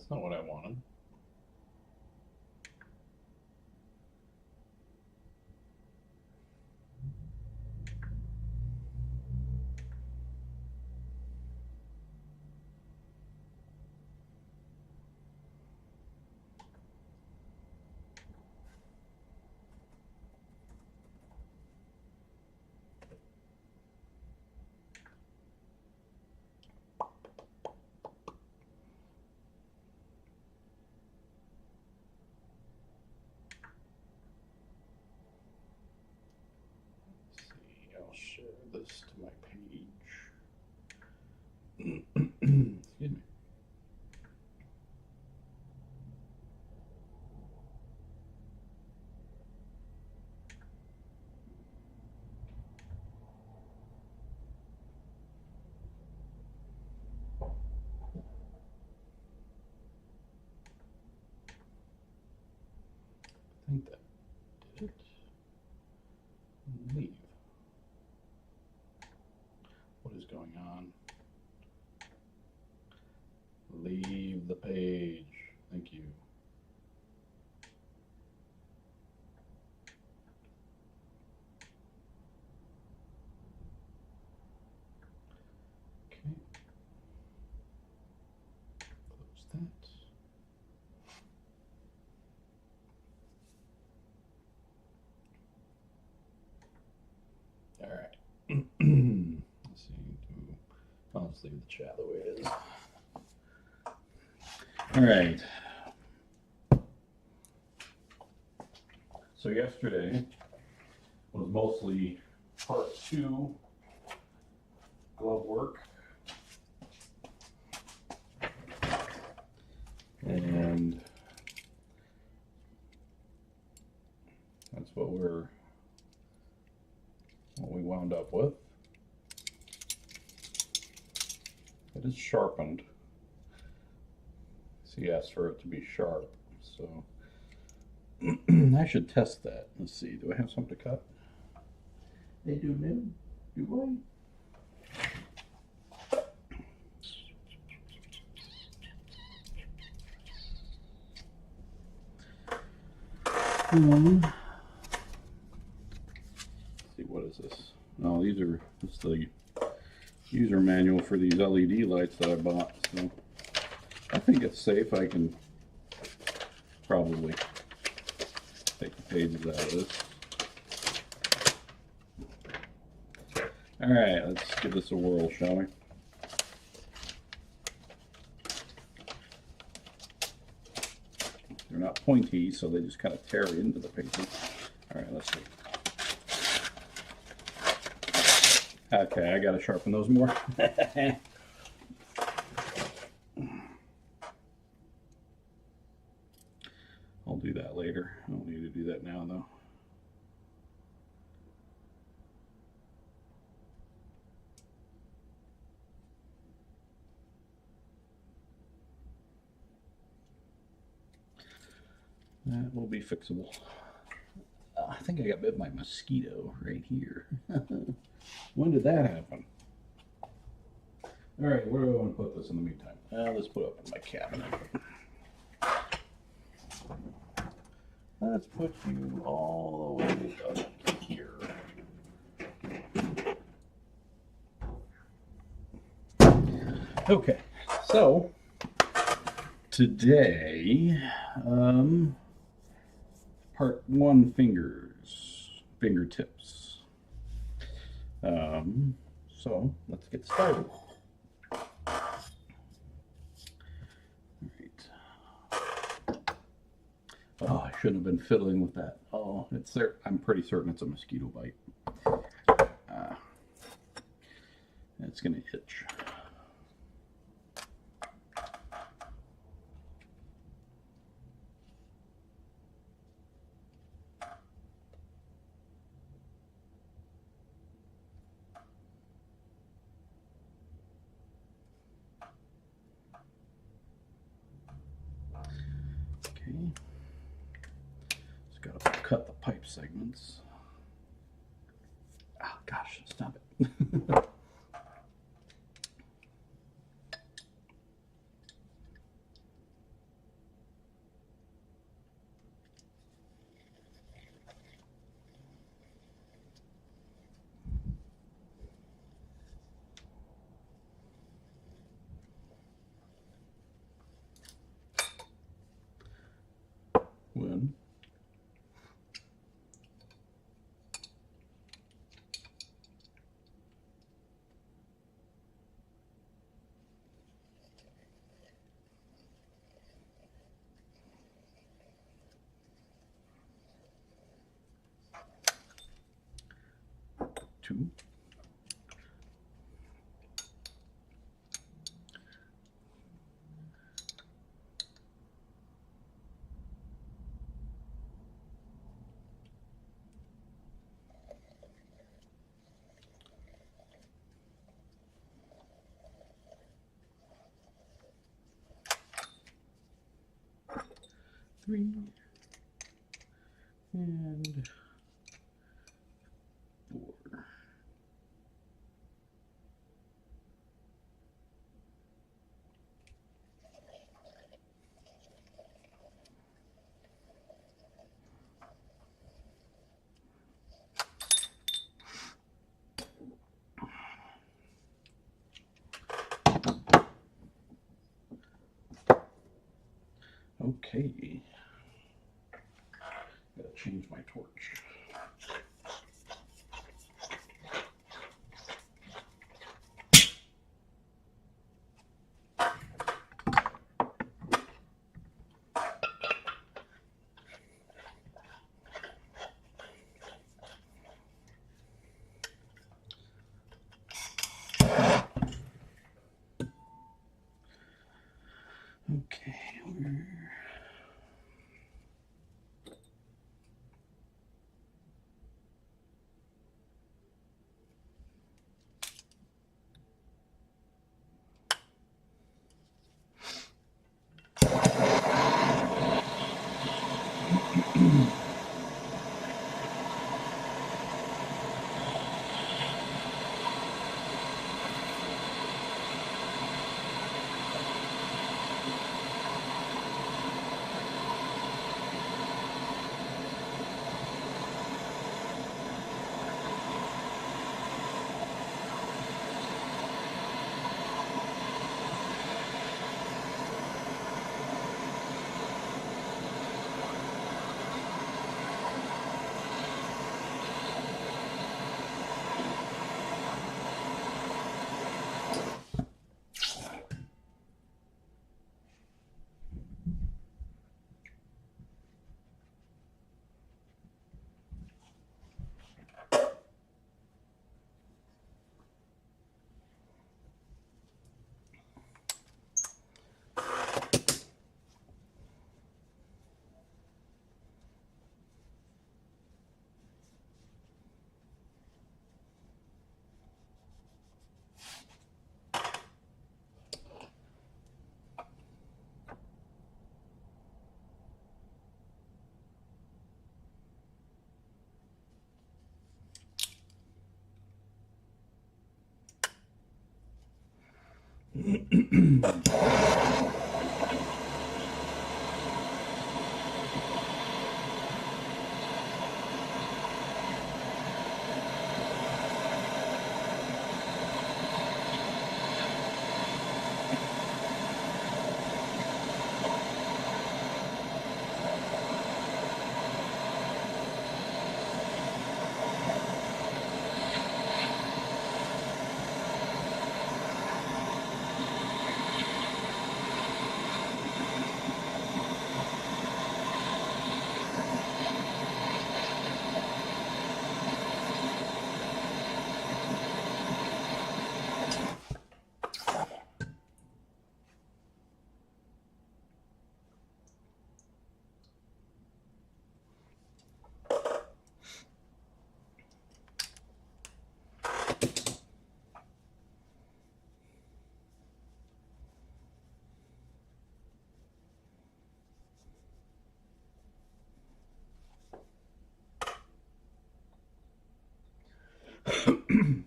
That's not what I wanted. I'll share this to my page. Excuse me. I think that did it. Leave. What is going on? Leave the page. Thank you. Okay. Close that. All right. Let's see. I'll just leave the chat the way it is. All right. So yesterday was mostly part 2 glove work. And that's what we wound up with. It is sharpened. So he asked for it to be sharp. So I should test that. Let's see. Do I have something to cut? They do now. Do I? Let's see, what is this? No, these are just the user manual for these LED lights that I bought. So I think it's safe. I can probably take the pages out of this. All right, let's give this a whirl, shall we? They're not pointy, so they just kind of tear into the paper. All right, let's see. Okay, I got to sharpen those more. I'll do that later. I don't need to do that now, though. That will be fixable. I think I got bit by a mosquito right here. When did that happen? All right, where do I want to put this in the meantime? Let's put it up in my cabinet. Let's put you all the way up here. Okay, so today, part 1, fingertips. So let's get started. Oh, I shouldn't have been fiddling with that. Oh, it's there. I'm pretty certain it's a mosquito bite. It's going to itch. Okay. Just got to cut the pipe segments. Oh, gosh, stop it. when two, three, and four. Okay. Gotta change my torch. Okay,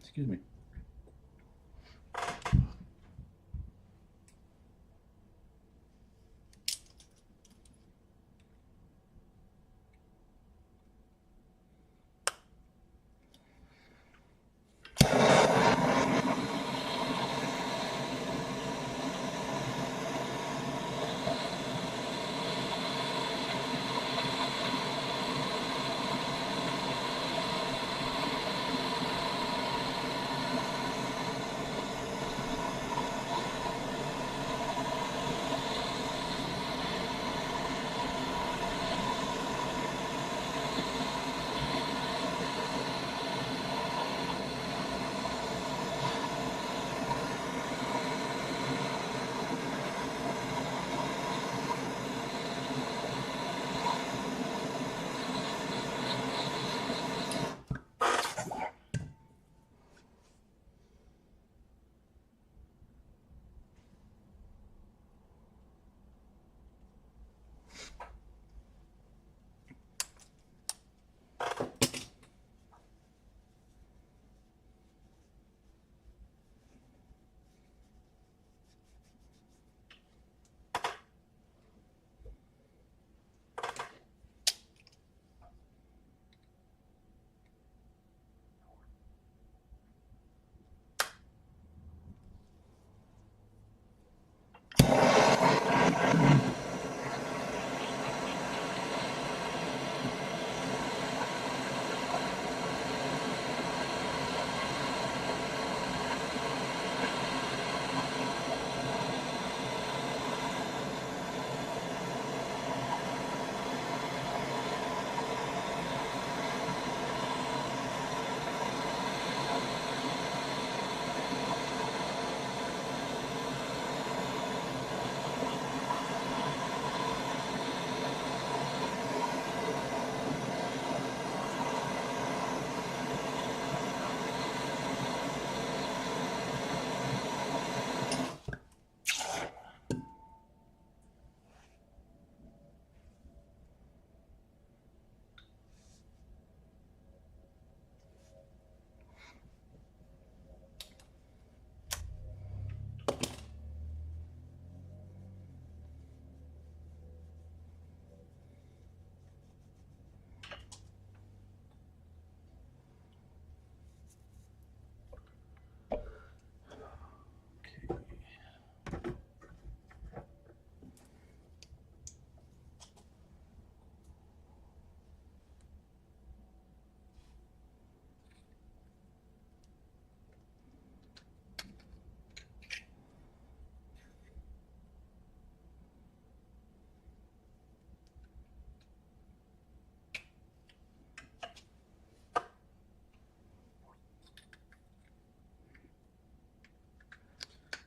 excuse me.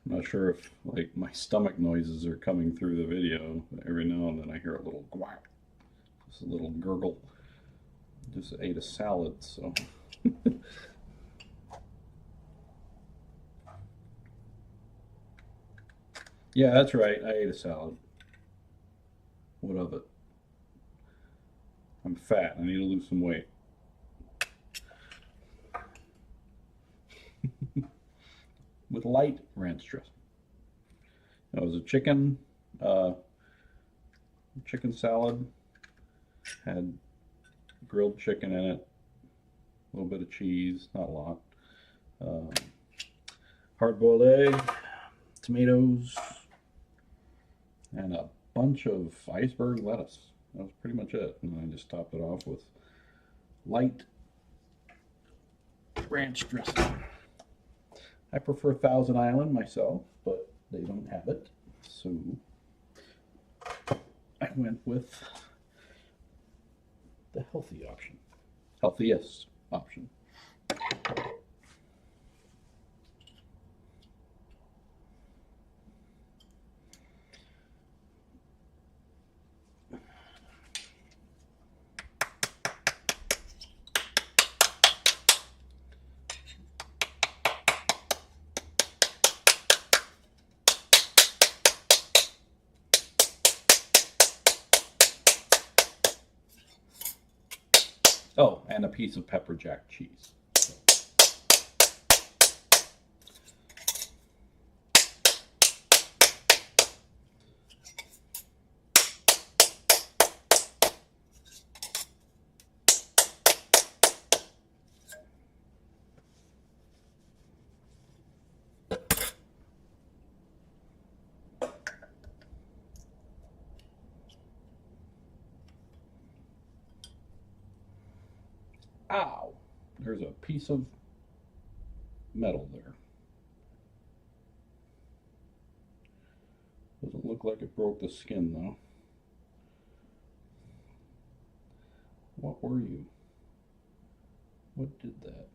I'm not sure if like my stomach noises are coming through the video. Every now and then I hear a little quack, just a little gurgle. Just ate a salad, so. Yeah, that's right. I ate a salad. What of it? I'm fat. I need to lose some weight. With light ranch dressing. It was a chicken salad. Had grilled chicken in it. A little bit of cheese, not a lot. Hard-boiled egg, tomatoes, and a bunch of iceberg lettuce. That was pretty much it. And I just topped it off with light ranch dressing. I prefer Thousand Island myself, but they don't have it. So I went with the healthy option. Healthiest option. Oh, and a piece of pepper jack cheese. Ow! There's a piece of metal there. Doesn't look like it broke the skin though. What were you? What did that?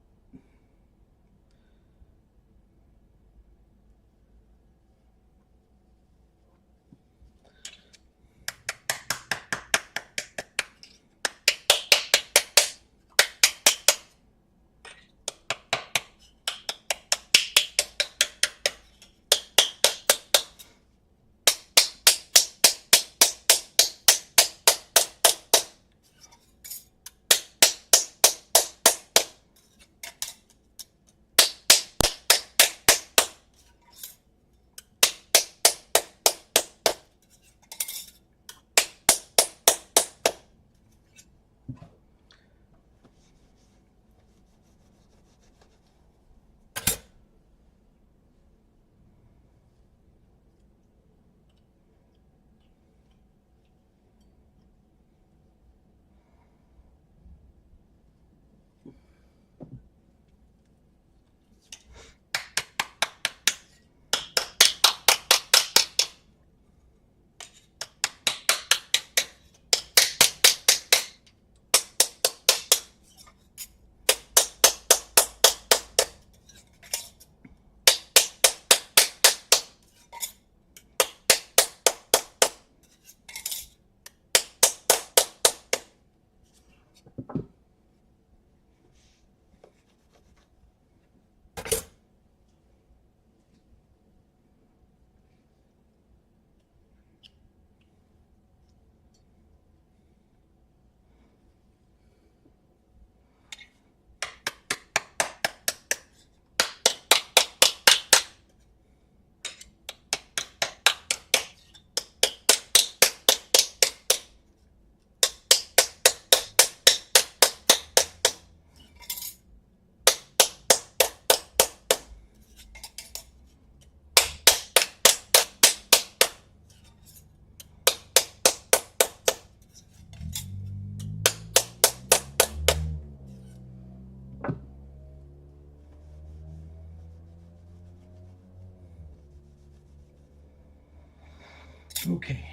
Okay.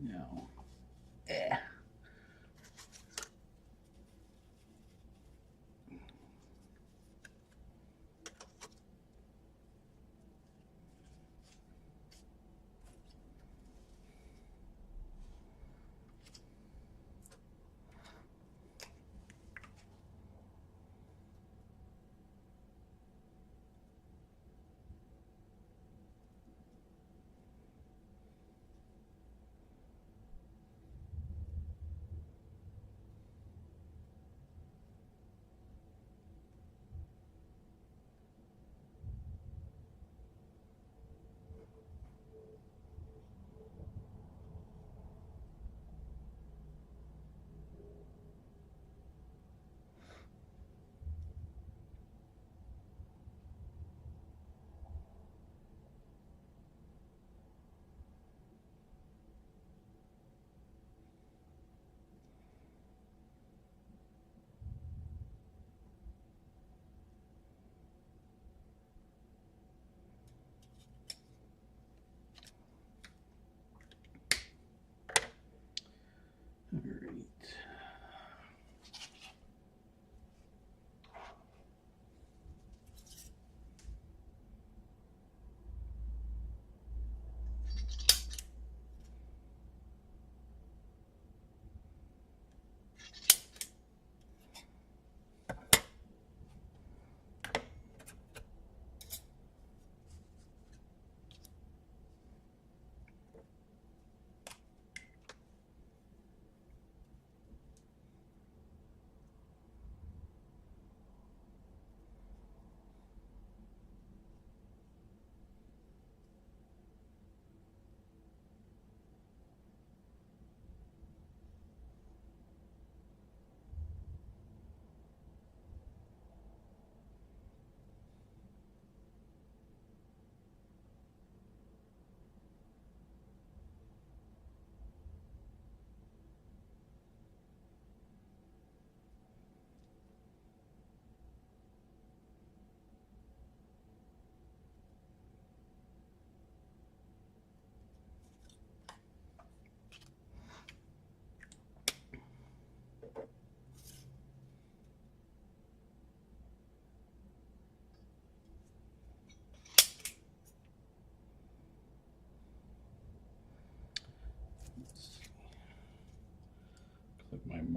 Now,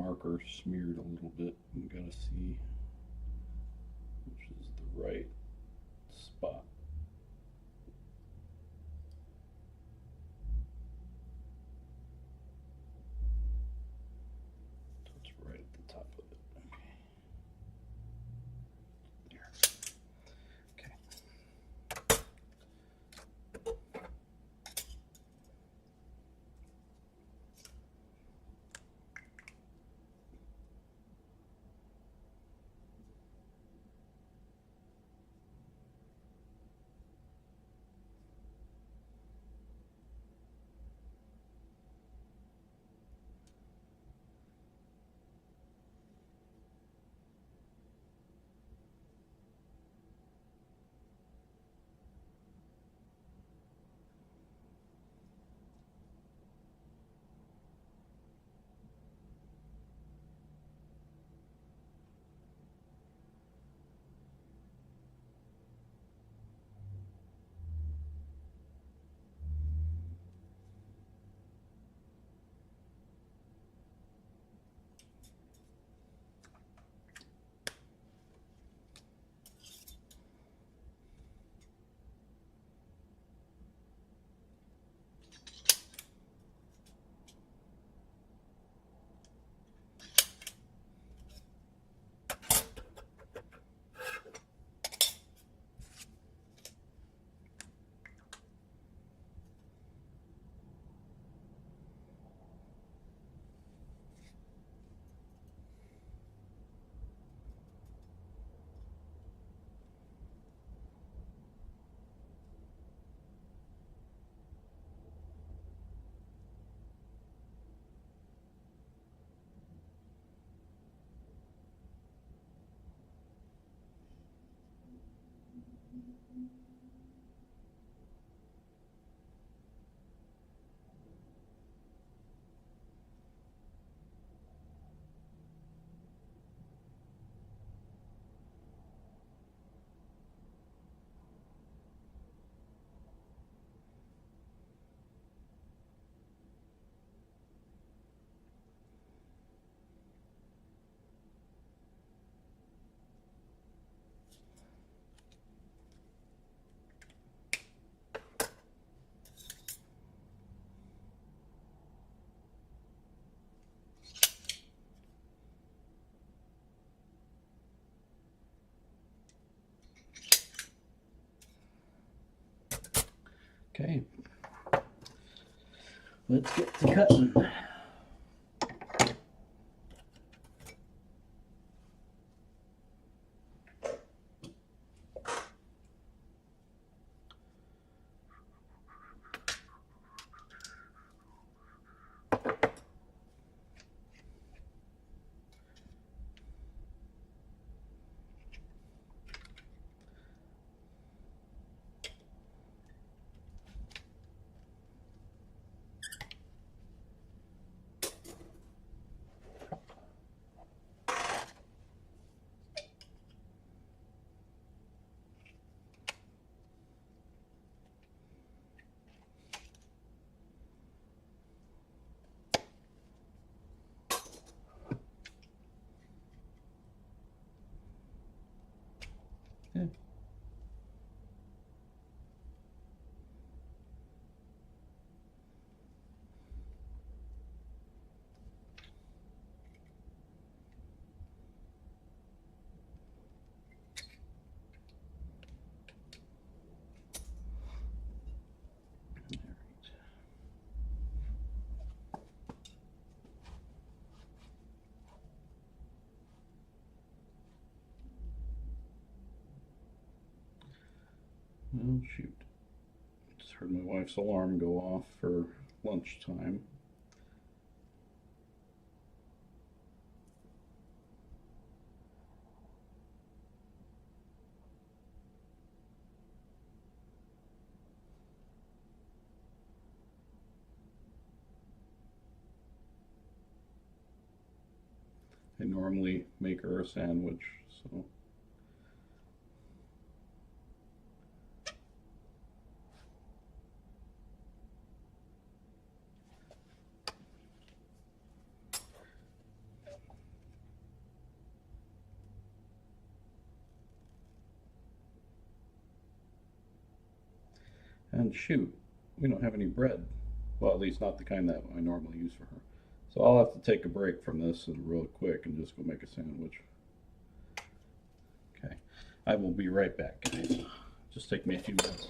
marker smeared a little bit. You gotta see which is the right spot. So it's right at the top of it. Okay. There. Okay. Okay, let's get to cutting. Yeah. Oh shoot. Just heard my wife's alarm go off for lunchtime. I normally make her a sandwich, so. And shoot, we don't have any bread. Well, at least not the kind that I normally use for her. So I'll have to take a break from this and real quick and just go make a sandwich. Okay, I will be right back, guys. Just take me a few minutes.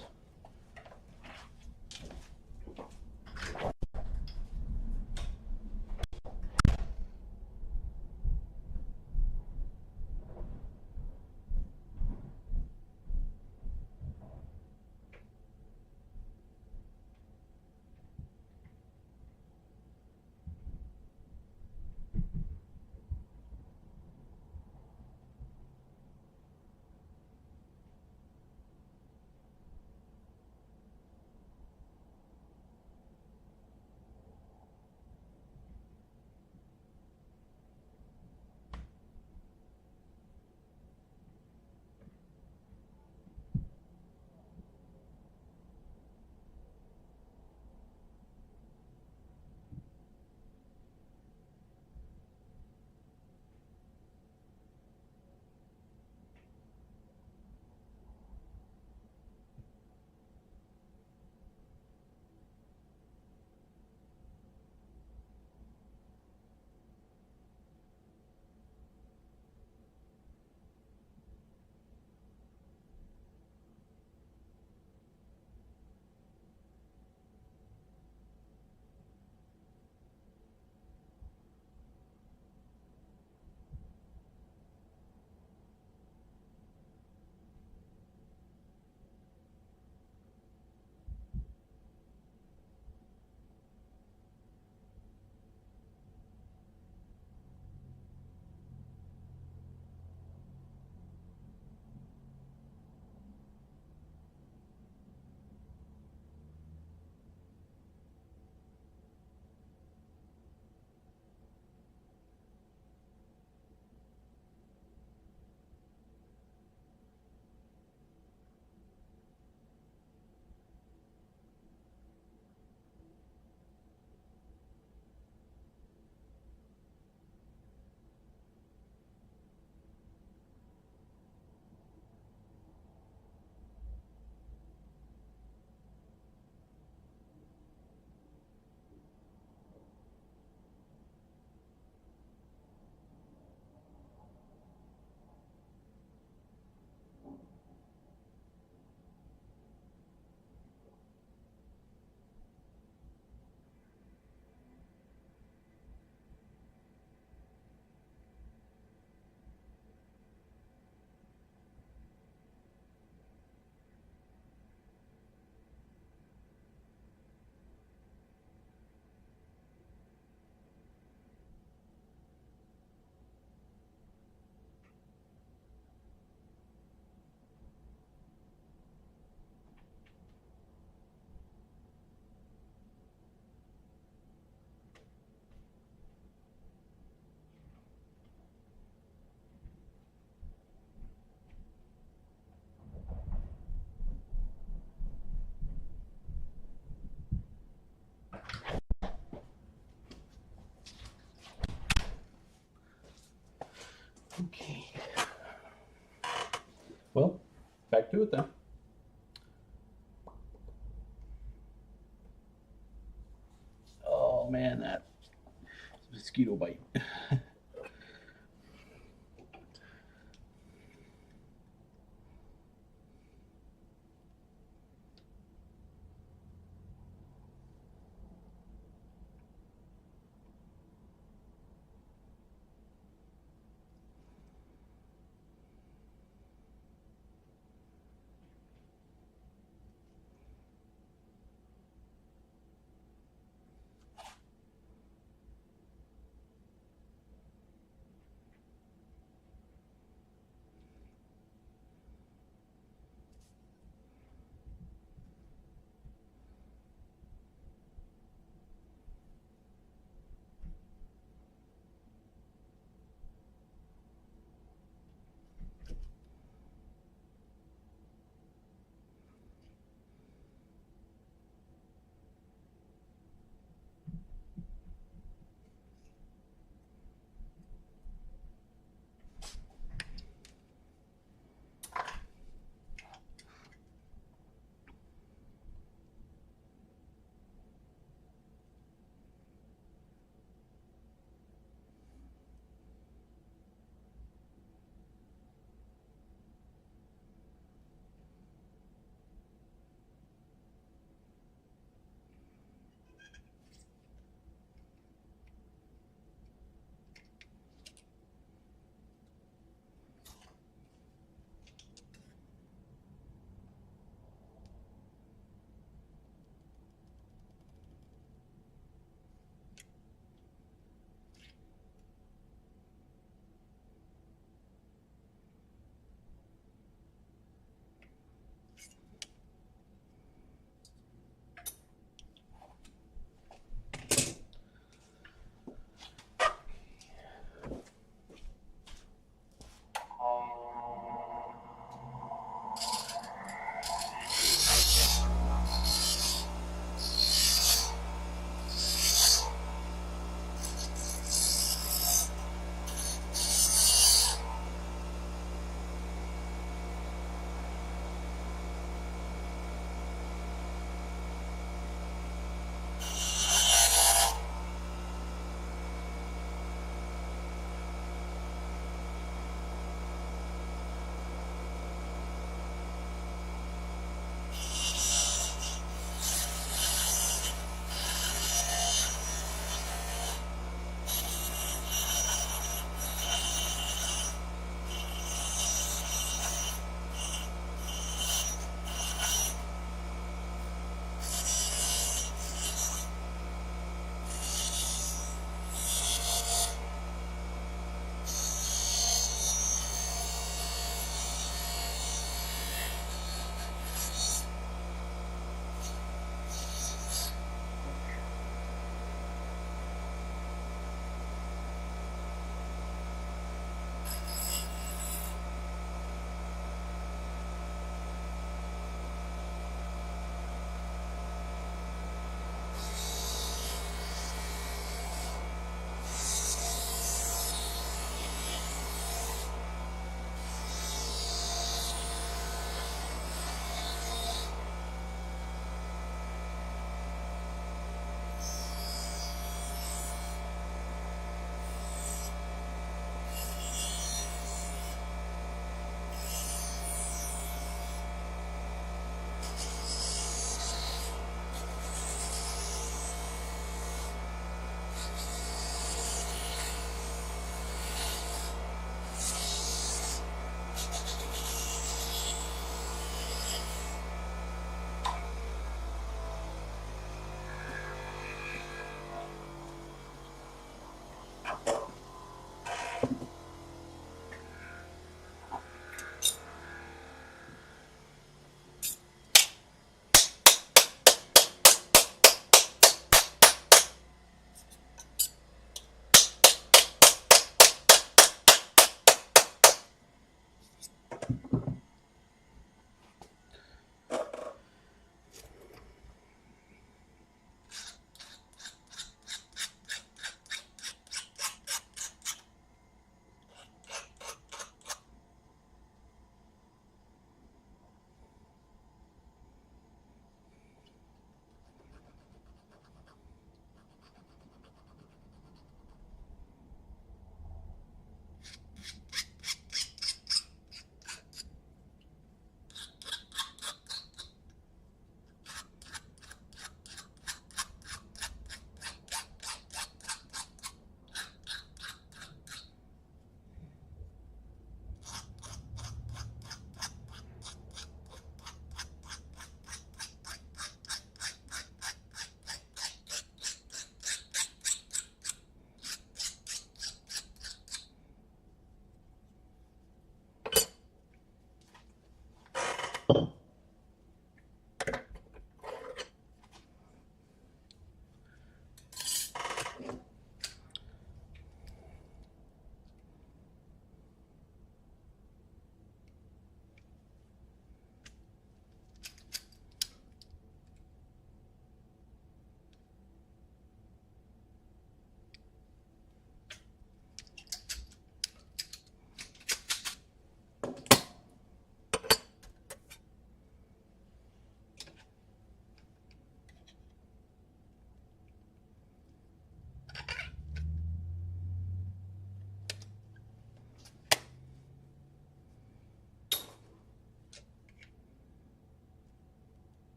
Okay. Well, back to it then. Oh man, that mosquito bite.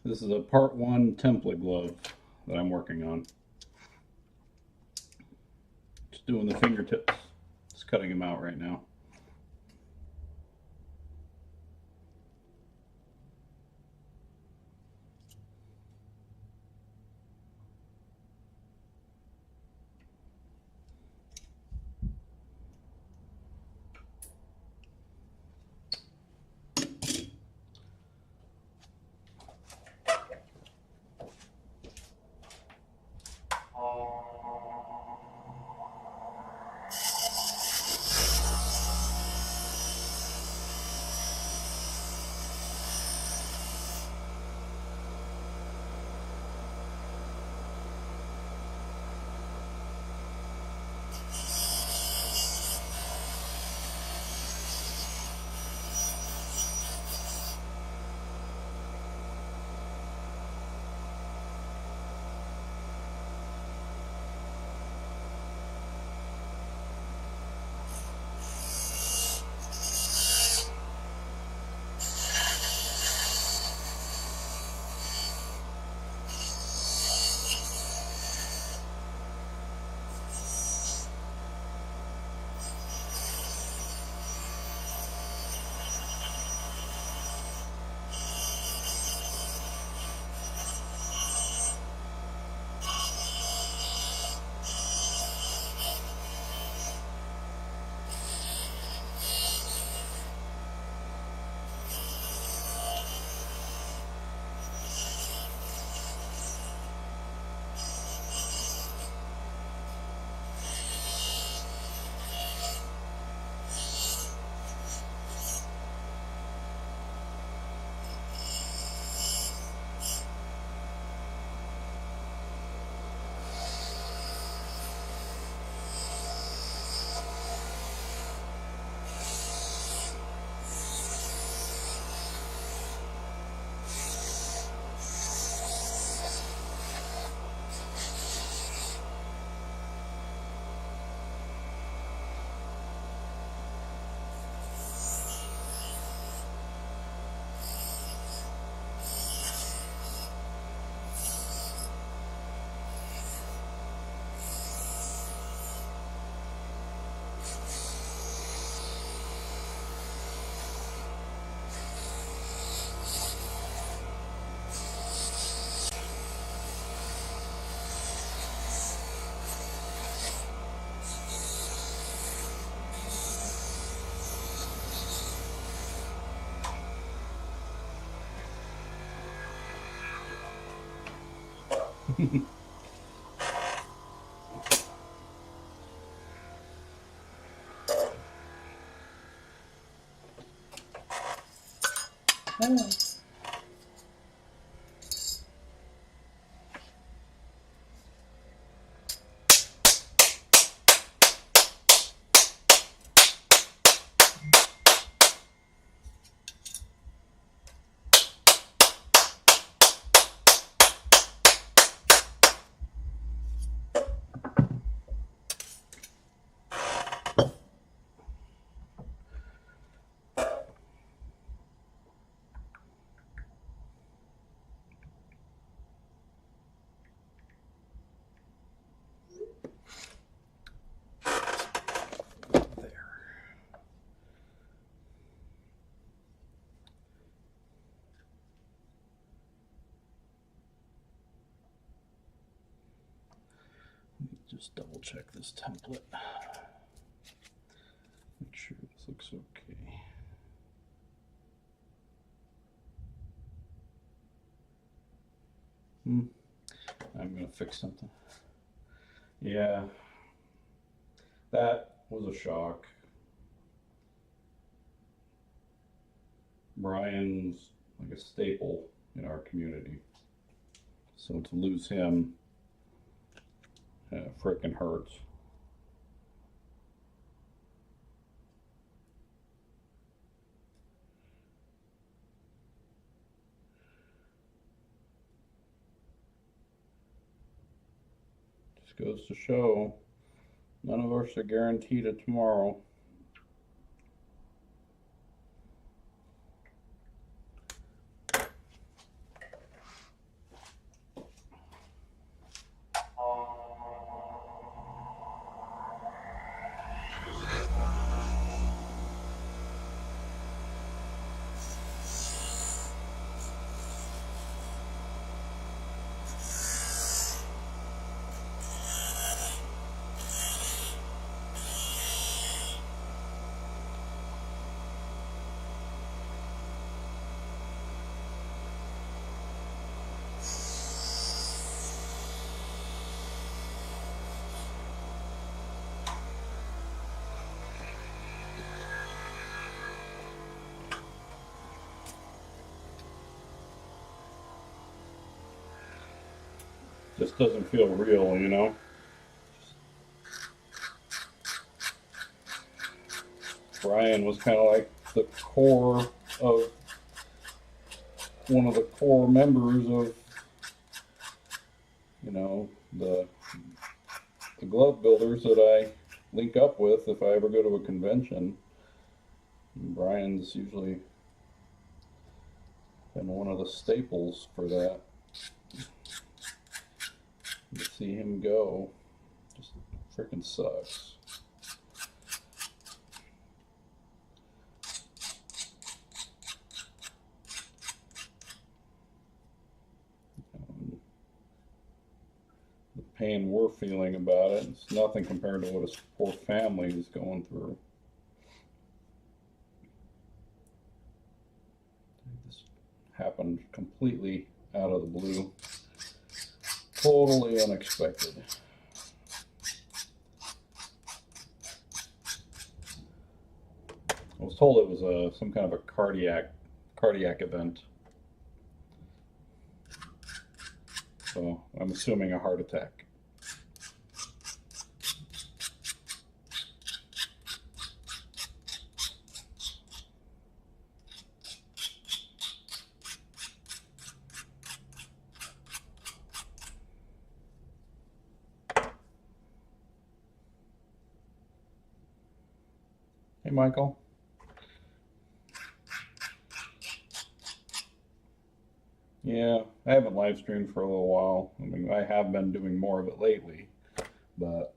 This is a part 1 template glove that I'm working on. Just doing the fingertips. Just cutting them out right now. Oh. Just double check this template. Make sure this looks okay. I'm gonna fix something. Yeah, that was a shock. Brian's like a staple in our community, so to lose him frickin' hurts. Just goes to show none of us are guaranteed a tomorrow. Just doesn't feel real, you know? Brian was kind of like the core of one of the core members of, you know, the glove builders that I link up with if I ever go to a convention. And Brian's usually been one of the staples for that. To see him go just freaking sucks. The pain we're feeling about it, it's nothing compared to what his poor family is going through. This happened completely out of the blue. Totally unexpected. I was told it was some kind of a cardiac event. So I'm assuming a heart attack. Hey, Michael. Yeah, I haven't live streamed for a little while. I mean, I have been doing more of it lately, but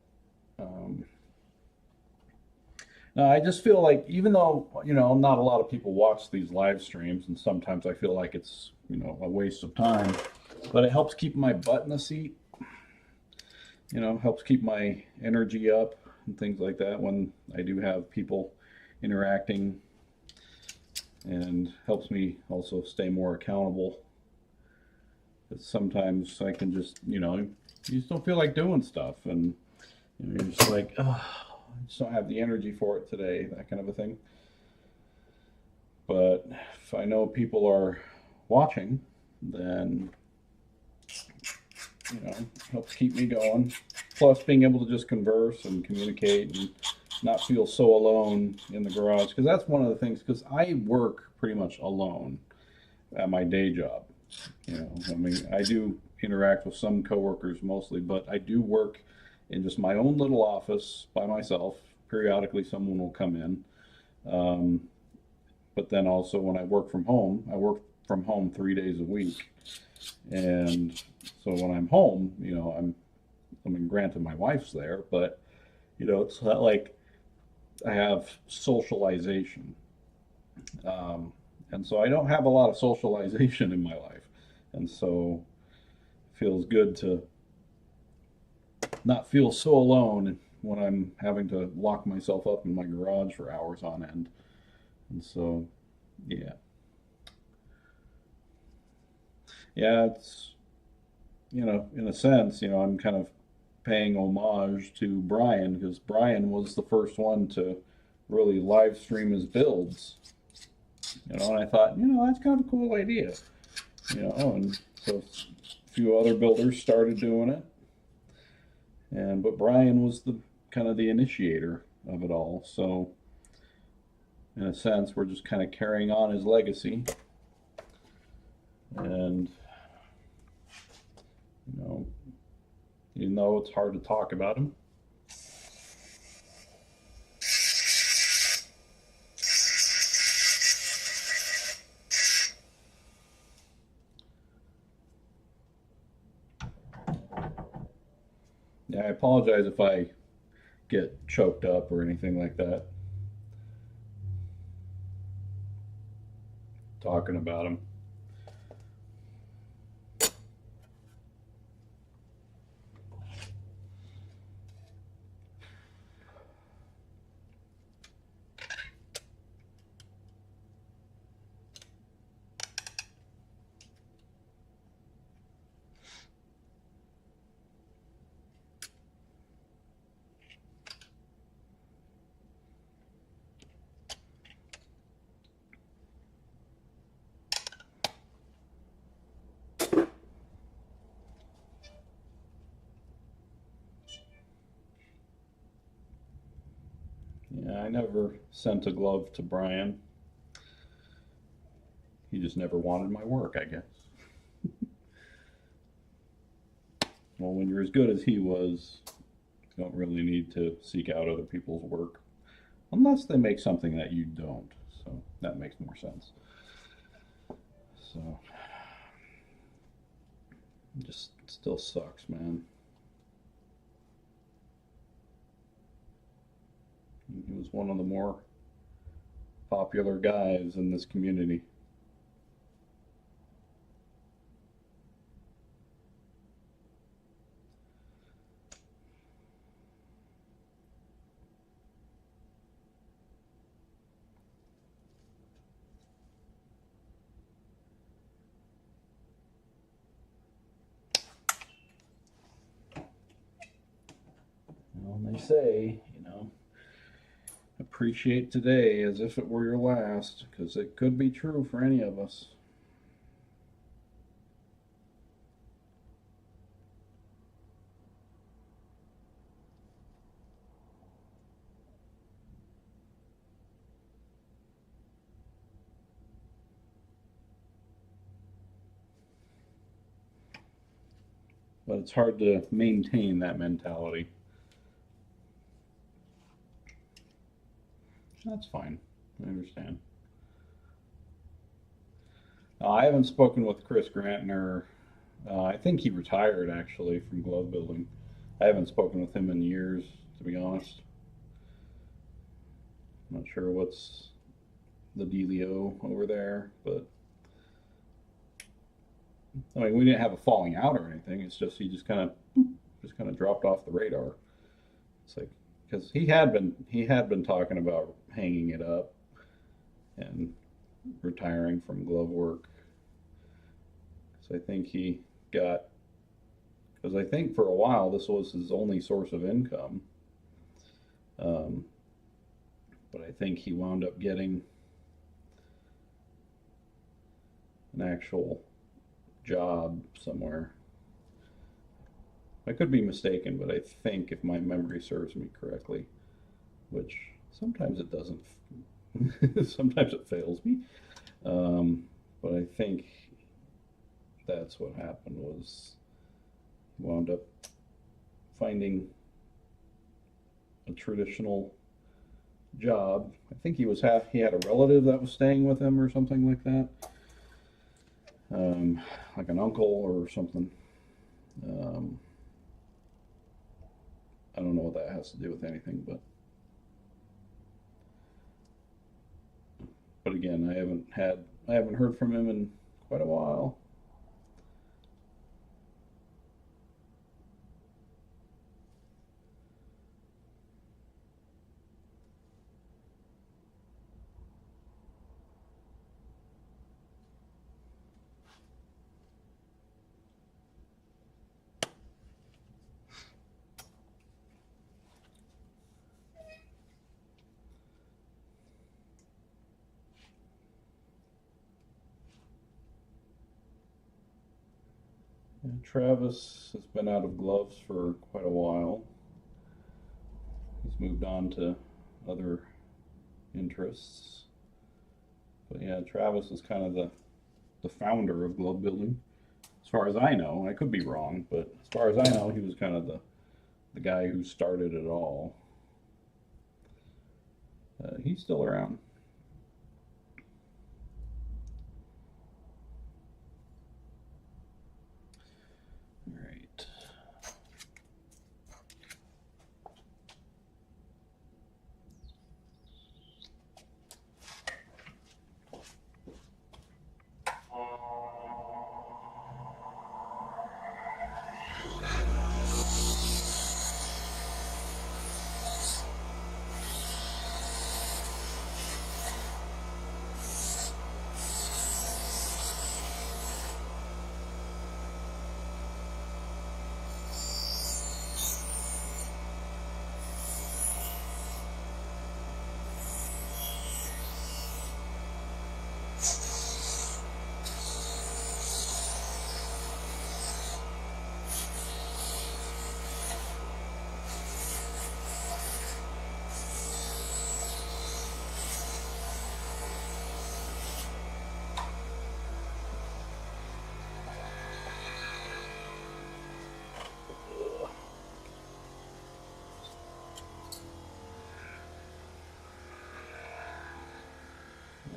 no, I just feel like even though, you know, not a lot of people watch these live streams, and sometimes I feel like it's, you know, a waste of time, but it helps keep my butt in the seat, you know, helps keep my energy up and things like that when I do have people interacting, and helps me also stay more accountable. Because sometimes I can just, you know, you just don't feel like doing stuff, and you know, you're just like, oh, I just don't have the energy for it today, that kind of a thing. But if I know people are watching, then, you know, helps keep me going. Plus, being able to just converse and communicate and not feel so alone in the garage. Because that's one of the things, because I work pretty much alone at my day job. You know, I mean, I do interact with some coworkers mostly, but I do work in just my own little office by myself. Periodically, someone will come in. But then also when I work from home, I work from home 3 days a week. And so when I'm home, you know, I mean, granted, my wife's there, but, you know, it's not like I have socialization. And so I don't have a lot of socialization in my life. And so it feels good to not feel so alone when I'm having to lock myself up in my garage for hours on end. And so, yeah. Yeah, it's, you know, in a sense, you know, I'm kind of paying homage to Brian because Brian was the first one to really live stream his builds. You know, and I thought, you know, that's kind of a cool idea. You know, and so a few other builders started doing it. And but Brian was the kind of the initiator of it all. So in a sense, we're just kind of carrying on his legacy. And you know, even though it's hard to talk about him. Yeah, I apologize if I get choked up or anything like that talking about him. I never sent a glove to Brian. He just never wanted my work, I guess. Well, when you're as good as he was, you don't really need to seek out other people's work. Unless they make something that you don't. So that makes more sense. So, it just still sucks, man. He was one of the more popular guys in this community. Well, they say, appreciate today as if it were your last, because it could be true for any of us. But it's hard to maintain that mentality. That's fine. I understand. I haven't spoken with Chris Grantner. I think he retired actually from glove building. I haven't spoken with him in years, to be honest. I'm not sure what's the dealio over there, but I mean, we didn't have a falling out or anything. It's just he just kind of dropped off the radar. It's like, because he had been talking about hanging it up and retiring from glove work. So I think he got, because I think for a while this was his only source of income. But I think he wound up getting an actual job somewhere. I could be mistaken, but I think if my memory serves me correctly, which sometimes it doesn't, sometimes it fails me, but I think that's what happened was he wound up finding a traditional job. I think he had a relative that was staying with him or something like that, like an uncle or something. I don't know what that has to do with anything, but again, I haven't heard from him in quite a while. And Travis has been out of gloves for quite a while. He's moved on to other interests. But yeah, Travis is kind of the founder of glove building. As far as I know, I could be wrong, but as far as I know, he was kind of the guy who started it all. He's still around. All right.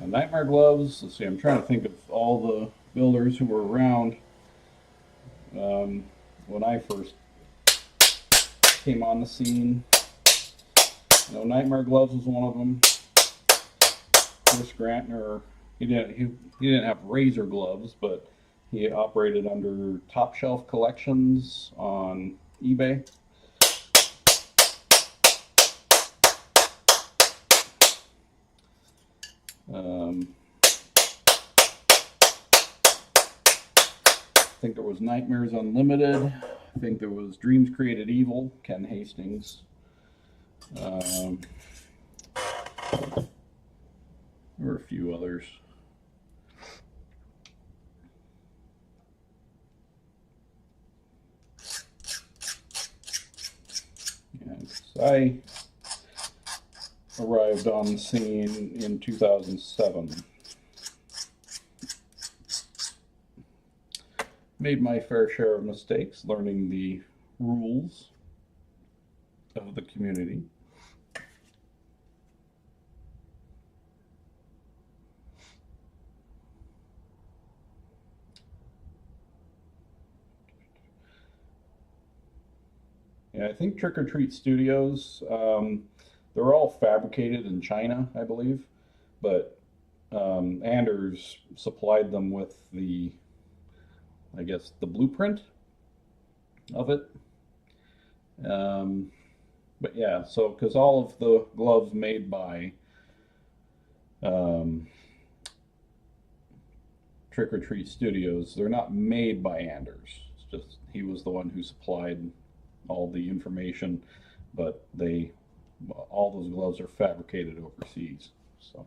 Nightmare gloves. Let's see, I'm trying to think of all the builders who were around when I first came on the scene. Nightmare gloves was one of them. Chris Grantner, he didn't have razor gloves, but he operated under Top Shelf Collections on eBay. I think there was Nightmares Unlimited. I think there was Dreams Created Evil, Ken Hastings. There were a few others. Yes, I arrived on the scene in 2007. Made my fair share of mistakes learning the rules of the community. Yeah, I think Trick or Treat Studios, they're all fabricated in China, I believe, but Anders supplied them with the, I guess, the blueprint of it. But yeah, so because all of the gloves made by Trick or Treat Studios, they're not made by Anders. It's just he was the one who supplied all the information, but all those gloves are fabricated overseas. So.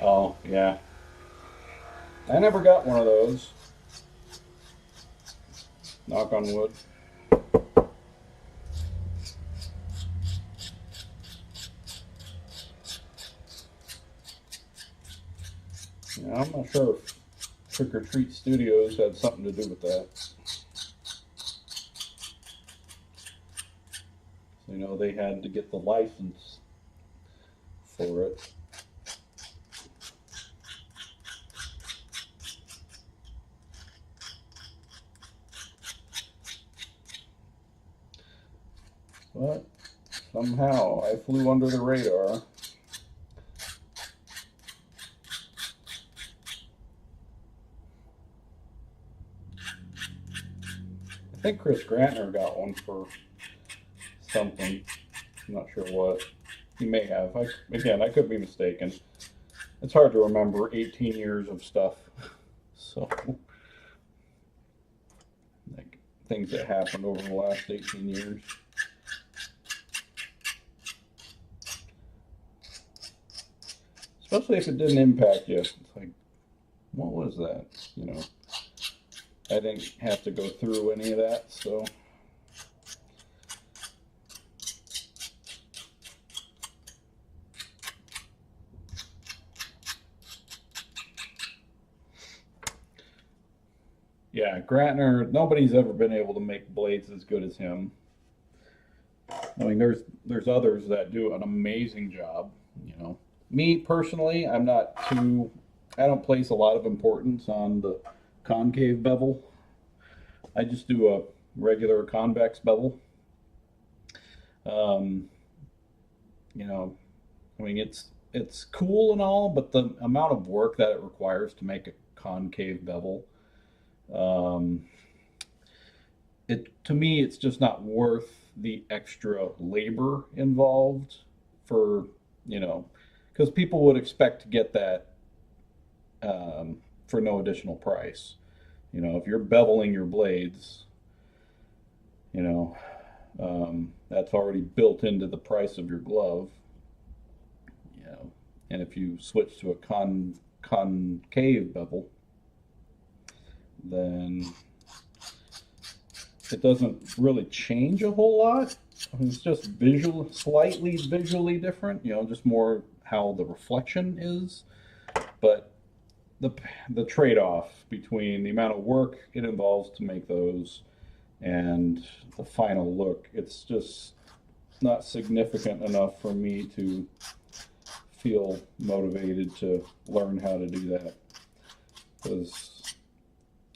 Oh, yeah. I never got one of those. Knock on wood. Yeah, I'm not sure if Trick or Treat Studios had something to do with that. They had to get the license for it. But somehow I flew under the radar. I think Chris Grantner got one for something. I'm not sure what. He may have. Again, I could be mistaken. It's hard to remember 18 years of stuff. So, like, things that happened over the last 18 years. Especially if it didn't impact you. It's like, what was that? I didn't have to go through any of that, so Yeah, Gratner, nobody's ever been able to make blades as good as him. I mean, there's others that do an amazing job, you know. Me personally, I don't place a lot of importance on the concave bevel. I just do a regular convex bevel. Um, you know, I mean, it's cool and all, but the amount of work that it requires to make a concave bevel, um, it to me, it's just not worth the extra labor involved for, you know, because people would expect to get that for no additional price. You know, if you're beveling your blades, you know, that's already built into the price of your glove. You know, and if you switch to a concave bevel, then it doesn't really change a whole lot. I mean, it's just slightly visually different. You know, just more how the reflection is, but the the trade-off between the amount of work it involves to make those and the final look, it's just not significant enough for me to feel motivated to learn how to do that, because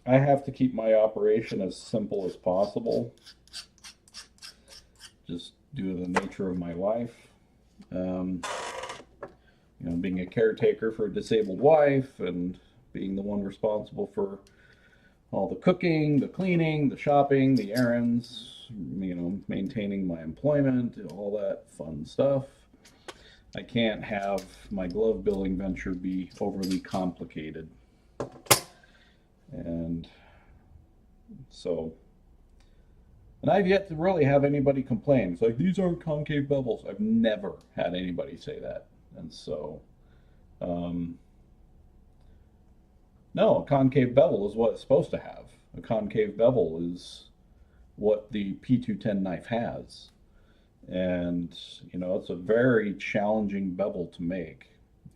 I have to keep my operation as simple as possible, just due to the nature of my life. Um, you know, being a caretaker for a disabled wife and being the one responsible for all the cooking, the cleaning, the shopping, the errands, you know, maintaining my employment, all that fun stuff. I can't have my glove building venture be overly complicated. And so, and I've yet to really have anybody complain. It's like, these aren't concave bevels. I've never had anybody say that. And so, um, no, a concave bevel is what it's supposed to have. A concave bevel is what the P210 knife has. And, you know, it's a very challenging bevel to make,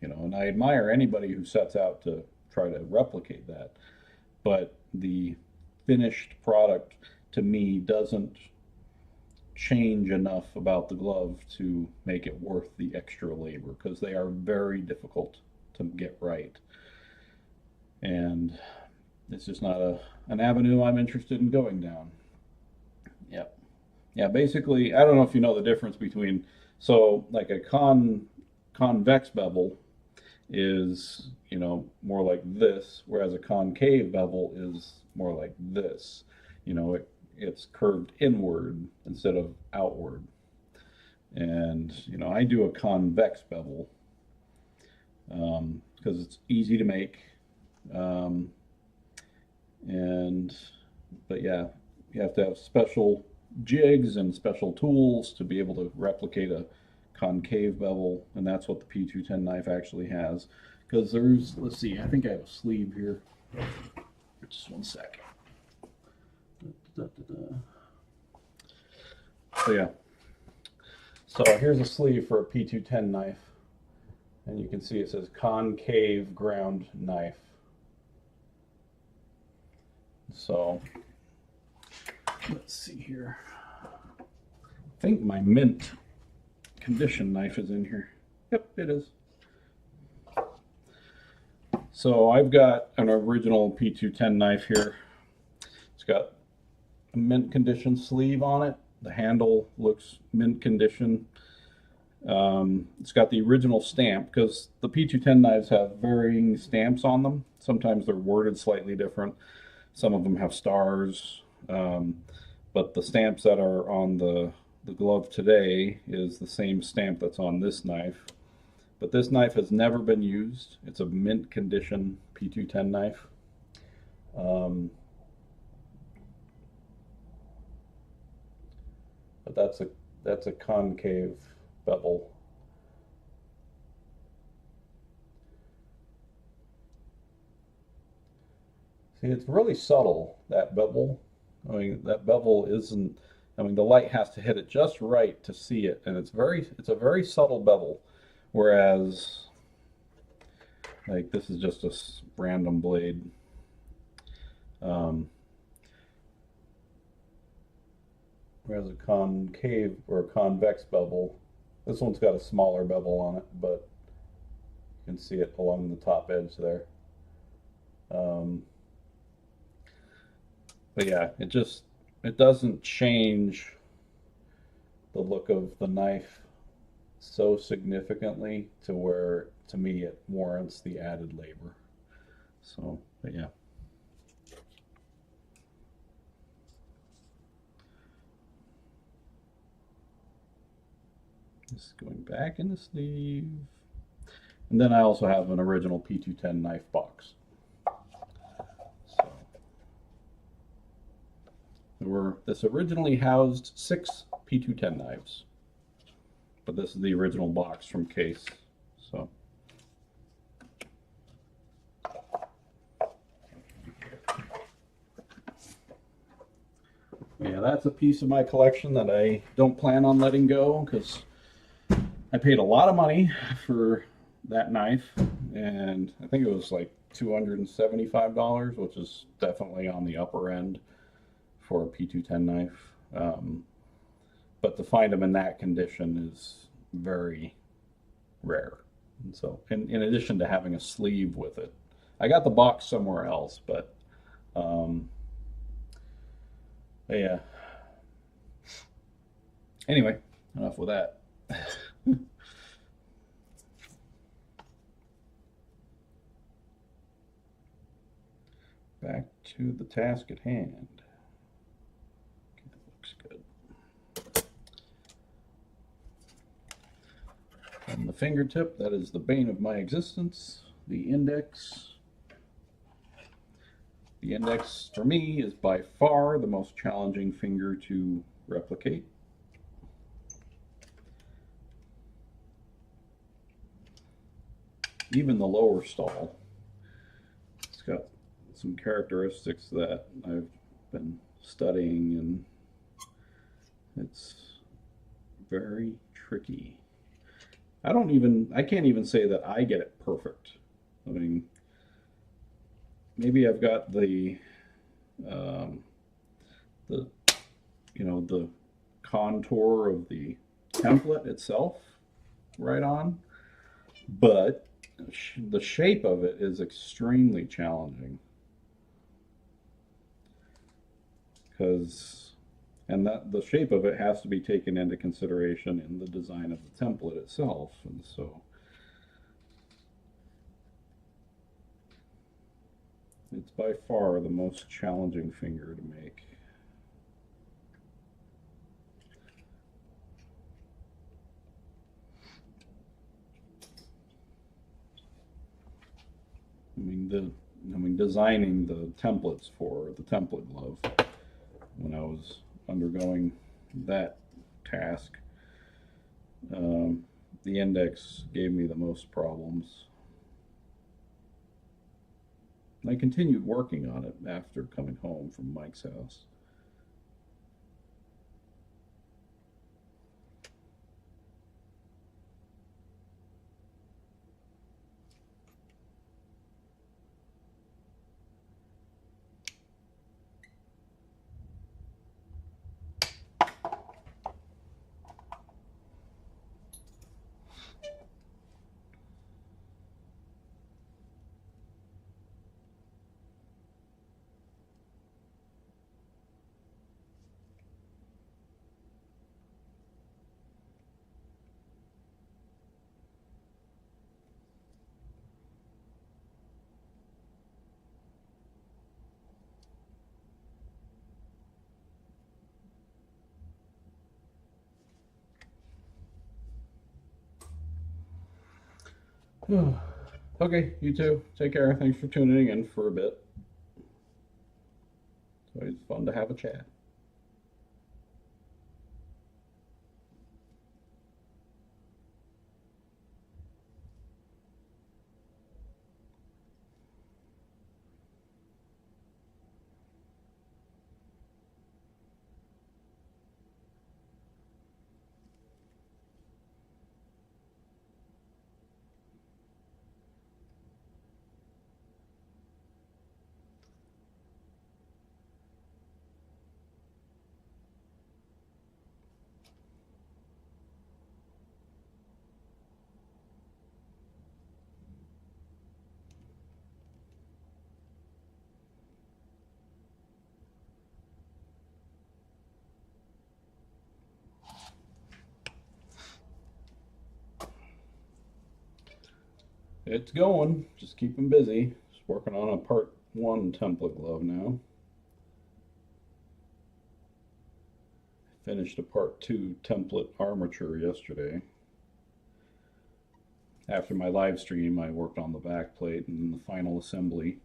you know, and I admire anybody who sets out to try to replicate that. But the finished product to me doesn't change enough about the glove to make it worth the extra labor, because they are very difficult to get right. And it's just not an avenue I'm interested in going down. Yep. Yeah, basically, I don't know if you know the difference between, so like a convex bevel is, you know, more like this, whereas a concave bevel is more like this. You know, it's curved inward instead of outward. And, you know, I do a convex bevel because it's easy to make. Um, and, but yeah, you have to have special jigs and special tools to be able to replicate a concave bevel, and that's what the P210 knife actually has. Because there's, let's see, I think I have a sleeve here. Just one second. So yeah, so here's a sleeve for a P210 knife, and you can see it says concave ground knife. So let's see here. I think my mint condition knife is in here. Yep, it is. So I've got an original P210 knife here. It's got a mint condition sleeve on it. The handle looks mint condition. It's got the original stamp, because the P210 knives have varying stamps on them. Sometimes they're worded slightly different. Some of them have stars. But the stamps that are on the glove today is the same stamp that's on this knife. But this knife has never been used. It's a mint condition P210 knife. But that's a concave bevel. See, it's really subtle, that bevel. I mean, that bevel isn't, I mean, the light has to hit it just right to see it, and it's a very subtle bevel. Whereas, like, this is just a random blade. has a concave or convex bevel. This one's got a smaller bevel on it, but you can see it along the top edge there. Um, but yeah, it doesn't change the look of the knife so significantly to where, to me, it warrants the added labor. So, but yeah. This is going back in the sleeve. And then I also have an original P210 knife box. So this originally housed 6 P210 knives, but this is the original box from Case. So yeah, that's a piece of my collection that I don't plan on letting go because I paid a lot of money for that knife, and I think it was like $275, which is definitely on the upper end for a P210 knife. But to find them in that condition is very rare. And so, in addition to having a sleeve with it, I got the box somewhere else, but yeah. Anyway, enough with that. Back to the task at hand. Okay, that looks good. And the fingertip, that is the bane of my existence. The index. The index, for me, is by far the most challenging finger to replicate. Even the lower stall, it's got some characteristics that I've been studying, and it's very tricky. I can't even say that I get it perfect. I mean, maybe I've got the the contour of the template itself right on, but the shape of it is extremely challenging and the shape of it has to be taken into consideration in the design of the template itself, and so it's by far the most challenging finger to make. Designing the templates for the template glove, when I was undergoing that task, the index gave me the most problems. I continued working on it after coming home from Mike's house. Okay, you too. Take care. Thanks for tuning in for a bit. It's always fun to have a chat. It's going. Just keep him busy. Just working on a part 1 template glove now. Finished a part 2 template armature yesterday. After my live stream, I worked on the back plate and the final assembly.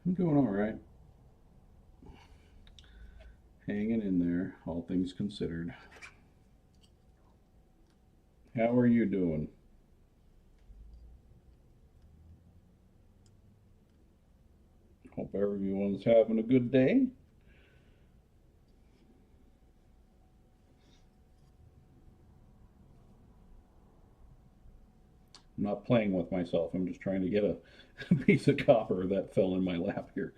I'm doing all right. Hanging in there, all things considered. How are you doing? Hope everyone's having a good day. I'm not playing with myself. I'm just trying to get a piece of copper that fell in my lap here.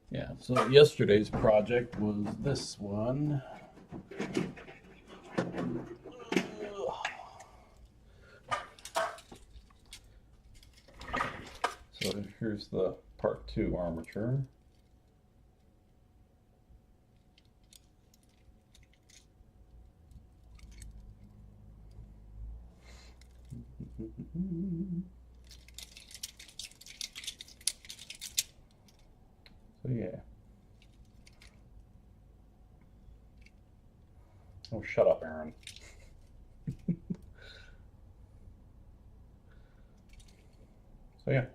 Yeah, so yesterday's project was this one. So here's the part 2 armature. So yeah. Oh, shut up, Aaron. So yeah.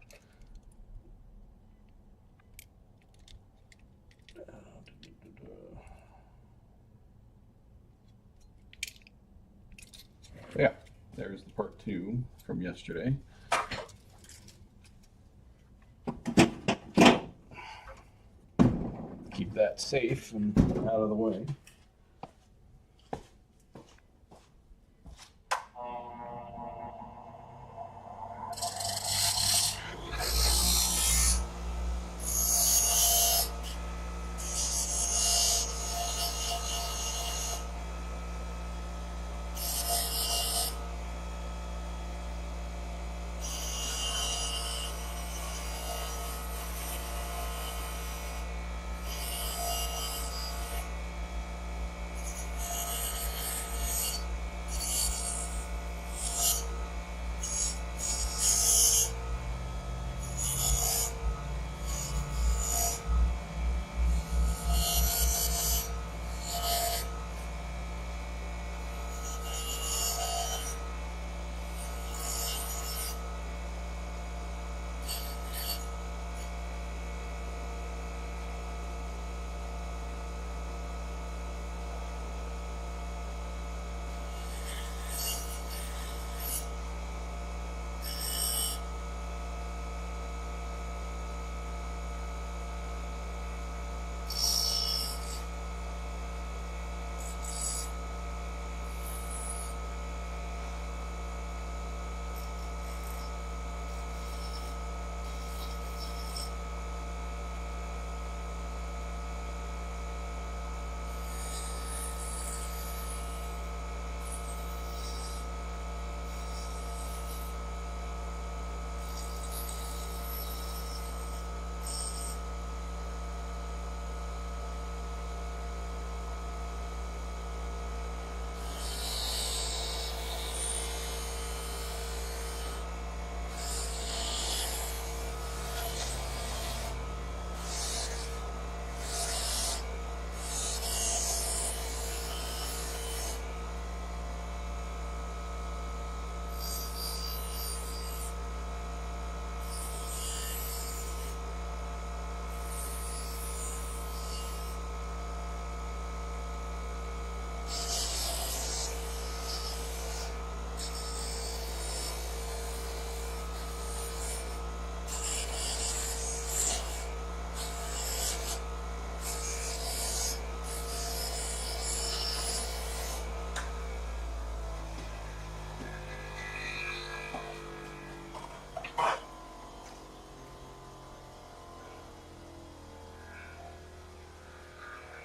So yeah, there's the part 2 from yesterday. Keep that safe and out of the way.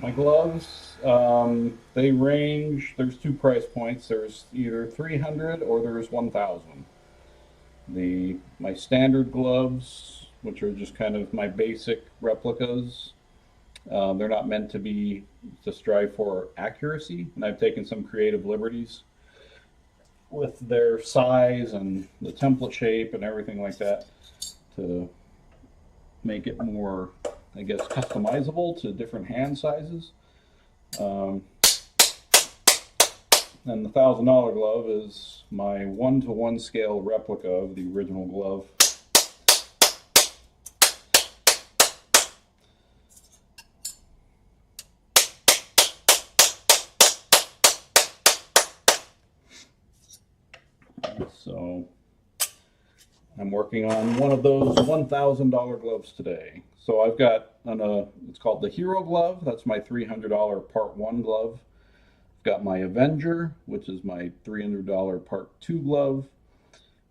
My gloves, they range, there's two price points. There's either 300 or there's 1,000. My standard gloves, which are just kind of my basic replicas, they're not meant to strive for accuracy, and I've taken some creative liberties with their size and the template shape and everything like that to make it more, I guess, customizable to different hand sizes. And the $1,000 glove is my 1-to-1 scale replica of the original glove. So I'm working on one of those $1,000 gloves today. So I've got it's called the Hero glove. That's my $300 part 1 glove. I've got my Avenger, which is my $300 part 2 glove.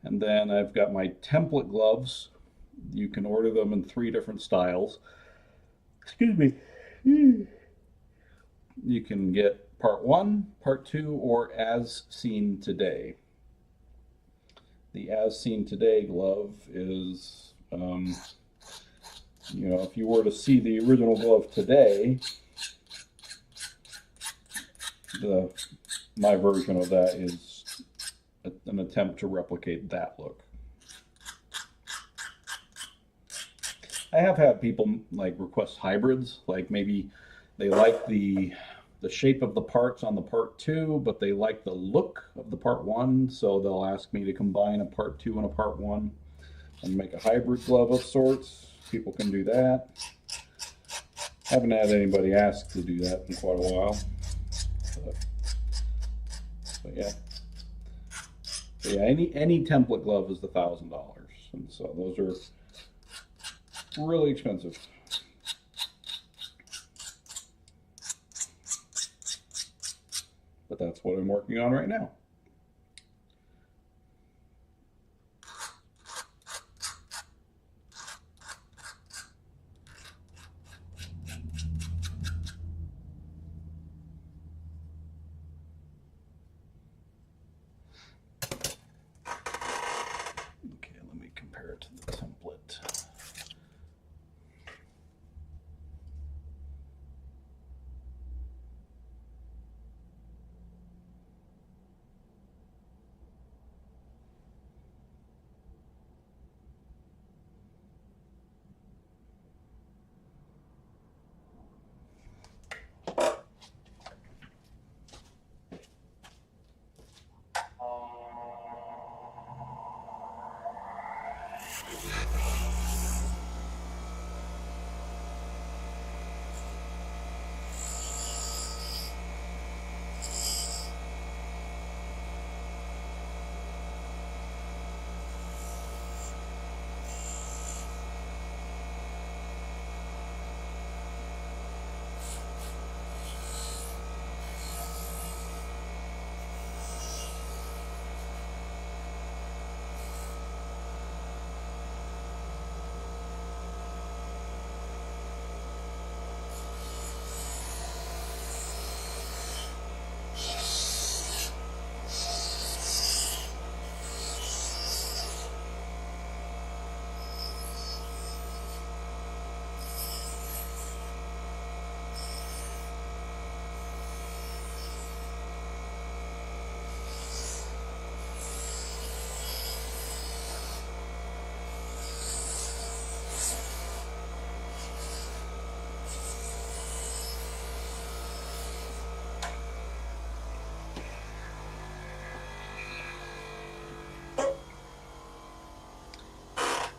And then I've got my template gloves. You can order them in 3 different styles. Excuse me. You can get part 1, part 2, or as seen today. The as seen today glove is, if you were to see the original glove today, my version of that is an attempt to replicate that look. I have had people like request hybrids, like maybe they like the shape of the parts on the part 2, but they like the look of the part 1, so they'll ask me to combine a part 2 and a part 1 and make a hybrid glove of sorts. People can do that. Haven't had anybody ask to do that in quite a while. But yeah. Any template glove is the $1,000, and so those are really expensive. But that's what I'm working on right now. Okay, let me compare it to the template.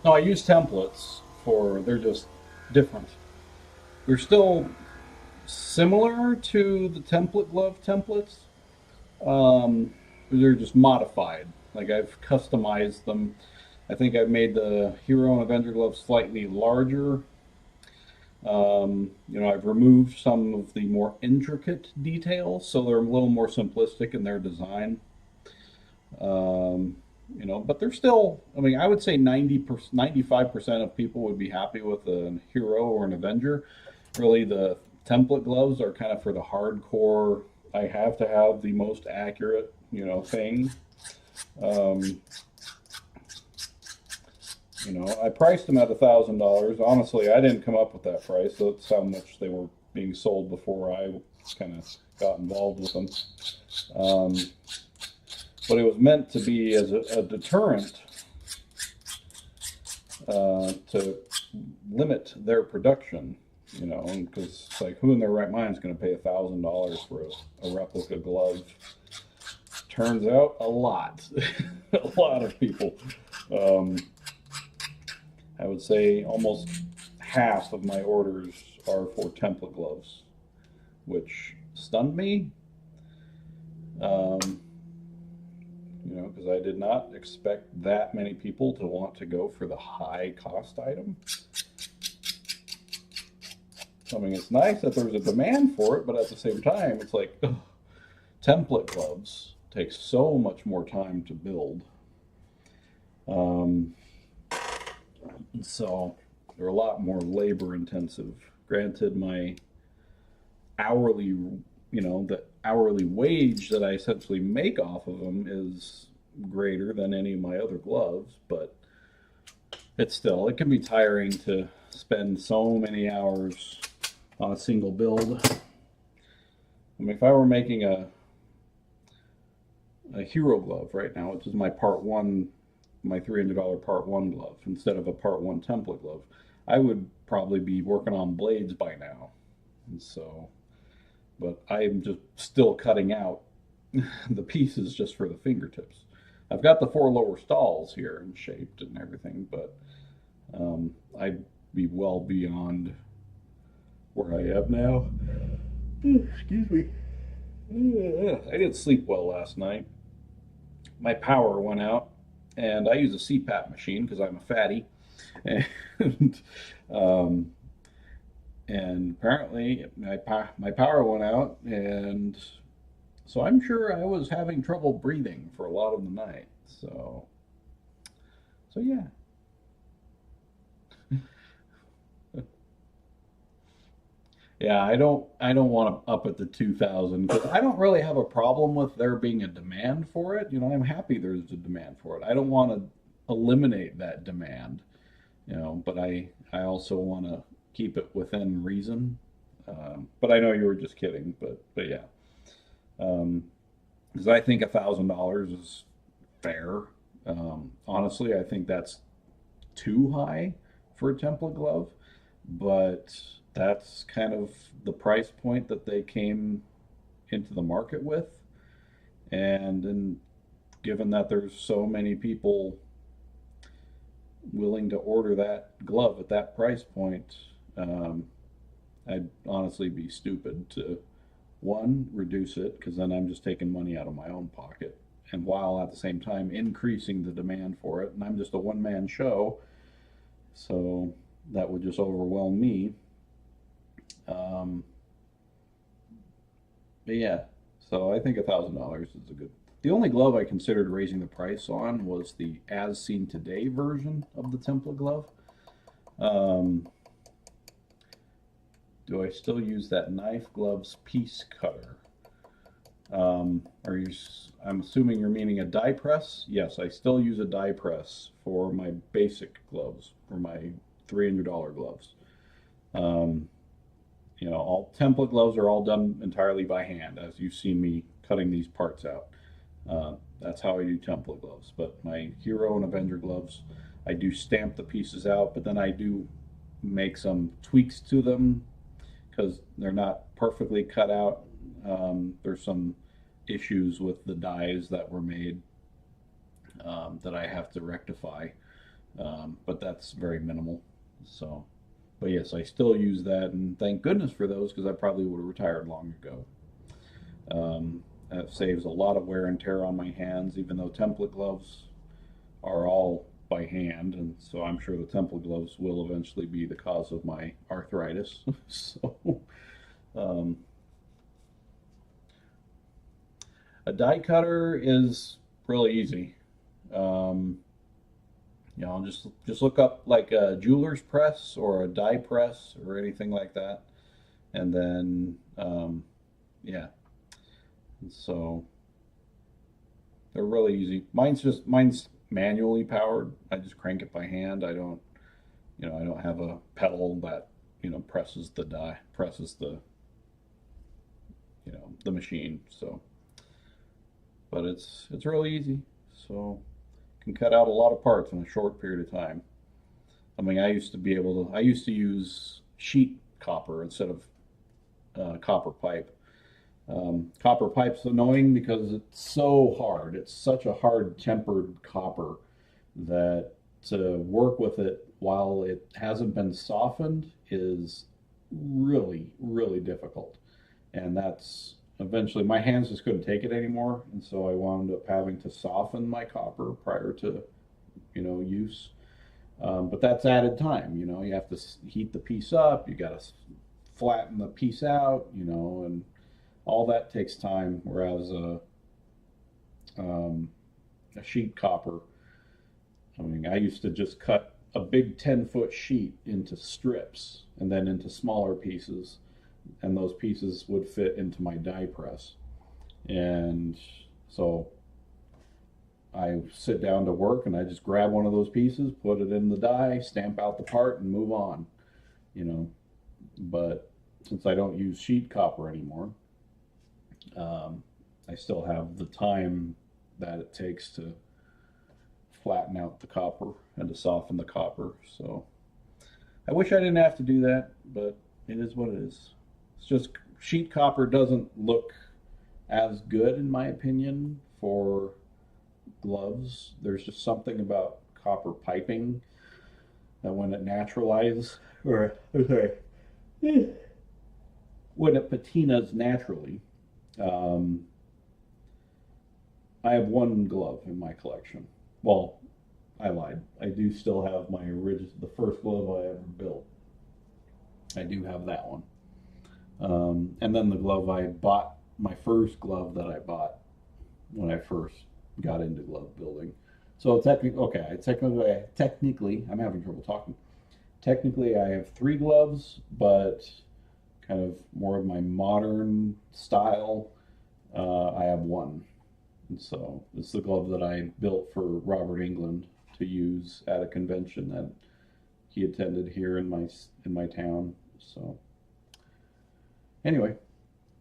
No, I use templates they're just different. They're still similar to the template glove templates. They're just modified. Like I've customized them. I think I've made the Hero and Avenger gloves slightly larger. I've removed some of the more intricate details, so they're a little more simplistic in their design. But they're still, I would say 95% of people would be happy with a Hero or an Avenger. Really, the template gloves are kind of for the hardcore. I have to have the most accurate, thing. Um, I priced them at $1,000. Honestly, I didn't come up with that price. That's how much they were being sold before I kind of got involved with them. But it was meant to be as a deterrent to limit their production, because like who in their right mind is going to pay $1,000 for a replica glove? Turns out a lot, a lot of people. I would say almost half of my orders are for template gloves, which stunned me. Because I did not expect that many people to want to go for the high cost item. I mean, it's nice that there's a demand for it, but at the same time, it's like, ugh, template gloves take so much more time to build. So they're a lot more labor intensive. Granted, my hourly, the hourly wage that I essentially make off of them is greater than any of my other gloves, but it can be tiring to spend so many hours on a single build. I mean, if I were making a hero glove right now, which is my part one, my $300 part one glove, instead of a part one template glove, I would probably be working on blades by now. And so, but I'm just still cutting out the pieces just for the fingertips. I've got the 4 lower stalls here and shaped and everything, but I'd be well beyond where I am now. Excuse me. I didn't sleep well last night. My power went out, and I use a CPAP machine because I'm a fatty, and apparently my power went out, and so I'm sure I was having trouble breathing for a lot of the night. So yeah. Yeah, I don't want to up it to 2,000 because I don't really have a problem with there being a demand for it. I'm happy there's a demand for it. I don't want to eliminate that demand, but I also want to keep it within reason. But I know you were just kidding, but yeah. Because I think $1,000 is fair. Honestly, I think that's too high for a template glove, but that's kind of the price point that they came into the market with. And then given that there's so many people willing to order that glove at that price point, I'd honestly be stupid to, one, reduce it, because then I'm just taking money out of my own pocket, and while at the same time increasing the demand for it, and I'm just a one-man show, so that would just overwhelm me. But yeah, so I think $1,000 is a good. The only glove I considered raising the price on was the As Seen Today version of the template glove. Do I still use that Knife Gloves piece cutter? I'm assuming you're meaning a die press? Yes, I still use a die press for my basic gloves, for my $300 gloves. All template gloves are all done entirely by hand, as you've seen me cutting these parts out. That's how I do template gloves. But my Hero and Avenger gloves, I do stamp the pieces out, but then I do make some tweaks to them because they're not perfectly cut out. There's some issues with the dies that were made that I have to rectify, but that's very minimal. So, but yes, I still use that, and thank goodness for those because I probably would have retired long ago. That saves a lot of wear and tear on my hands, even though template gloves are all by hand, and so I'm sure the template gloves will eventually be the cause of my arthritis. So, a die cutter is really easy. Just look up like a jeweler's press or a die press or anything like that, and then yeah, and so they're really easy. Mine's manually powered. I just crank it by hand. I don't, I don't have a pedal that, presses the die, presses the, the machine. So, but it's really easy. So, can cut out a lot of parts in a short period of time. I mean, I used to use sheet copper instead of copper pipe. Copper pipe's annoying because it's so hard. It's such a hard tempered copper that to work with it while it hasn't been softened is really, really difficult. And that's eventually my hands just couldn't take it anymore. And so I wound up having to soften my copper prior to, use. But that's added time, you have to heat the piece up, you got to flatten the piece out, and all that takes time. Whereas a sheet copper, I mean, I used to just cut a big 10-foot sheet into strips and then into smaller pieces, and those pieces would fit into my die press. And so I sit down to work and I just grab one of those pieces, put it in the die, stamp out the part, and move on, But since I don't use sheet copper anymore, I still have the time that it takes to flatten out the copper and to soften the copper. So I wish I didn't have to do that, but it is what it is. It's just sheet copper doesn't look as good, in my opinion, for gloves. There's just something about copper piping that when it naturalizes, or sorry, when it patinas naturally. I have one glove in my collection. Well, I lied. I do still have my the first glove I ever built. I do have that one. And then the glove I bought, my first glove that I bought when I first got into glove building. So technically, I'm having trouble talking. Technically, I have 3 gloves, but kind of more of my modern style, I have 1. And so it's the glove that I built for Robert England to use at a convention that he attended here in my town. So anyway,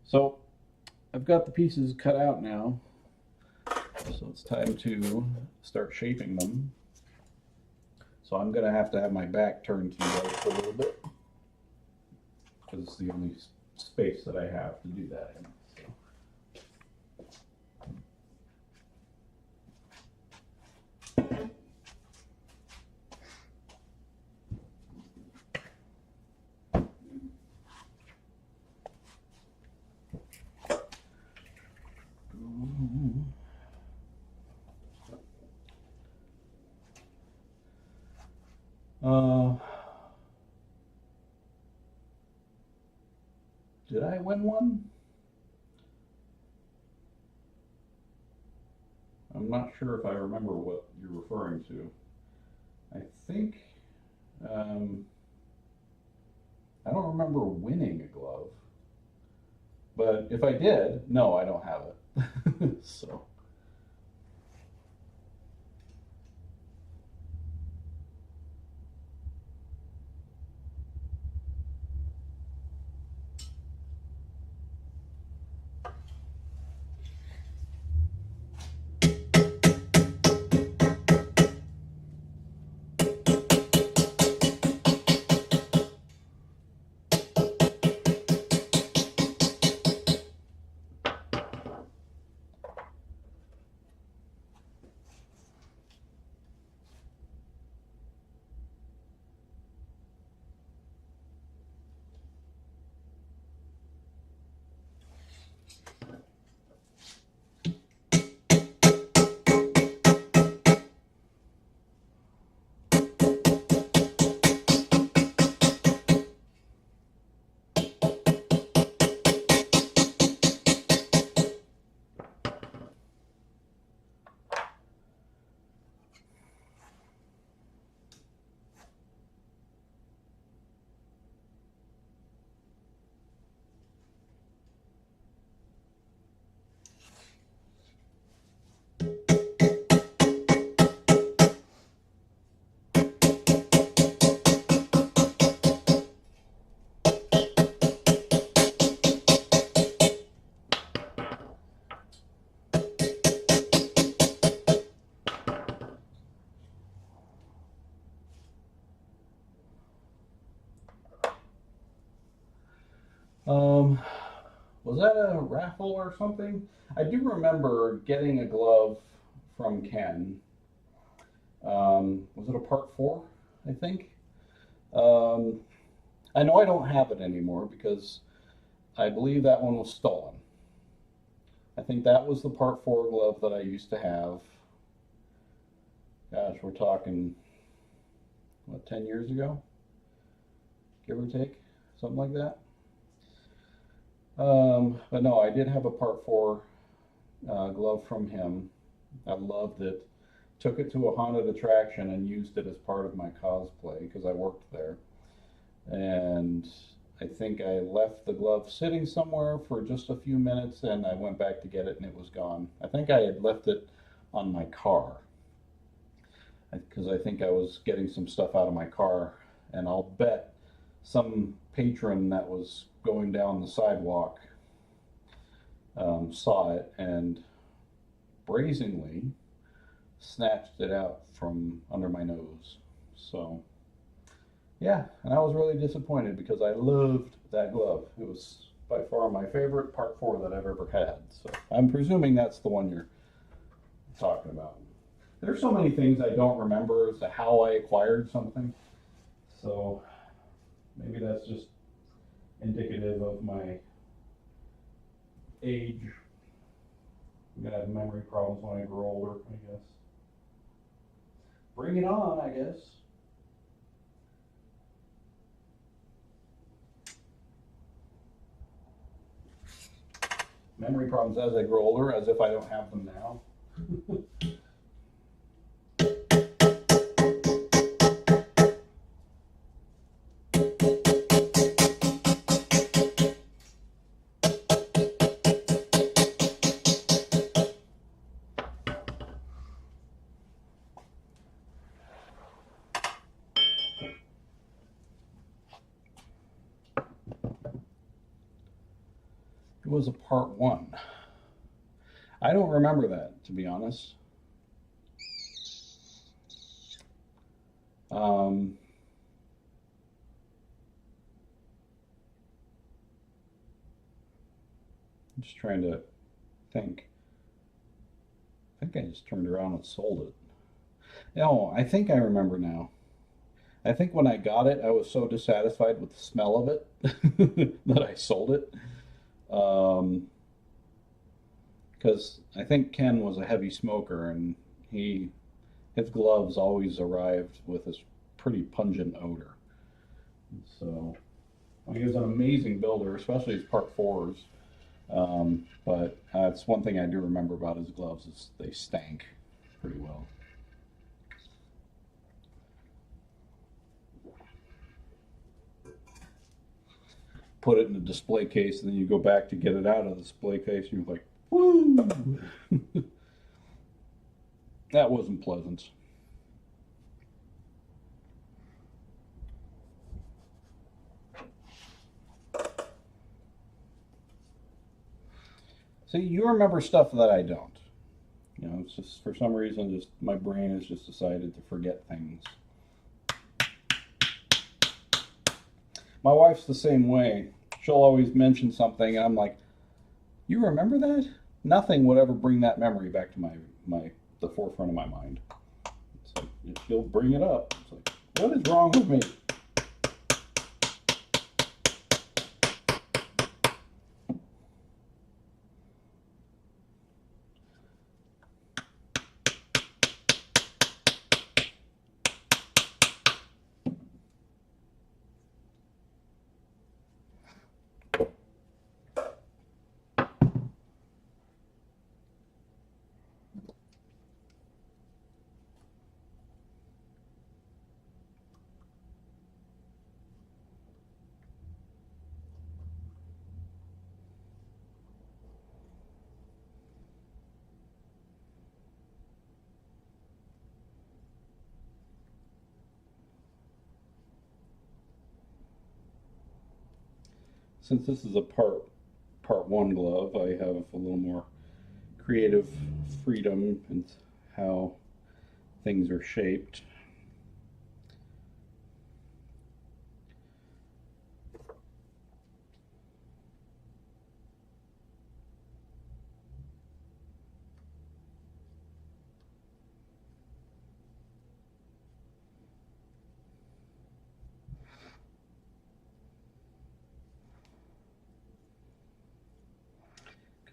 so I've got the pieces cut out now. So it's time to start shaping them. So I'm going to have my back turned to you guys a little bit, because it's the only space that I have to do that in. Did I win one? I'm not sure if I remember what you're referring to. I think, I don't remember winning a glove, but if I did, no, I don't have it. So. Um, was that a raffle or something? I do remember getting a glove from Ken. Was it a part four? I think. Um, I know I don't have it anymore because I believe that one was stolen. I think that was the part four glove that I used to have. Gosh, we're talking, what, 10 years ago, give or take, something like that. But no, I did have a part four glove from him. I loved it. Took it to a haunted attraction and used it as part of my cosplay because I worked there. And I think I left the glove sitting somewhere for just a few minutes and I went back to get it and it was gone. I think I had left it on my car because I think I was getting some stuff out of my car, and I'll bet some patron that was going down the sidewalk saw it and brazenly snatched it out from under my nose. So, yeah, and I was really disappointed because I loved that glove. It was by far my favorite part four that I've ever had. So, I'm presuming that's the one you're talking about. There's so many things I don't remember as to how I acquired something. So, maybe that's just indicative of my age. I'm gonna have memory problems when I grow older, I guess. Bring it on, I guess. Memory problems as I grow older, as if I don't have them now. It was a part one. I don't remember that, to be honest. Um, I'm just trying to think. I think I just turned around and sold it. No, I think I remember now. I think when I got it, I was so dissatisfied with the smell of it that I sold it. Um, because I think Ken was a heavy smoker and he his gloves always arrived with this pretty pungent odor. So he was an amazing builder, especially his part fours. But that's one thing I do remember about his gloves is they stank pretty well. Put it in a display case, and then you go back to get it out of the display case, and you're like, woo! That wasn't pleasant. See, you remember stuff that I don't. You know, it's just for some reason, just my brain has just decided to forget things. My wife's the same way. She'll always mention something, and I'm like, "You remember that?" Nothing would ever bring that memory back to my the forefront of my mind. It's like she'll bring it up. It's like, what is wrong with me? Since this is a part one glove, I have a little more creative freedom in how things are shaped.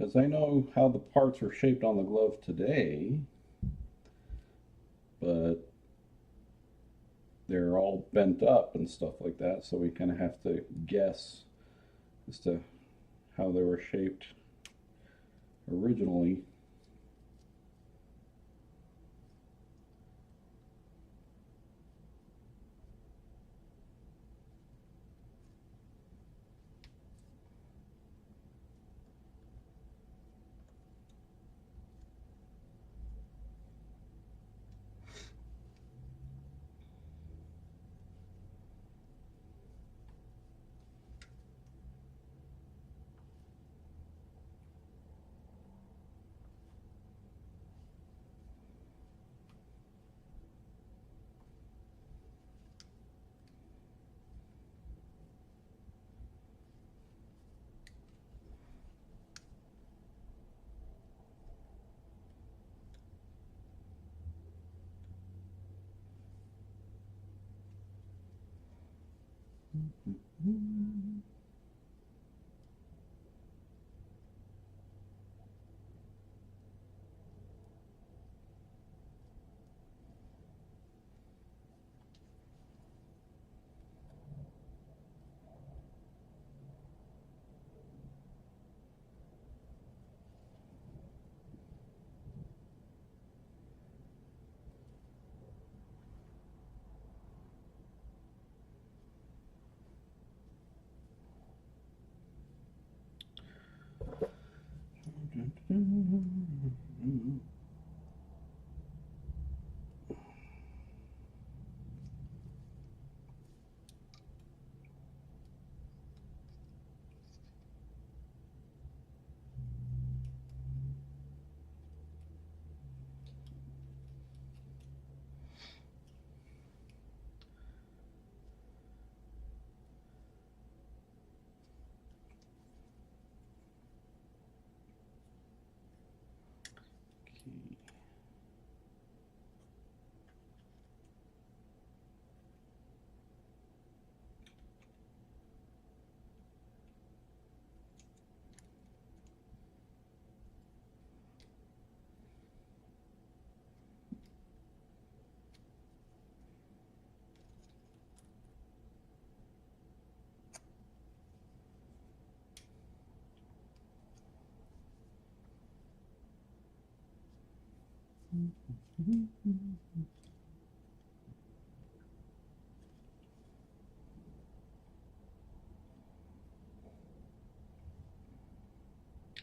because I know how the parts are shaped on the glove today, but they're all bent up and stuff like that, so we kind of have to guess as to how they were shaped originally.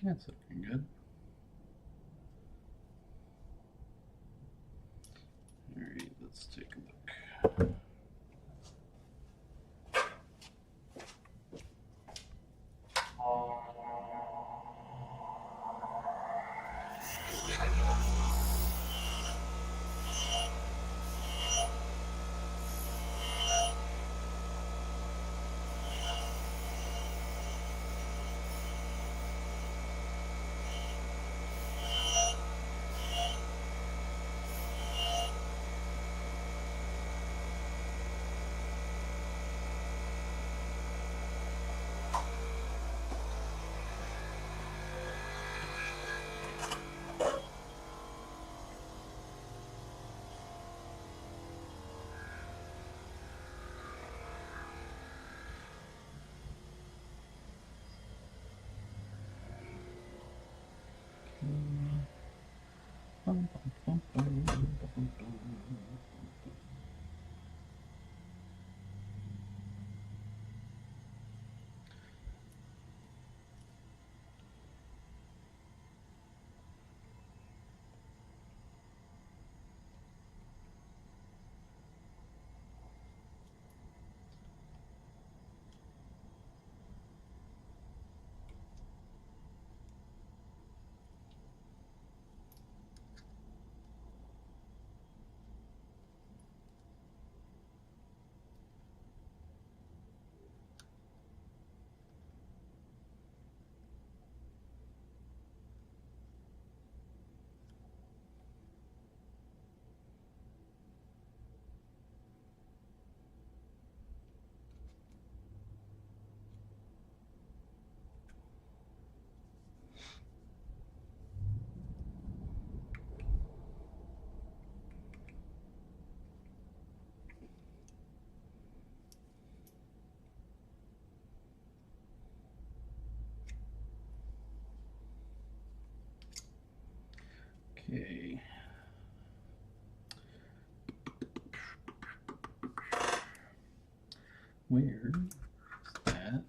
That's looking good. All right, let's take a look. Where is that?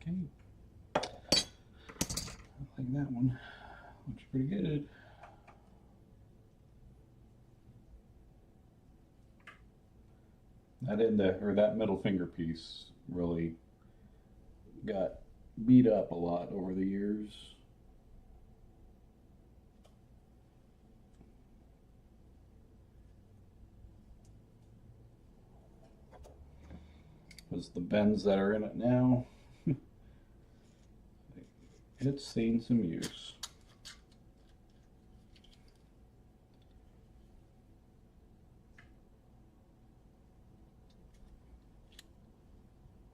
Okay. I like that one. Looks pretty good. That middle finger piece really got beat up a lot over the years. Because the bends that are in it now, it's seen some use.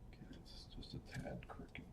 Okay, it's just a tad crooked.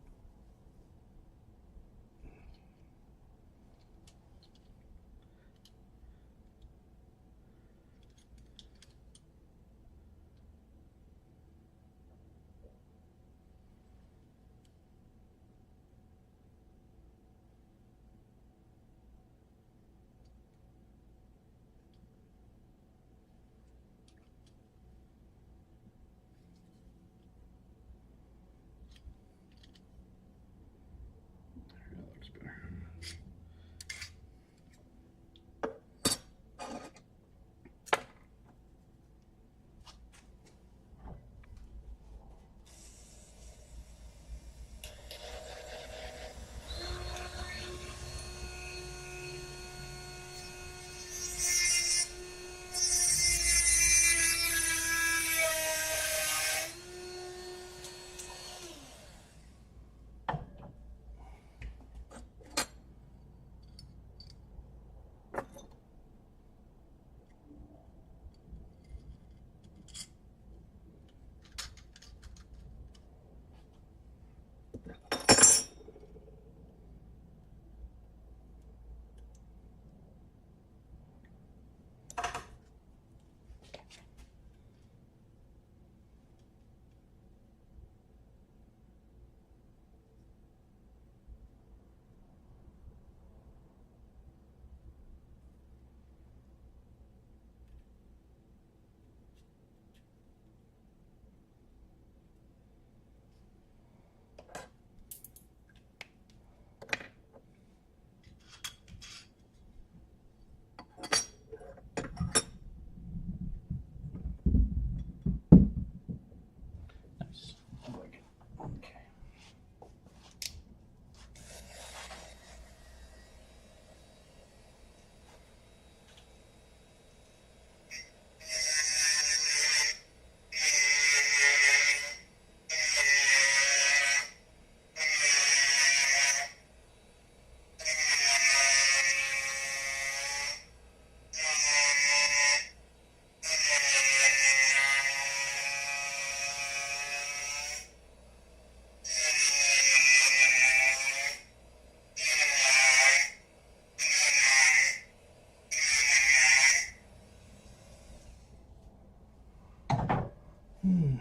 Okay.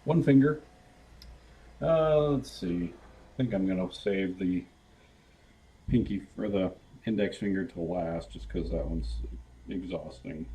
One finger. Let's see. I think I'm gonna save the pinky or the index finger to last, just because that one's exhausting.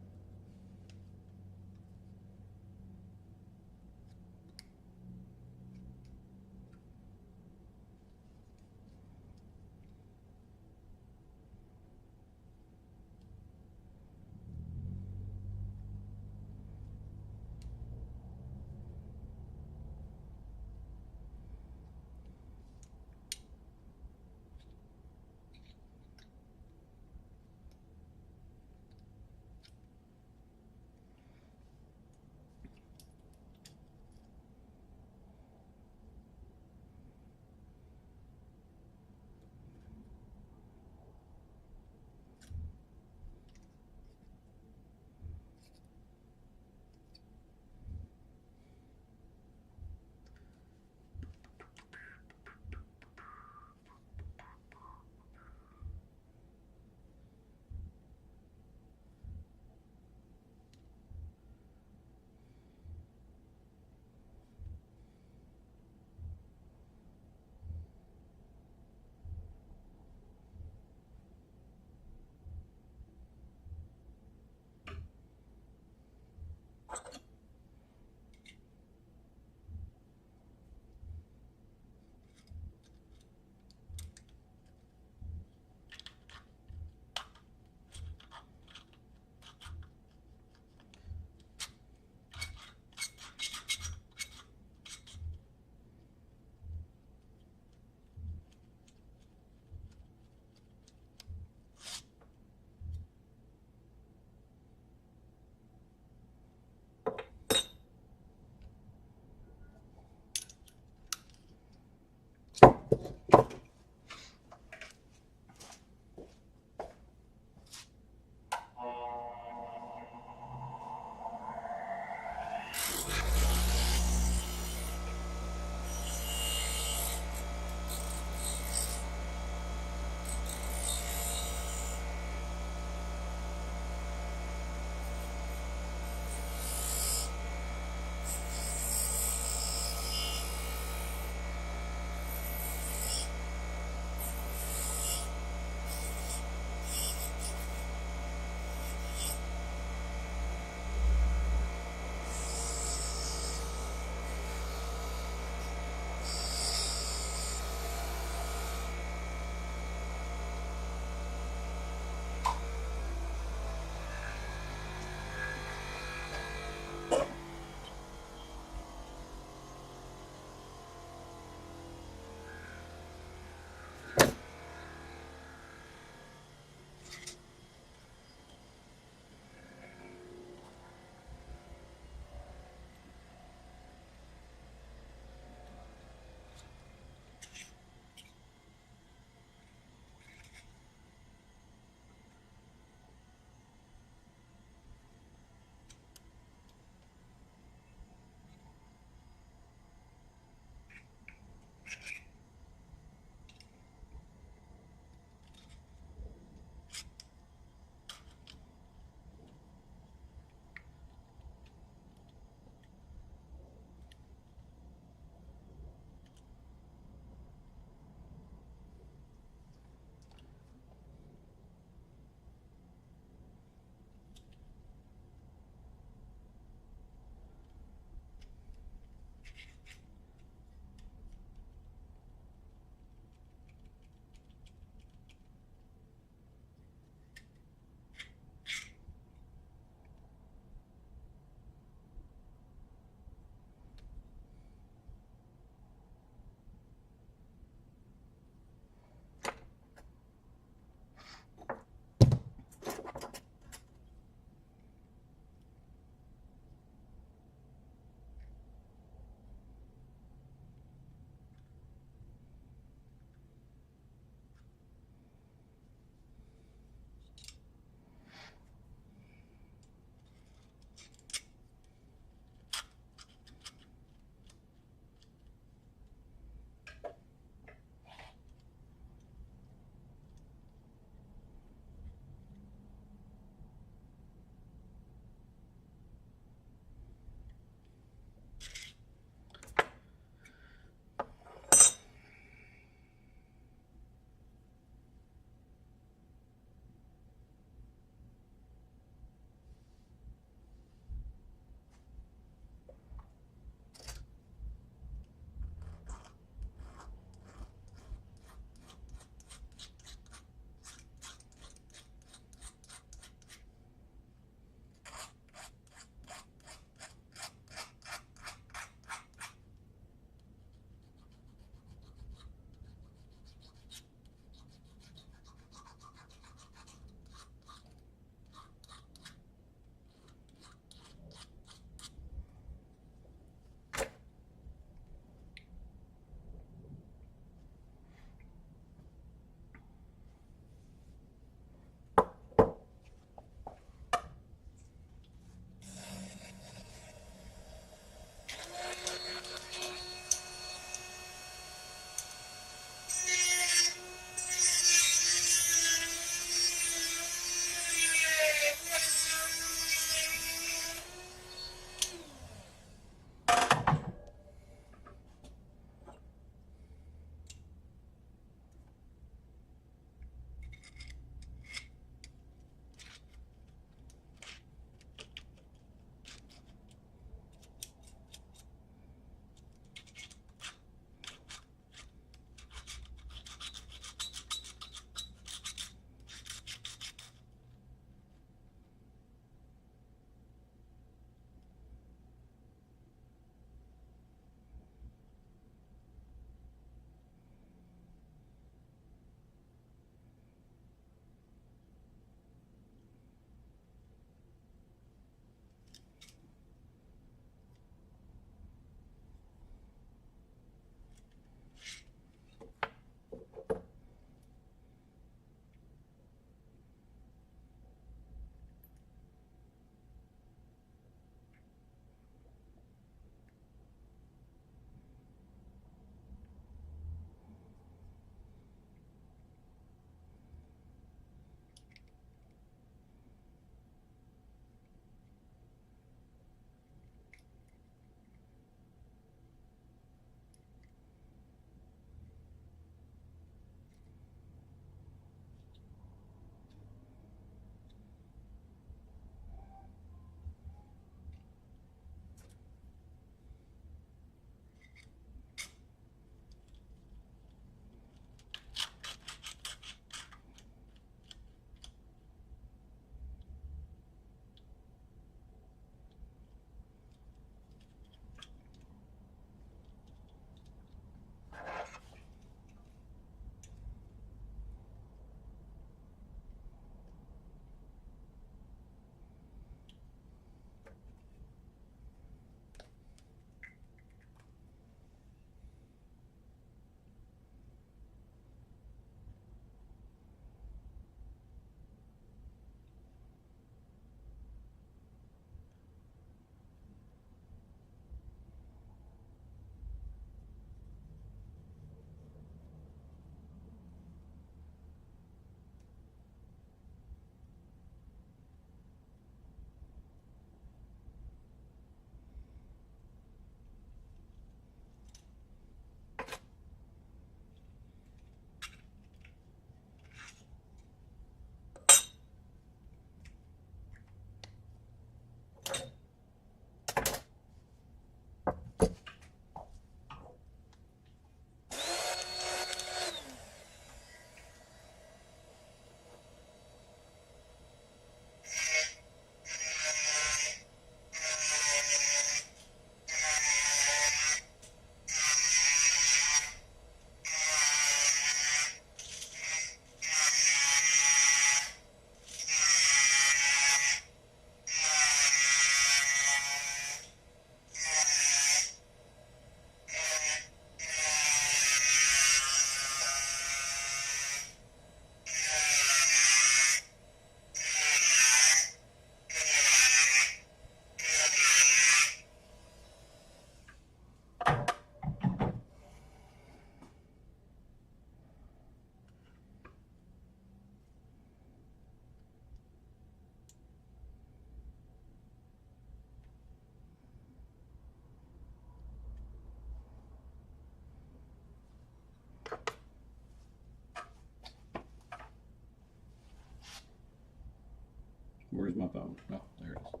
Where's my phone? Oh, there it is.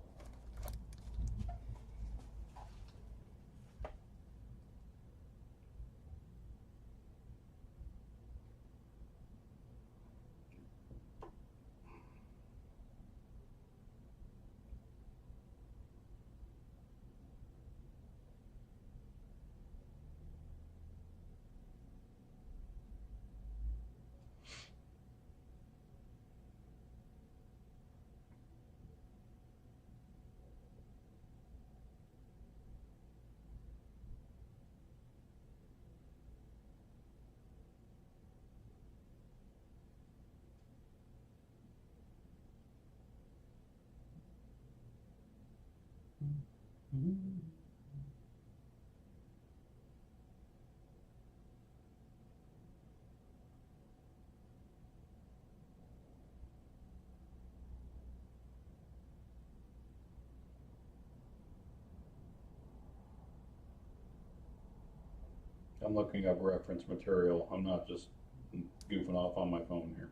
I'm looking up reference material. I'm not just goofing off on my phone here.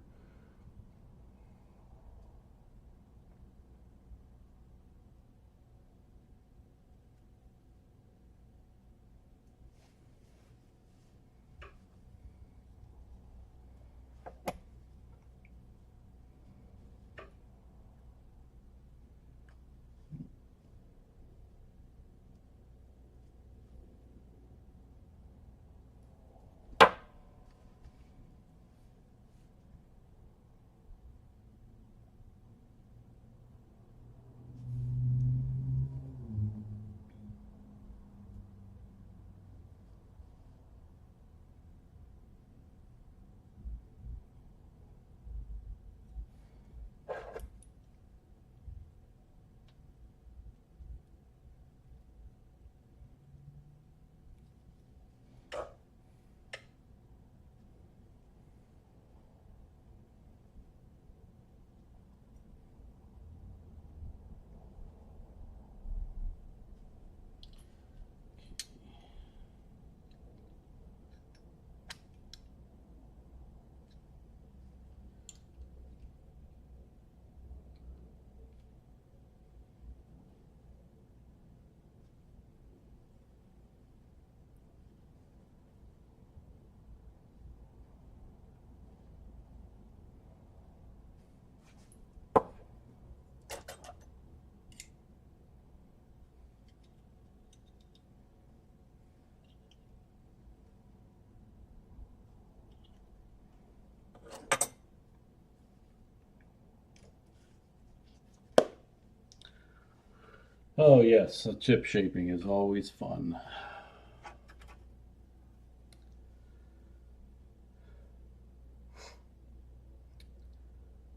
Oh yes, chip shaping is always fun.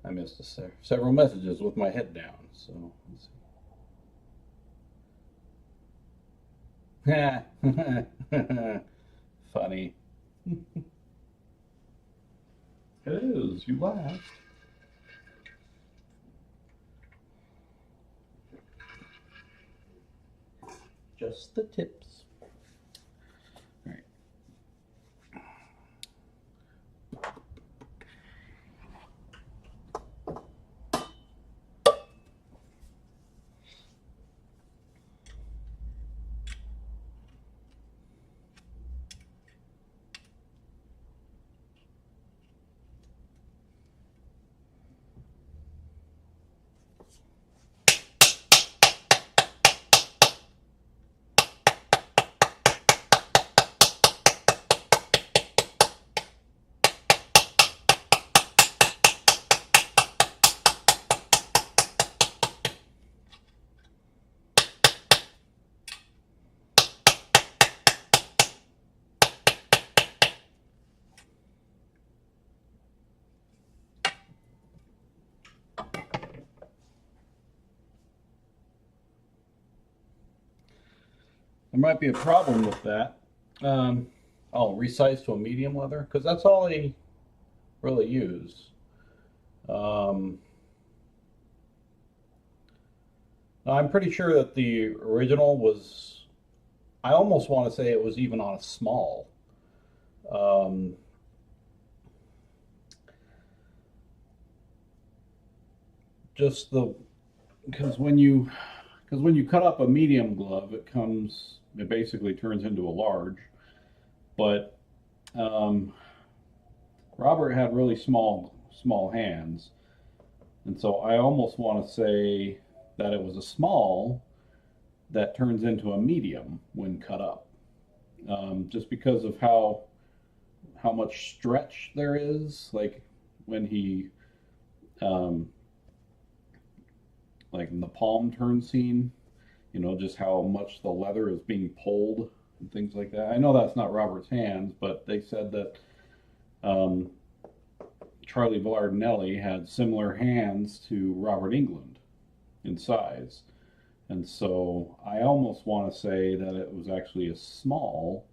I missed several messages with my head down, so let's see. Funny. It is. You laughed. Just the tips. All right. There might be a problem with that. I'll resize to a medium leather because that's all I really use. I'm pretty sure that the original was, I almost want to say it was even on a small. Um, just because when you cut up a medium glove, it basically turns into a large. But um, Robert had really small hands, and so I almost want to say that it was a small that turns into a medium when cut up, just because of how much stretch there is, like when he um, like in the palm turn scene, just how much the leather is being pulled and things like that. I know that's not Robert's hands, but they said that um, Charlie Villardinelli had similar hands to Robert England in size. And so I almost want to say that it was actually a small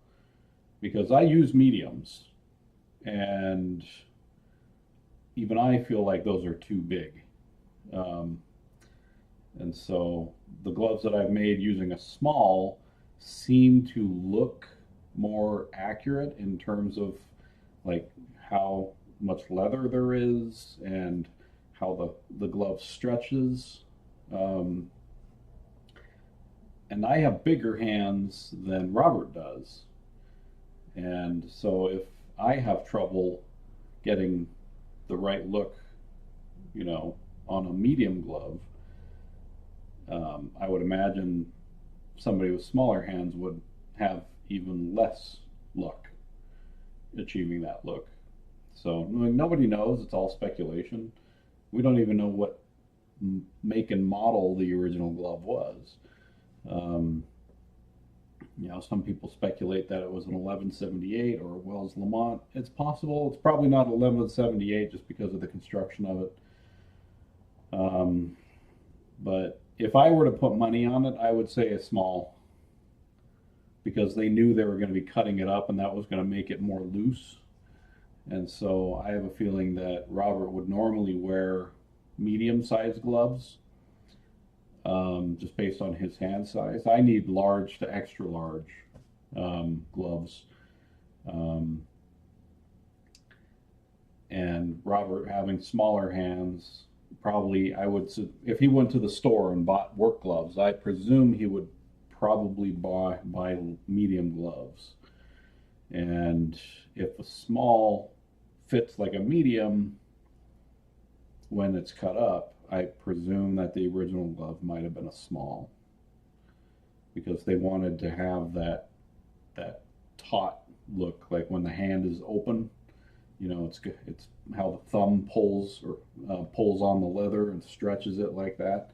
because I use mediums and even I feel like those are too big. Um, and so the gloves that I've made using a small seem to look more accurate in terms of like how much leather there is and how the glove stretches. Um, and I have bigger hands than Robert does. And so if I have trouble getting the right look, on a medium glove, I would imagine somebody with smaller hands would have even less luck achieving that look. So nobody knows. It's all speculation. We don't even know what make and model the original glove was. Um, some people speculate that it was an 1178 or a Wells Lamont. It's possible. It's probably not 1178 just because of the construction of it. But if I were to put money on it, I would say a small because they knew they were going to be cutting it up and that was going to make it more loose. And so I have a feeling that Robert would normally wear medium-sized gloves, just based on his hand size. I need large to extra large gloves. Um, and Robert having smaller hands, probably if he went to the store and bought work gloves, I presume he would probably buy medium gloves. And if a small fits like a medium when it's cut up, I presume that the original glove might have been a small because they wanted to have that taut look, like when the hand is open. It's how the thumb pulls on the leather and stretches it like that.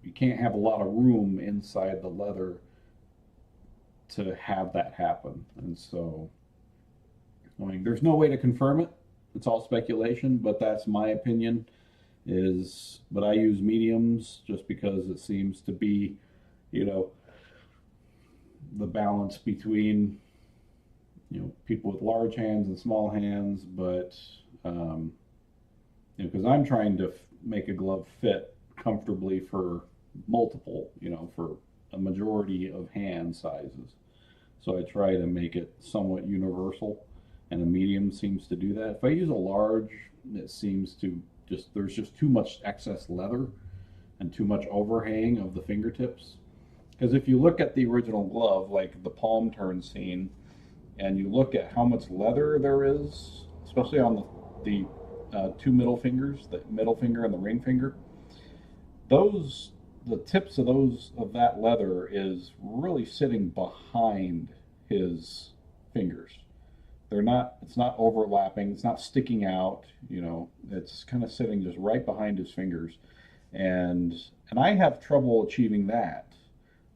You can't have a lot of room inside the leather to have that happen. And so, there's no way to confirm it. It's all speculation, but that's my opinion. But I use mediums just because it seems to be, the balance between, people with large hands and small hands. But, because I'm trying to make a glove fit comfortably for for a majority of hand sizes. So I try to make it somewhat universal, and a medium seems to do that. If I use a large, it seems to there's just too much excess leather and too much overhang of the fingertips. Because if you look at the original glove, like the palm turn scene, and you look at how much leather there is, especially on the two middle fingers, the middle finger and the ring finger, the tips of that leather is really sitting behind his fingers. It's not overlapping, it's not sticking out, it's kind of sitting just right behind his fingers. And I have trouble achieving that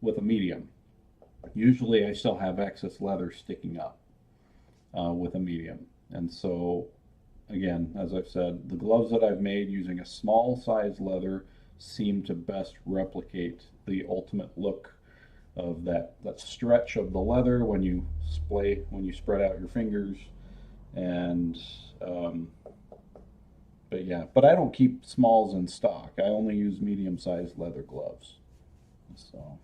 with a medium. Usually I still have excess leather sticking up with a medium. And so, again, as I've said, the gloves that I've made using a small size leather seem to best replicate the ultimate look of that stretch of the leather when you spread out your fingers. And but I don't keep smalls in stock. I only use medium-sized leather gloves. So,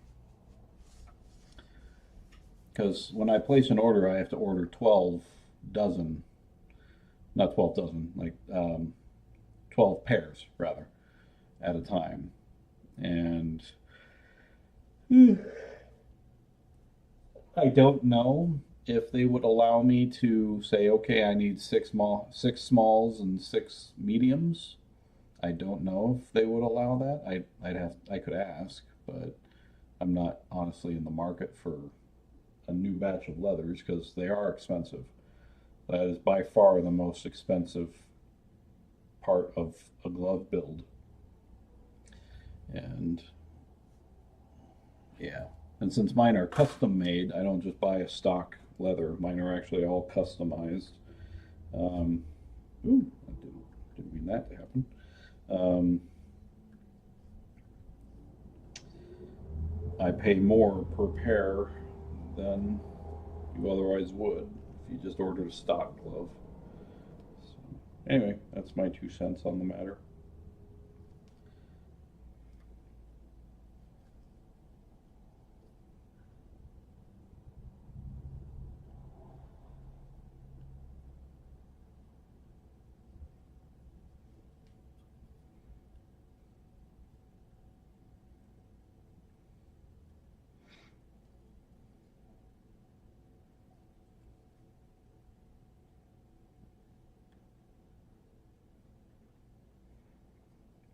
because when I place an order, I have to order 12 dozen, not 12 dozen, like 12 pairs rather. at a time. And I don't know if they would allow me to say, okay, I need six smalls and six mediums. I don't know if they would allow that. I could ask, but I'm not honestly in the market for a new batch of leathers because they are expensive. That is by far the most expensive part of a glove build. And yeah, and since mine are custom made, I don't just buy a stock leather. Mine are actually all customized. Ooh, I didn't mean that to happen. I pay more per pair than you otherwise would if you just ordered a stock glove. So, anyway, that's my 2 cents on the matter.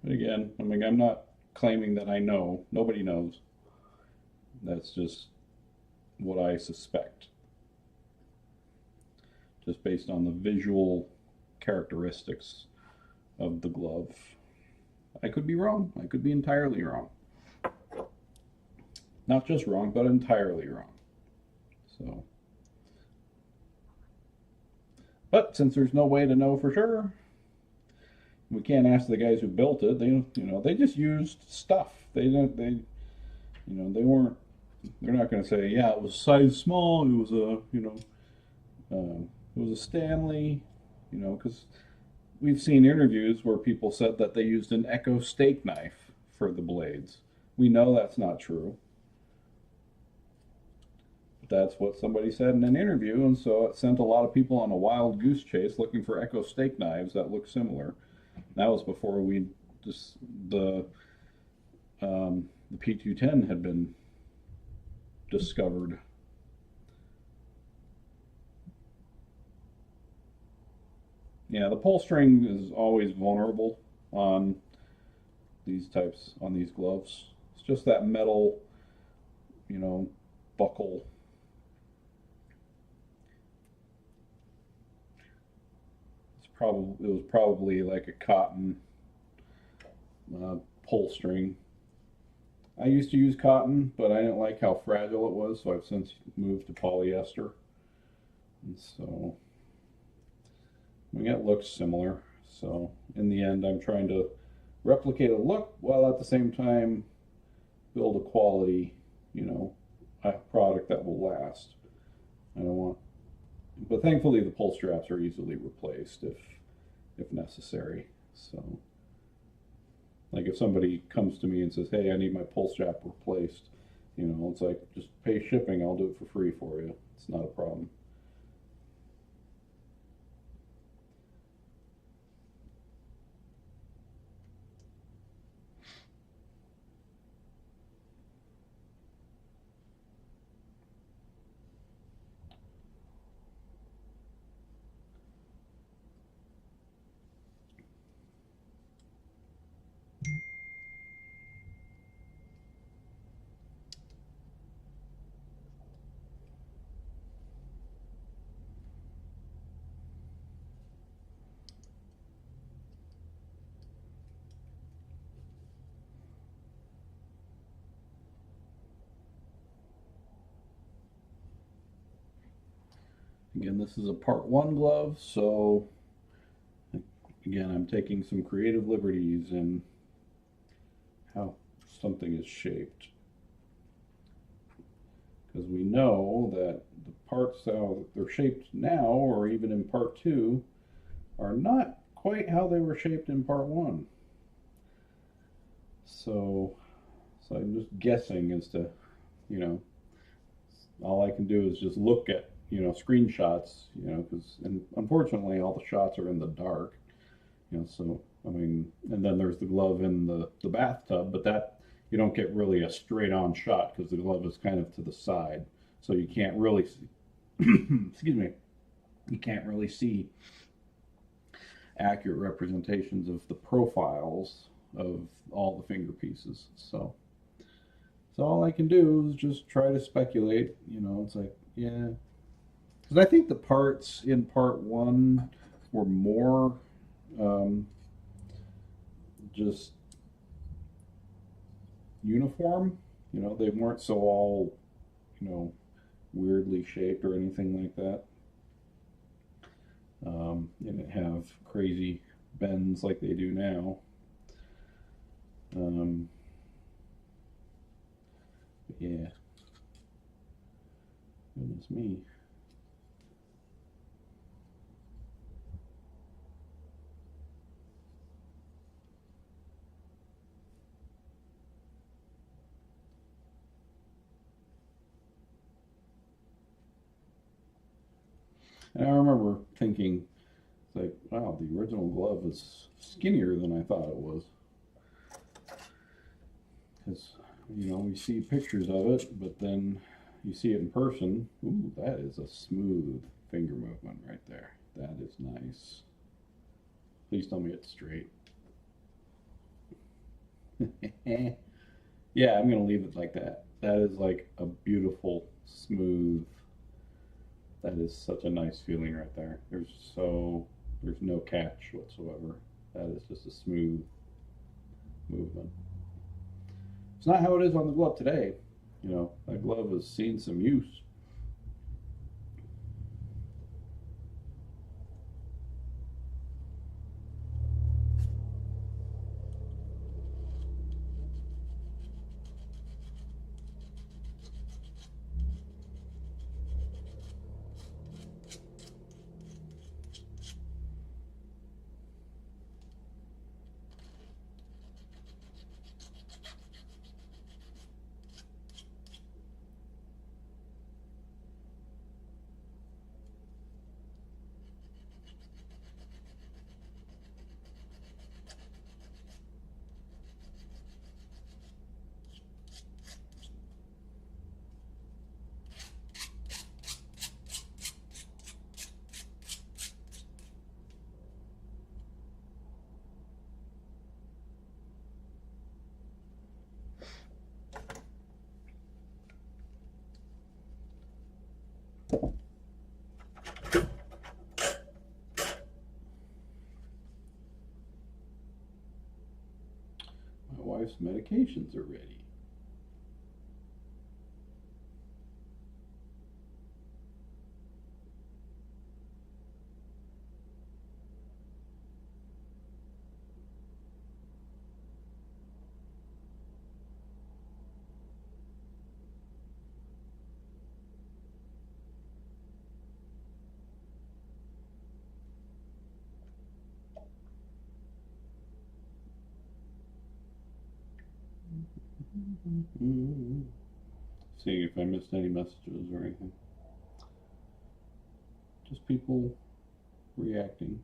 But again, I mean, I'm not claiming that I know. Nobody knows. That's just what I suspect, just based on the visual characteristics of the glove. I could be wrong. I could be entirely wrong. Not just wrong, but entirely wrong. So, but since there's no way to know for sure, we can't ask the guys who built it. They just used stuff. They didn't. They weren't. They're not going to say, yeah, it was size small. It was it was a Stanley. Because we've seen interviews where people said that they used an Echo steak knife for the blades. We know that's not true. But that's what somebody said in an interview, and so it sent a lot of people on a wild goose chase looking for Echo steak knives that look similar. That was before the P210 had been discovered. Yeah, the pull string is always vulnerable on these gloves. It's just that metal, buckle. It was probably like a cotton pull string. I used to use cotton, but I didn't like how fragile it was, so I've since moved to polyester. And so, it looks similar. So, in the end, I'm trying to replicate a look while at the same time build a quality, a product that will last. I don't want, but thankfully the pull straps are easily replaced if necessary. So, like if somebody comes to me and says, "Hey, I need my pull strap replaced," it's like, just pay shipping. I'll do it for free for you. It's not a problem. Again, this is a part 1 glove, so again, I'm taking some creative liberties in how something is shaped. Because we know that the parts how they're shaped now, or even in part 2, are not quite how they were shaped in part 1. So I'm just guessing as to, all I can do is just look at, screenshots, because unfortunately all the shots are in the dark, You know, so I mean, and then there's the glove in the bathtub, but that you don't get really a straight on shot because the glove is kind of to the side, so you can't really see, excuse me, you can't really see accurate representations of the profiles of all the finger pieces. So all I can do is just try to speculate. You know, it's like, yeah, because I think the parts in part one were more um, just uniform. You know, they weren't so all, you know, weirdly shaped or anything like that. They didn't have crazy bends like they do now. But yeah, goodness me. And I remember thinking, it's like, wow, the original glove is skinnier than I thought it was. Because, you know, we see pictures of it, but then you see it in person. Ooh, that is a smooth finger movement right there. That is nice. Please tell me it's straight. Yeah, I'm going to leave it like that. That is like a beautiful, smooth. That is such a nice feeling right there. There's no catch whatsoever. That is just a smooth movement. It's not how it is on the glove today. You know, that glove has seen some use. My wife's medications are ready. Seeing if I missed any messages or anything. Just people reacting.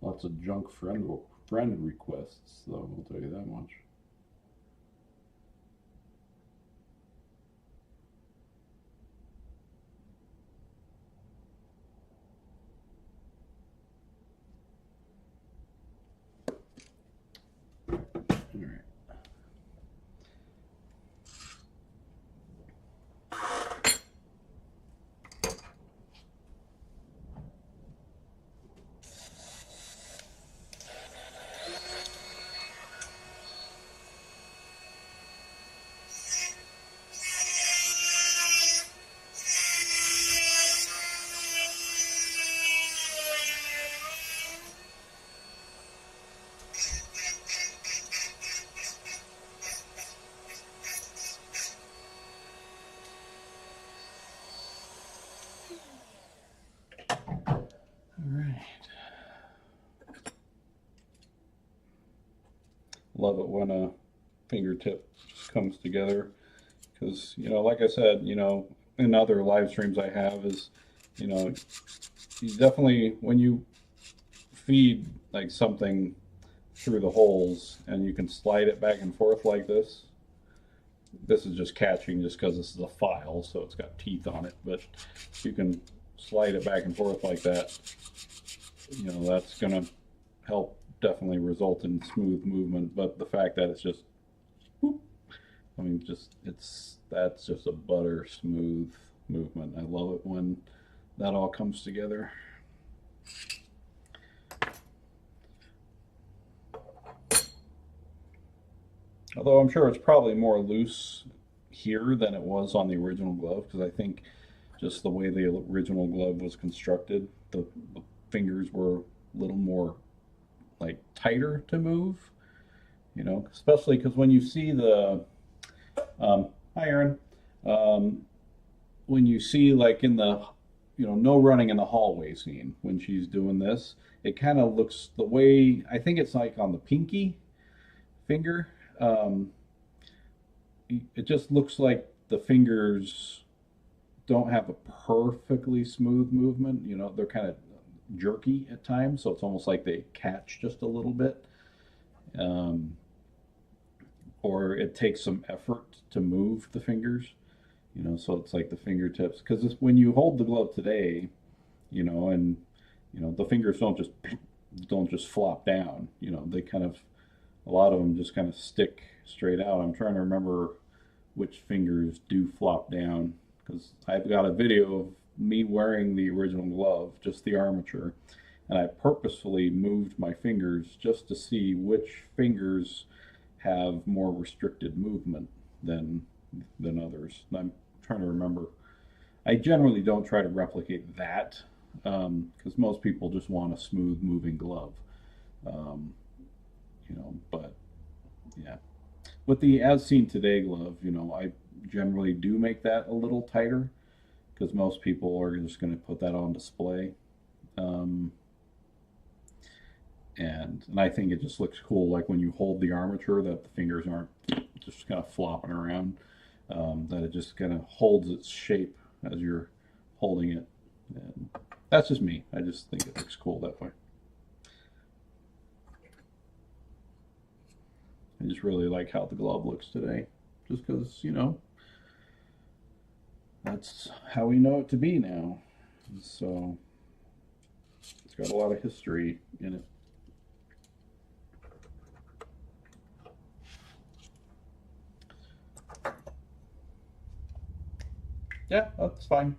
Lots of junk friend requests, though, I'll tell you that much. All right. Love it when a fingertip just comes together because, you know, like I said, you know, in other live streams I have is, you know, you definitely, when you feed like something through the holes and you can slide it back and forth like this is just catching just because this is a file, so it's got teeth on it, but you can slide it back and forth like that. You know, that's going to help definitely result in smooth movement, but the fact that it's just, whoop, I mean, that's just a butter smooth movement. I love it when that all comes together. Although I'm sure it's probably more loose here than it was on the original glove, because I think just the way the original glove was constructed, the fingers were a little more like tighter to move, you know, especially because when you see the, hi Aaron, um, when you see like in the, you know, no running in the hallway scene, when she's doing this, it kind of looks the way, I think it's like on the pinky finger, um, it just looks like the fingers don't have a perfectly smooth movement. You know, they're kind of jerky at times, so it's almost like they catch just a little bit. Um, or it takes some effort to move the fingers, you know, so it's like the fingertips. Because when you hold the glove today, you know, and, you know, the fingers don't just flop down, you know, they kind of, a lot of them just kind of stick straight out. I'm trying to remember which fingers do flop down because I've got a video of me wearing the original glove, just the armature, and I purposefully moved my fingers just to see which fingers have more restricted movement than others. And I'm trying to remember. I generally don't try to replicate that because most people just want a smooth moving glove. Um, you know, but yeah. With the As Seen Today glove, you know, I generally do make that a little tighter because most people are just going to put that on display. Um, and I think it just looks cool, like when you hold the armature, that the fingers aren't just kind of flopping around, that it just kind of holds its shape as you're holding it. And that's just me. I just think it looks cool that way. I just really like how the glove looks today, just because, you know, that's how we know it to be now. So it's got a lot of history in it. Yeah, that's fine.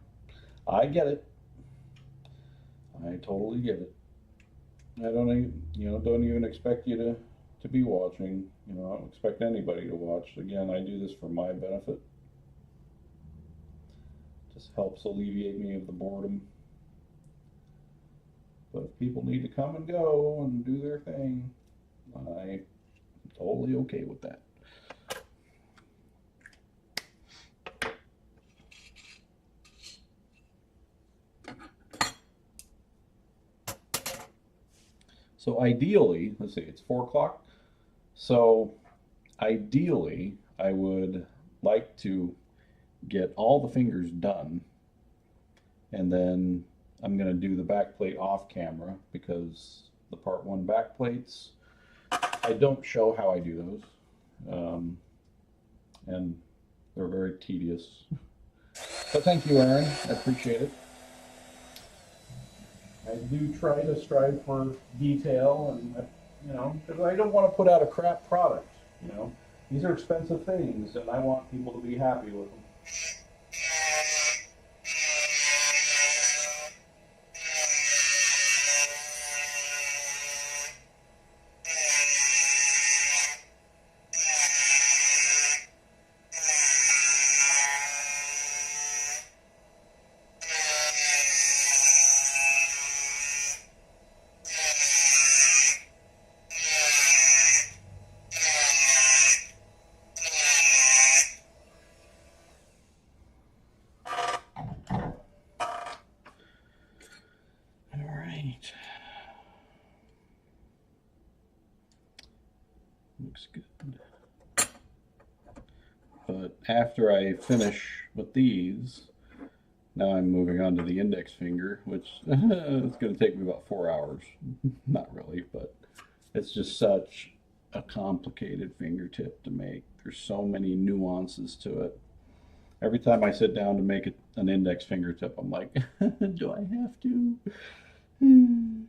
I get it. I totally get it. I don't even, don't even expect you to be watching. You know, I don't expect anybody to watch. Again, I do this for my benefit. Just helps alleviate me of the boredom. But if people need to come and go and do their thing, I'm totally okay with that. So ideally, let's see, it's 4 o'clock. So ideally, I would like to get all the fingers done, and then I'm going to do the back plate off camera because the part 1 back plates, I don't show how I do those, and they're very tedious. But thank you, Aaron. I appreciate it. I do try to strive for detail, and because I don't want to put out a crap product. You know, these are expensive things, and I want people to be happy with them. Looks good. But after I finish with these, Now I'm moving on to the index finger, which it's going to take me about 4 hours. Not really, but it's just such a complicated fingertip to make. There's so many nuances to it. Every time I sit down to make an index fingertip, I'm like, do I have to? There.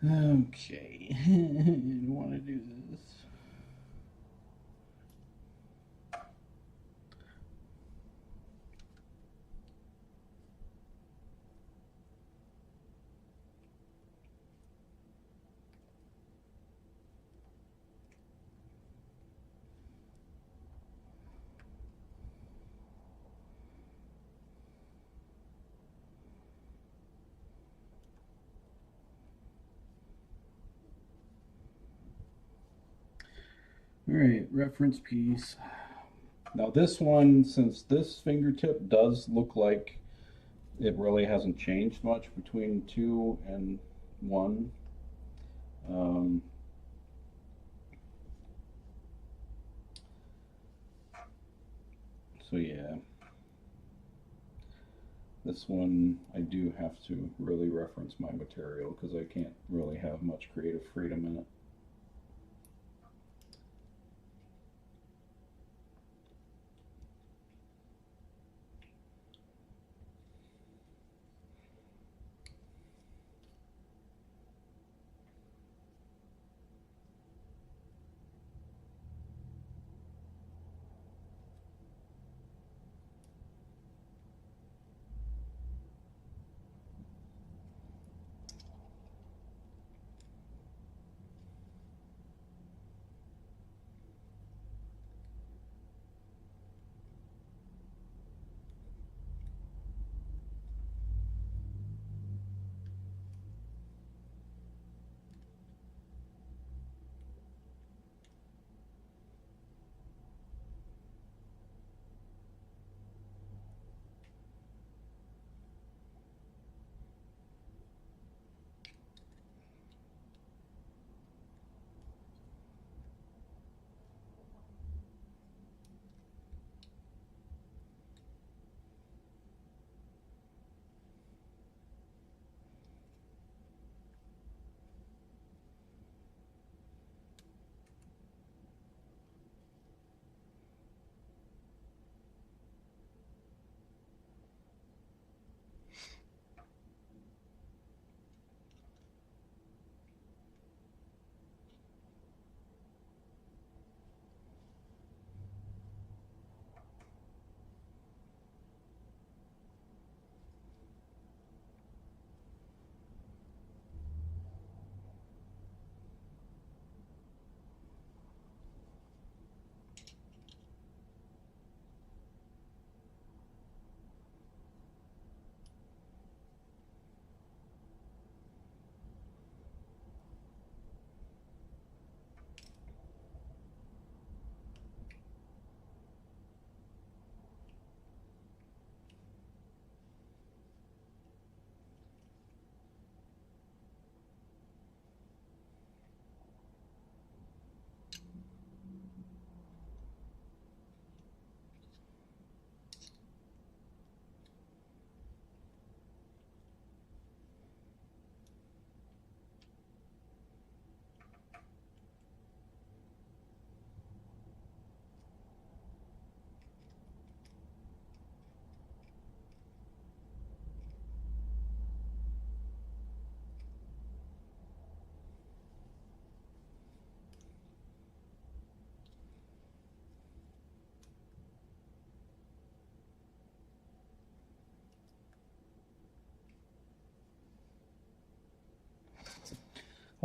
Okay, I want to do this. All right, reference piece. Now this one, since this fingertip does look like it really hasn't changed much between 2 and 1. Um, so yeah, this one I do have to really reference my material because I can't really have much creative freedom in it.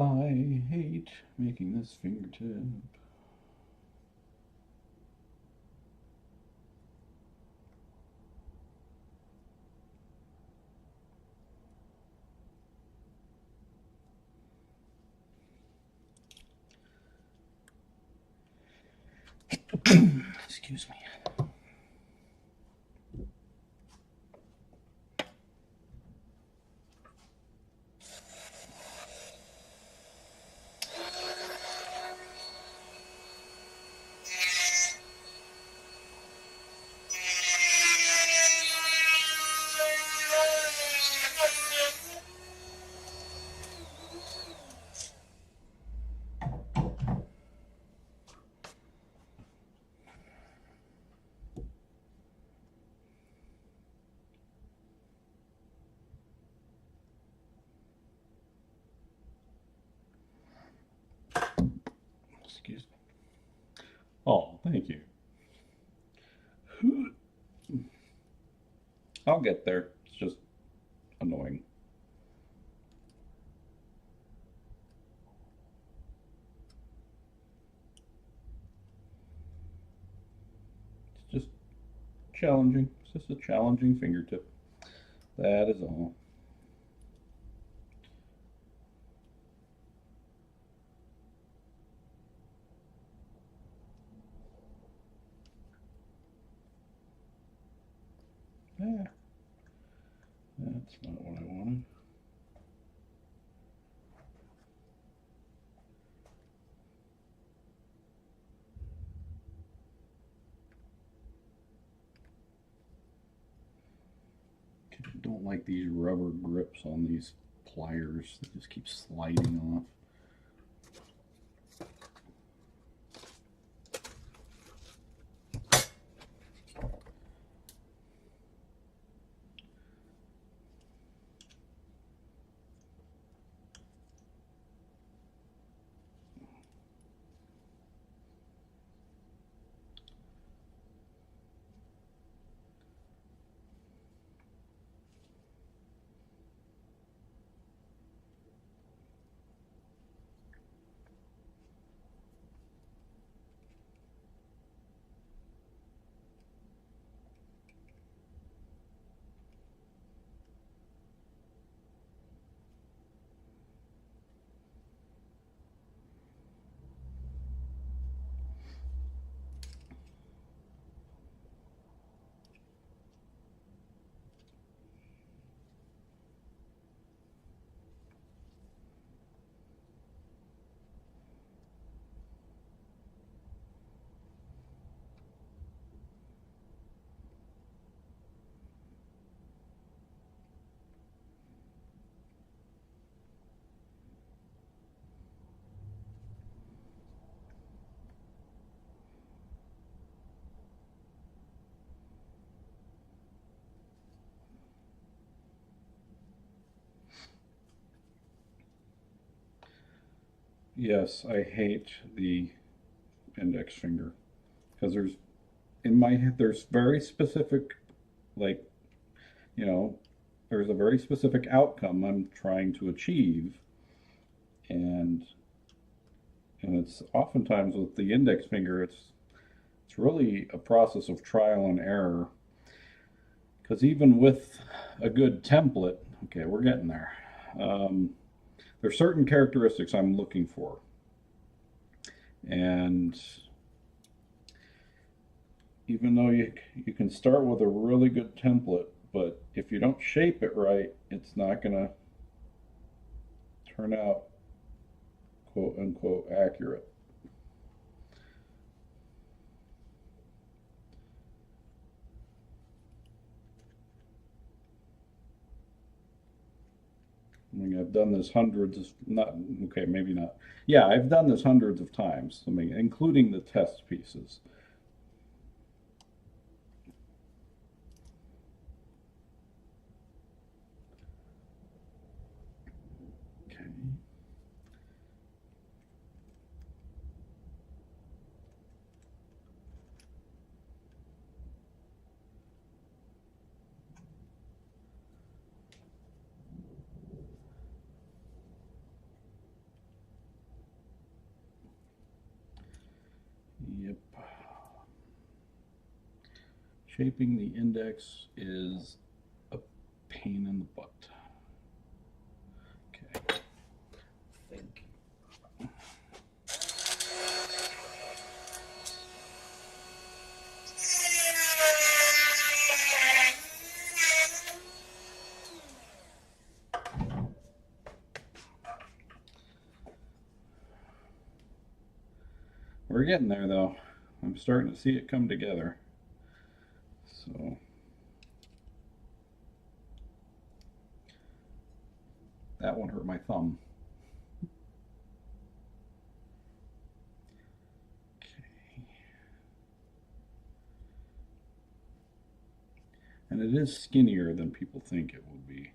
I hate making this fingertip. Excuse me. Excuse me. Oh, thank you. I'll get there. It's just annoying. It's just challenging. It's just a challenging fingertip. That is all. Yeah, that's not what I wanted. I don't like these rubber grips on these pliers. They just keep sliding off. Yes, I hate the index finger because in my head there's very specific, like, you know, there's a very specific outcome I'm trying to achieve, and it's oftentimes with the index finger it's really a process of trial and error, because even with a good template, okay, we're getting there. There's certain characteristics I'm looking for, and even though you can start with a really good template, but if you don't shape it right, it's not gonna turn out quote unquote accurate. I mean, I've done this hundreds of, not, okay, maybe not. Yeah, I've done this hundreds of times, I mean, including the test pieces. Okay. Shaping the index is a pain in the butt. Okay. Think. We're getting there though. I'm starting to see it come together. So that one hurt my thumb. Okay. And it is skinnier than people think it will be.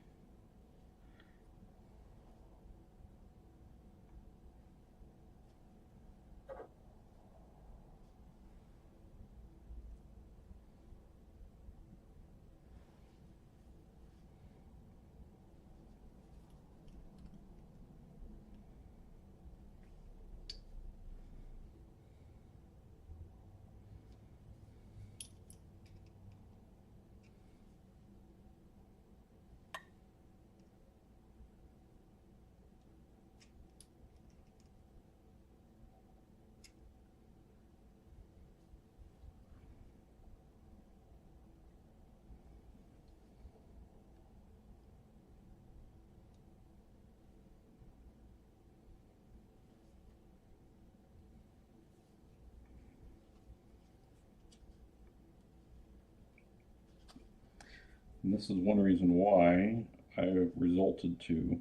And this is one reason why I resorted to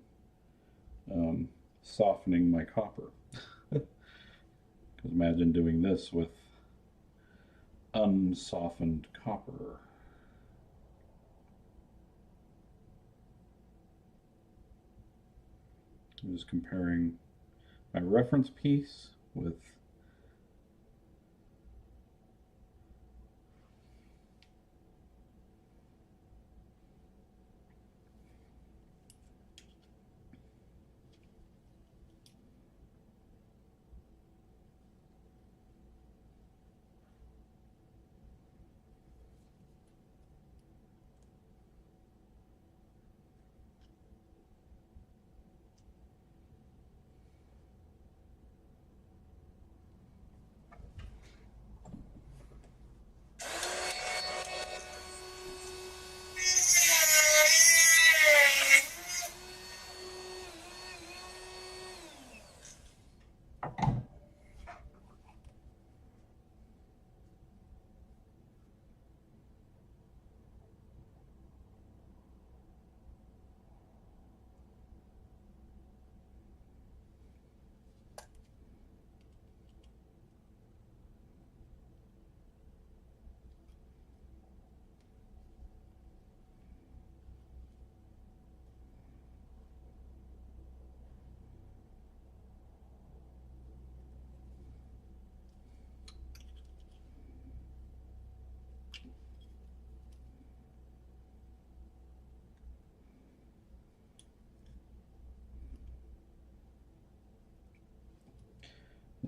softening my copper. Because imagine doing this with unsoftened copper. I'm just comparing my reference piece with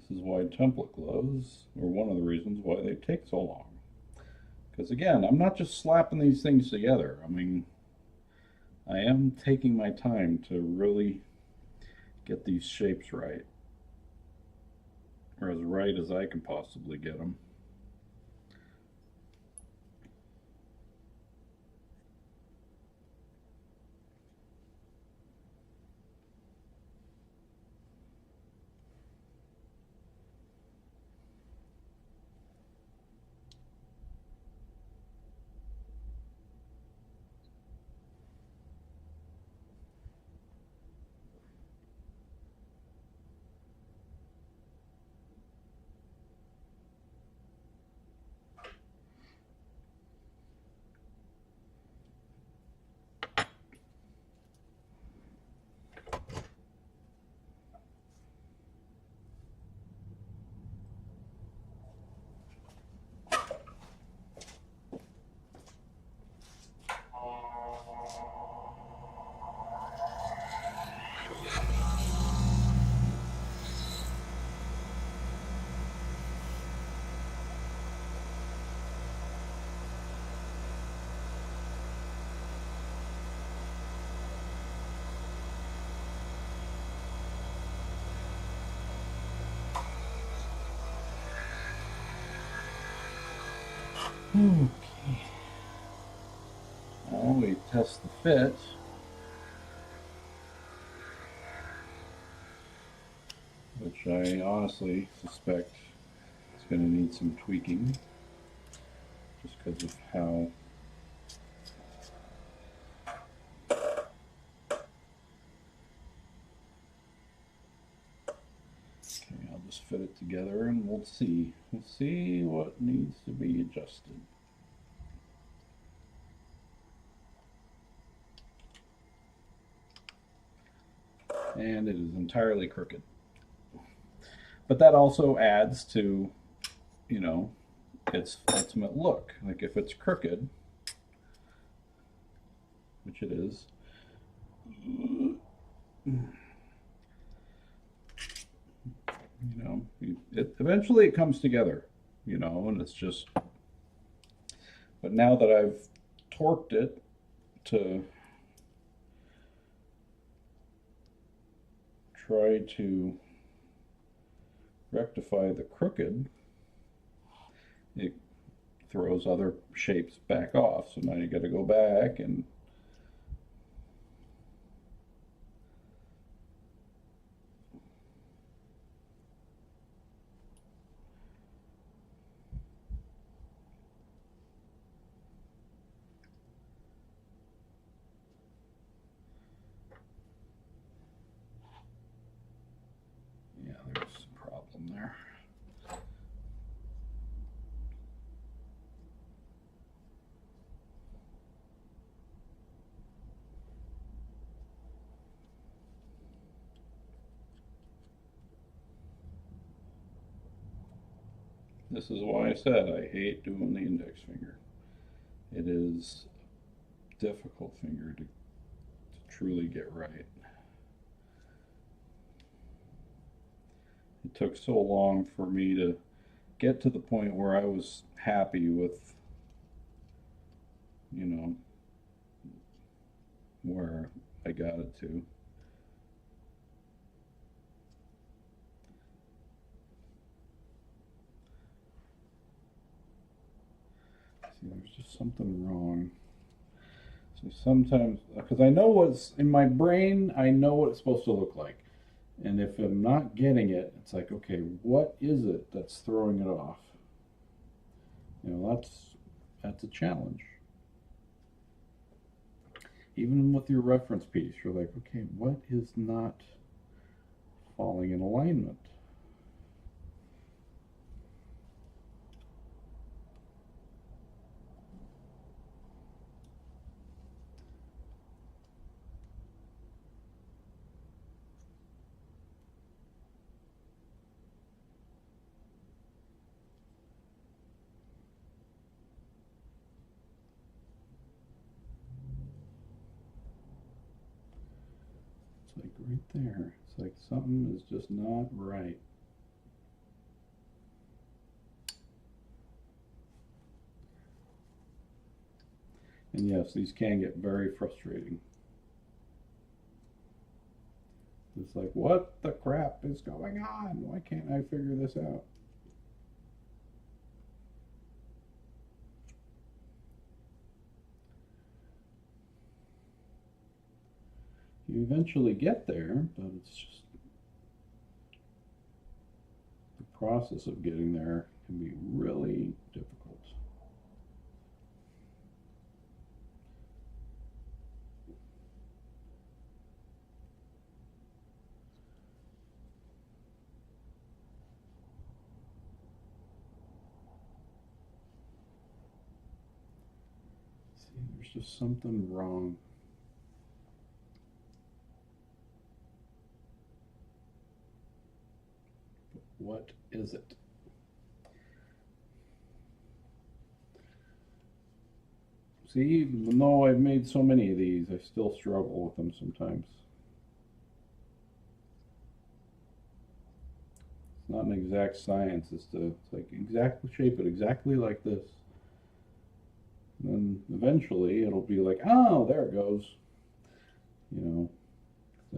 this is why template gloves are one of the reasons why they take so long. Because again, I'm not just slapping these things together. I mean, I am taking my time to really get these shapes right. Or as right as I can possibly get them. Okay. Now we test the fit. Which I honestly suspect is going to need some tweaking just because of how okay, I'll just fit it together and we'll see what needs to be adjusted. And it is entirely crooked, but that also adds to, you know, its ultimate look. Like if it's crooked, which it is, you know, eventually it comes together, you know, and it's just, but now that I've torqued it to try to rectify the crooked, it throws other shapes back off. So now you got to go back and yeah, there's a problem there. This is why I said I hate doing the index finger. It is a difficult finger to truly get right. It took so long for me to get to the point where I was happy with, you know, where I got it to. See, there's just something wrong. So sometimes, because I know what's in my brain, I know what it's supposed to look like. And if I'm not getting it, it's like, okay, what is it that's throwing it off? You know, that's a challenge. Even with your reference piece, you're like, okay, what is not falling in alignment? It's like right there. It's like something is just not right. And yes, these can get very frustrating. It's like, what the crap is going on? Why can't I figure this out? You eventually get there, but it's just the process of getting there can be really difficult. See, there's just something wrong. What is it? See, even though I've made so many of these, I still struggle with them sometimes. It's not an exact science. It's like exactly shape it exactly like this. And then eventually it'll be like, oh, there it goes. You know,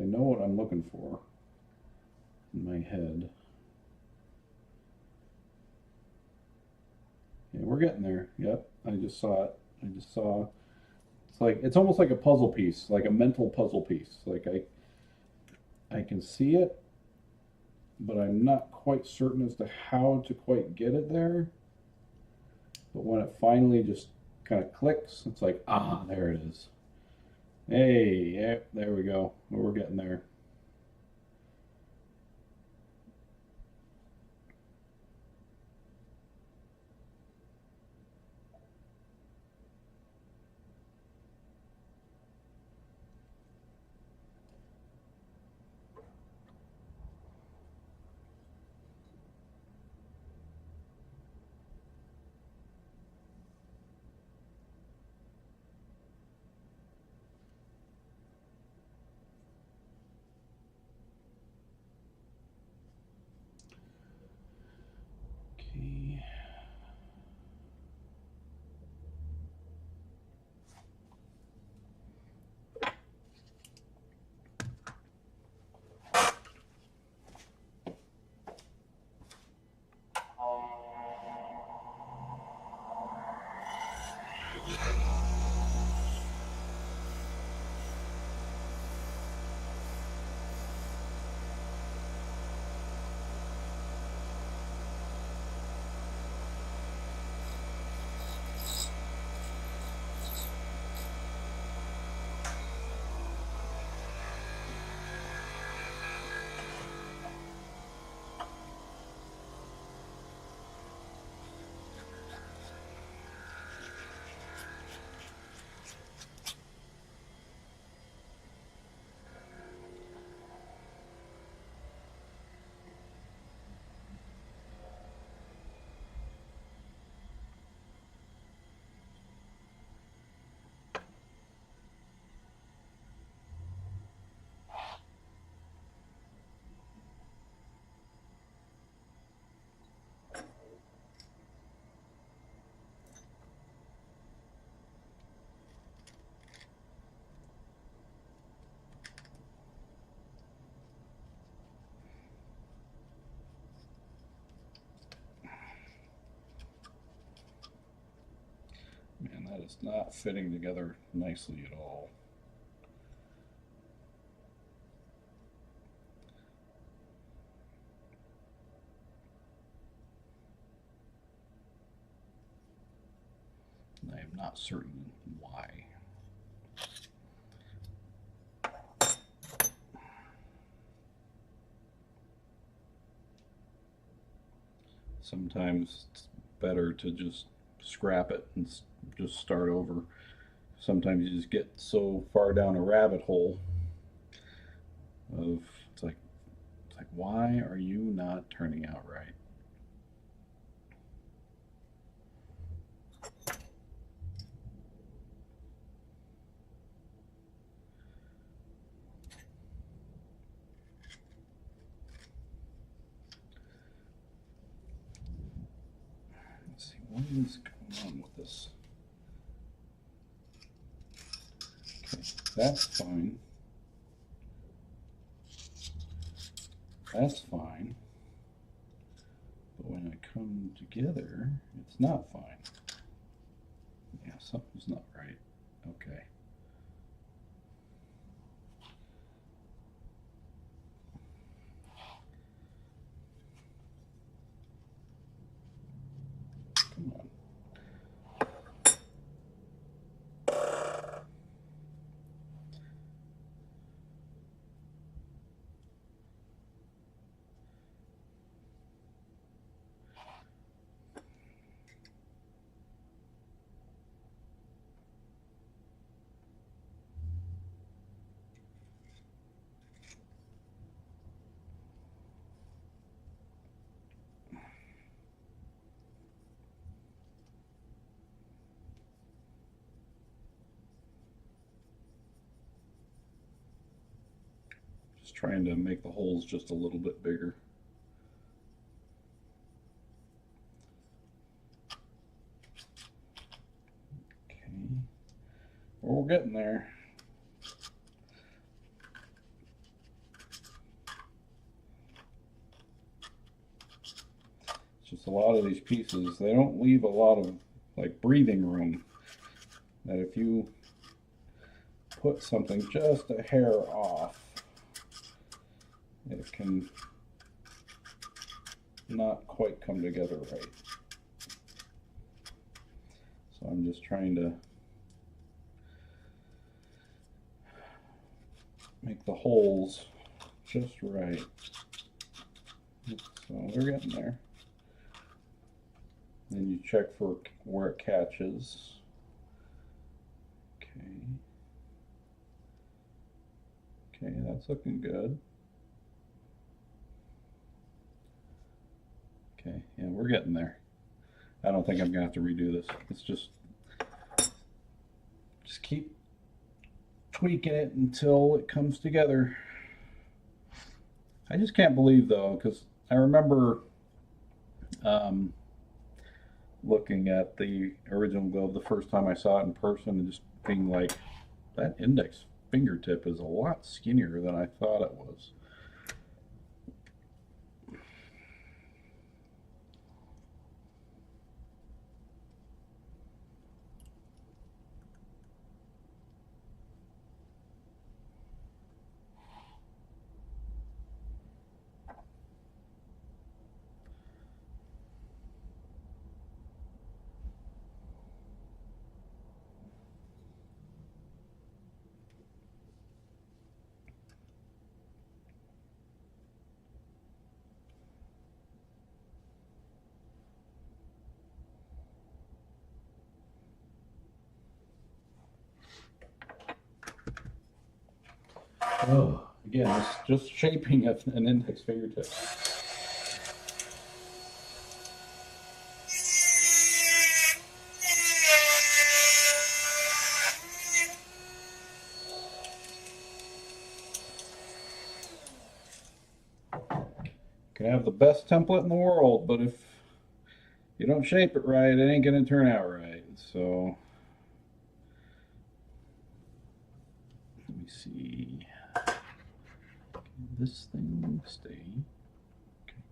I know what I'm looking for in my head. Okay, we're getting there. Yep, I just saw it. I just saw. It's like it's almost like a puzzle piece, like a mental puzzle piece. Like I can see it, but I'm not quite certain as to how to quite get it there. But when it finally just kind of clicks, it's like, ah, there it is. Hey, yeah, there we go. We're getting there. Okay. Man, that is not fitting together nicely at all. I am not certain why. Sometimes it's better to just scrap it and just start over. Sometimes you just get so far down a rabbit hole of it's like why are you not turning out right? Let's see what is going on with this. Okay, that's fine. That's fine. But when I come together, it's not fine. Yeah, something's not right. Okay. Come on. Just trying to make the holes just a little bit bigger. Okay. Well, we're getting there. It's just a lot of these pieces, they don't leave a lot of like breathing room. That if you put something just a hair off, it can not quite come together right. So I'm just trying to make the holes just right. So we're getting there. Then you check for where it catches. Okay. Okay, that's looking good. Okay, yeah, we're getting there. I don't think I'm gonna have to redo this. It's just keep tweaking it until it comes together. I just can't believe though, because I remember looking at the original glove the first time I saw it in person and just being like, that index fingertip is a lot skinnier than I thought it was. Oh, again, it's just shaping an index fingertip. You can have the best template in the world, but if you don't shape it right, it ain't gonna turn out right. So let me see. Can this thing stay? Okay.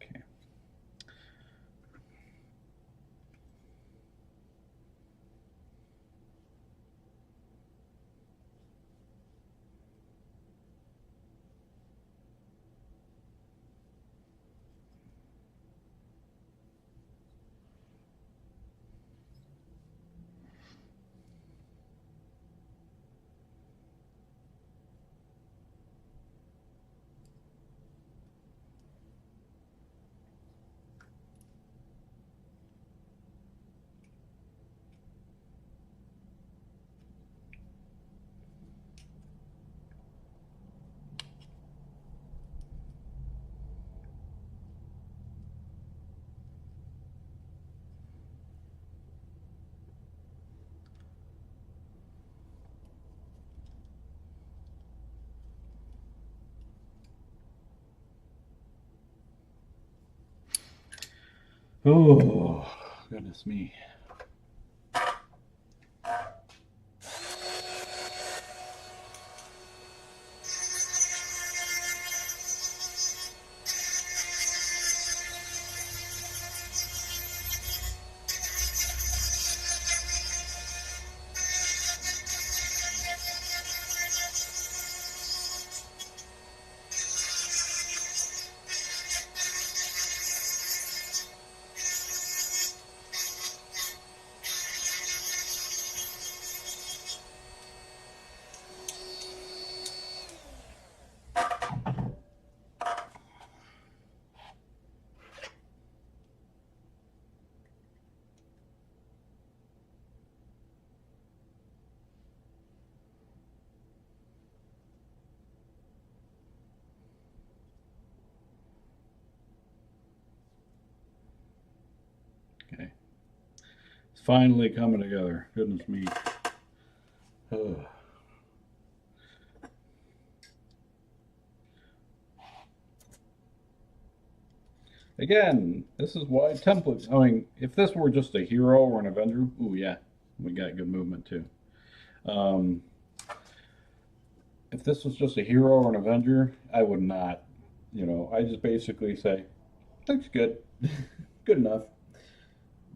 Okay. Oh, goodness me. Okay. It's finally coming together. Goodness me. Ugh. Again, this is why templates. I mean, if this were just a hero or an Avenger, ooh yeah, we got good movement too. If this was just a hero or an Avenger, I would not. I just basically say, looks good, good enough.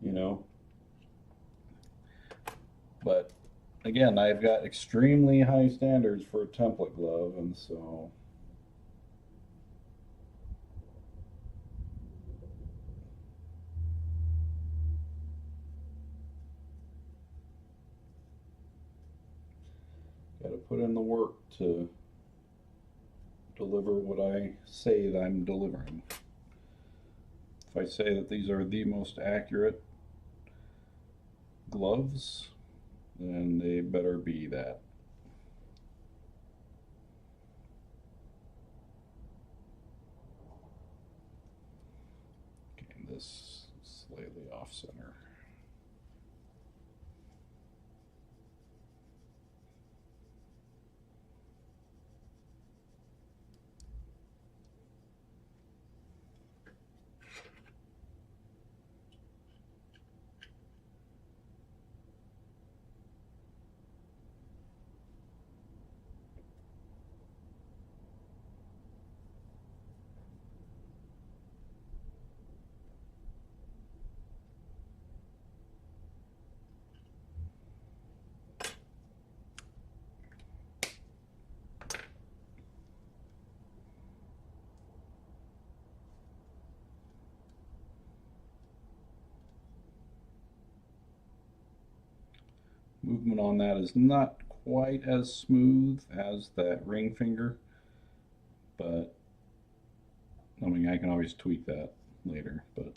You know, but again, I've got extremely high standards for a template glove, and so. Got to put in the work to deliver what I say that I'm delivering. If I say that these are the most accurate gloves, then they better be that. Okay, this is slightly off center. Movement on that is not quite as smooth as that ring finger, but I mean, I can always tweak that later, but.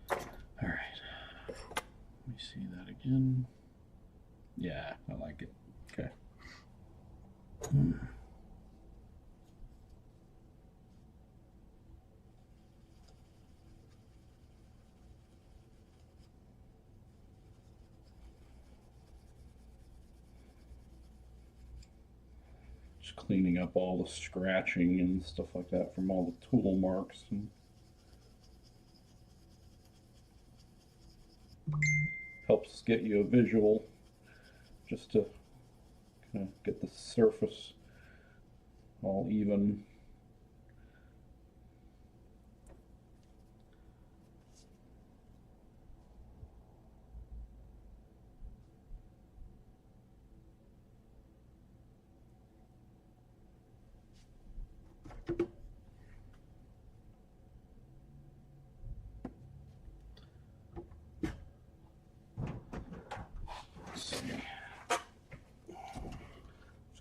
All right, let me see that again. Yeah, I like it. Okay. Just cleaning up all the scratching and stuff like that from all the tool marks. And helps get you a visual just to kind of get the surface all even.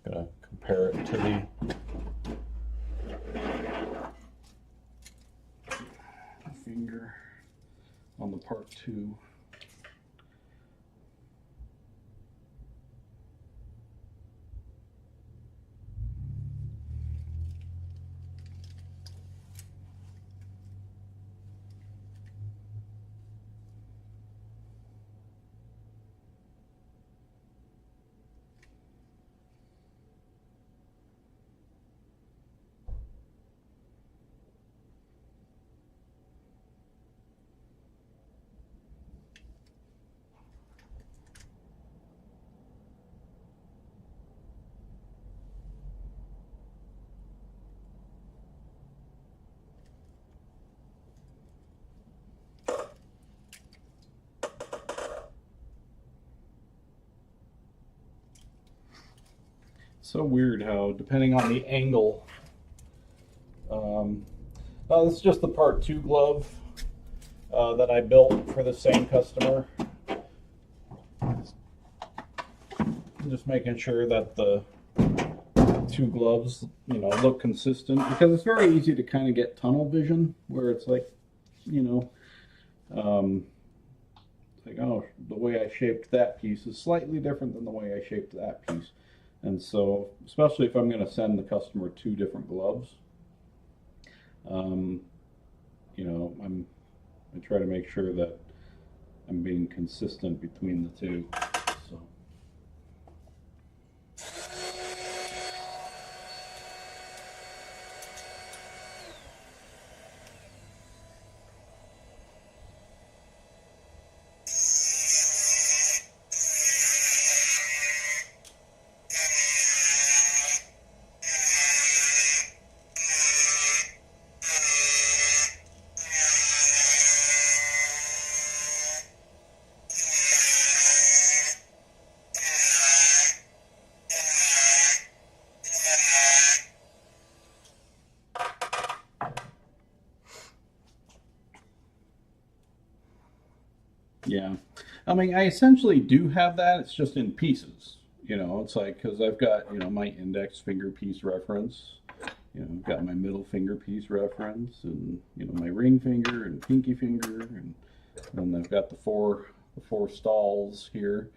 Gonna compare it to the finger on the part 2. So weird how, depending on the angle, this is just the part 2 glove that I built for the same customer. Just making sure that the 2 gloves, look consistent, because it's very easy to kind of get tunnel vision where it's like, like, oh, the way I shaped that piece is slightly different than the way I shaped that piece. And so, especially if I'm going to send the customer 2 different gloves, I try to make sure that I'm being consistent between the 2. So. Yeah. I mean, I essentially do have that. It's just in pieces. You know, it's like, because I've got, you know, my index finger piece reference. You know, I've got my middle finger piece reference, and, you know, my ring finger and pinky finger, and then I've got the four stalls here.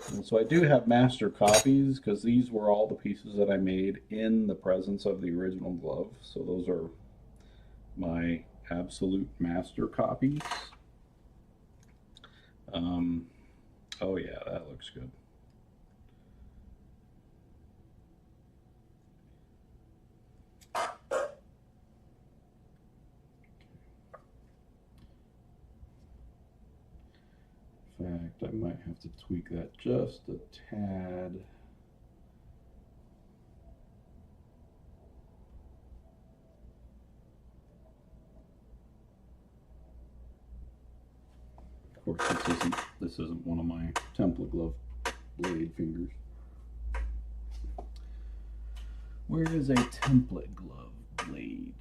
And so I do have master copies because these were all the pieces that I made in the presence of the original glove. So those are my absolute master copies. Oh yeah, that looks good. In fact, I might have to tweak that just a tad. Of course, this isn't one of my template glove blade fingers. Where is a template glove blade?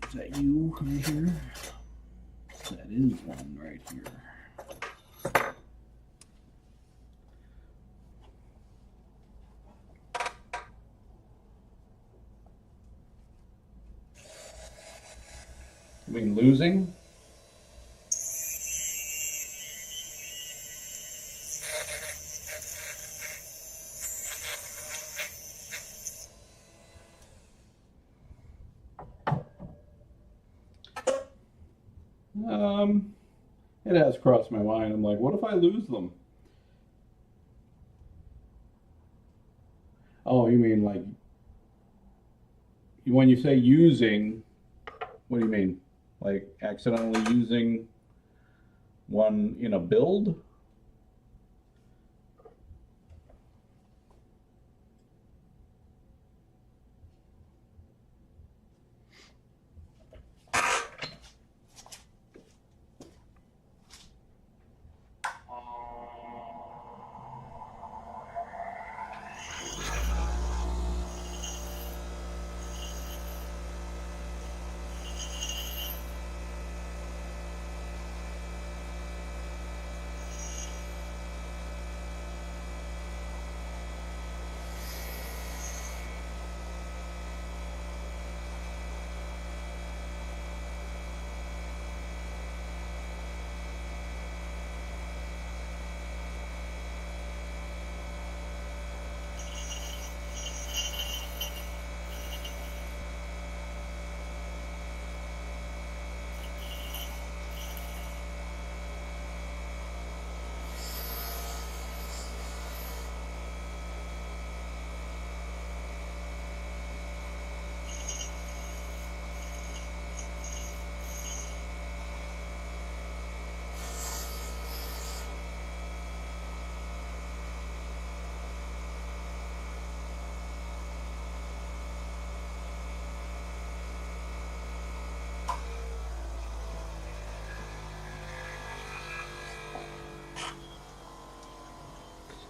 Is that you right here? That is one right here. I mean, losing? It has crossed my mind. I'm like, what if I lose them? Oh, you mean like when you say using, what do you mean? Like accidentally using one in a build?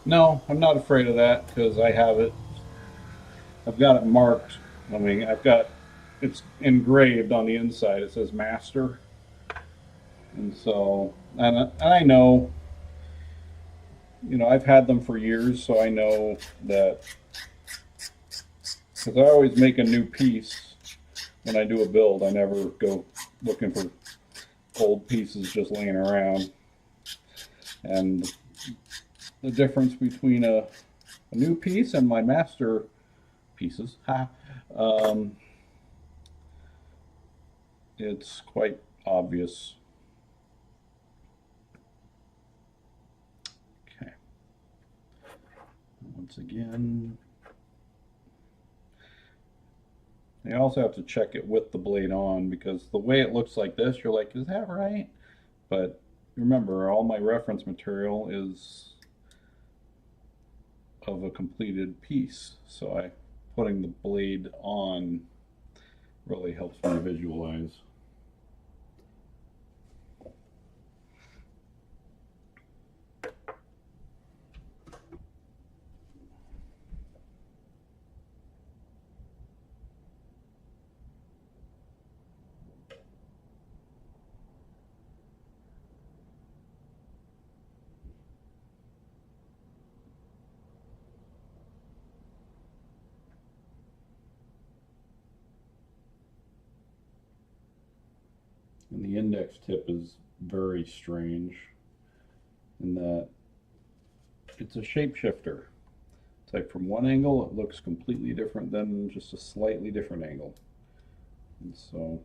No, I'm not afraid of that because I have it. I've got it marked. I mean, it's engraved on the inside. It says master. And so, and I know, you know, I've had them for years, so I know that because I always make a new piece when I do a build. I never go looking for old pieces just laying around. And the difference between a new piece and my master pieces, um, it's quite obvious. Okay. Once again, you also have to check it with the blade on because the way it looks like this, you're like, is that right? But remember, all my reference material is of a completed piece, so putting the blade on really helps me visualize. And the index tip is very strange in that it's a shapeshifter. It's like from one angle it looks completely different than just a slightly different angle. And so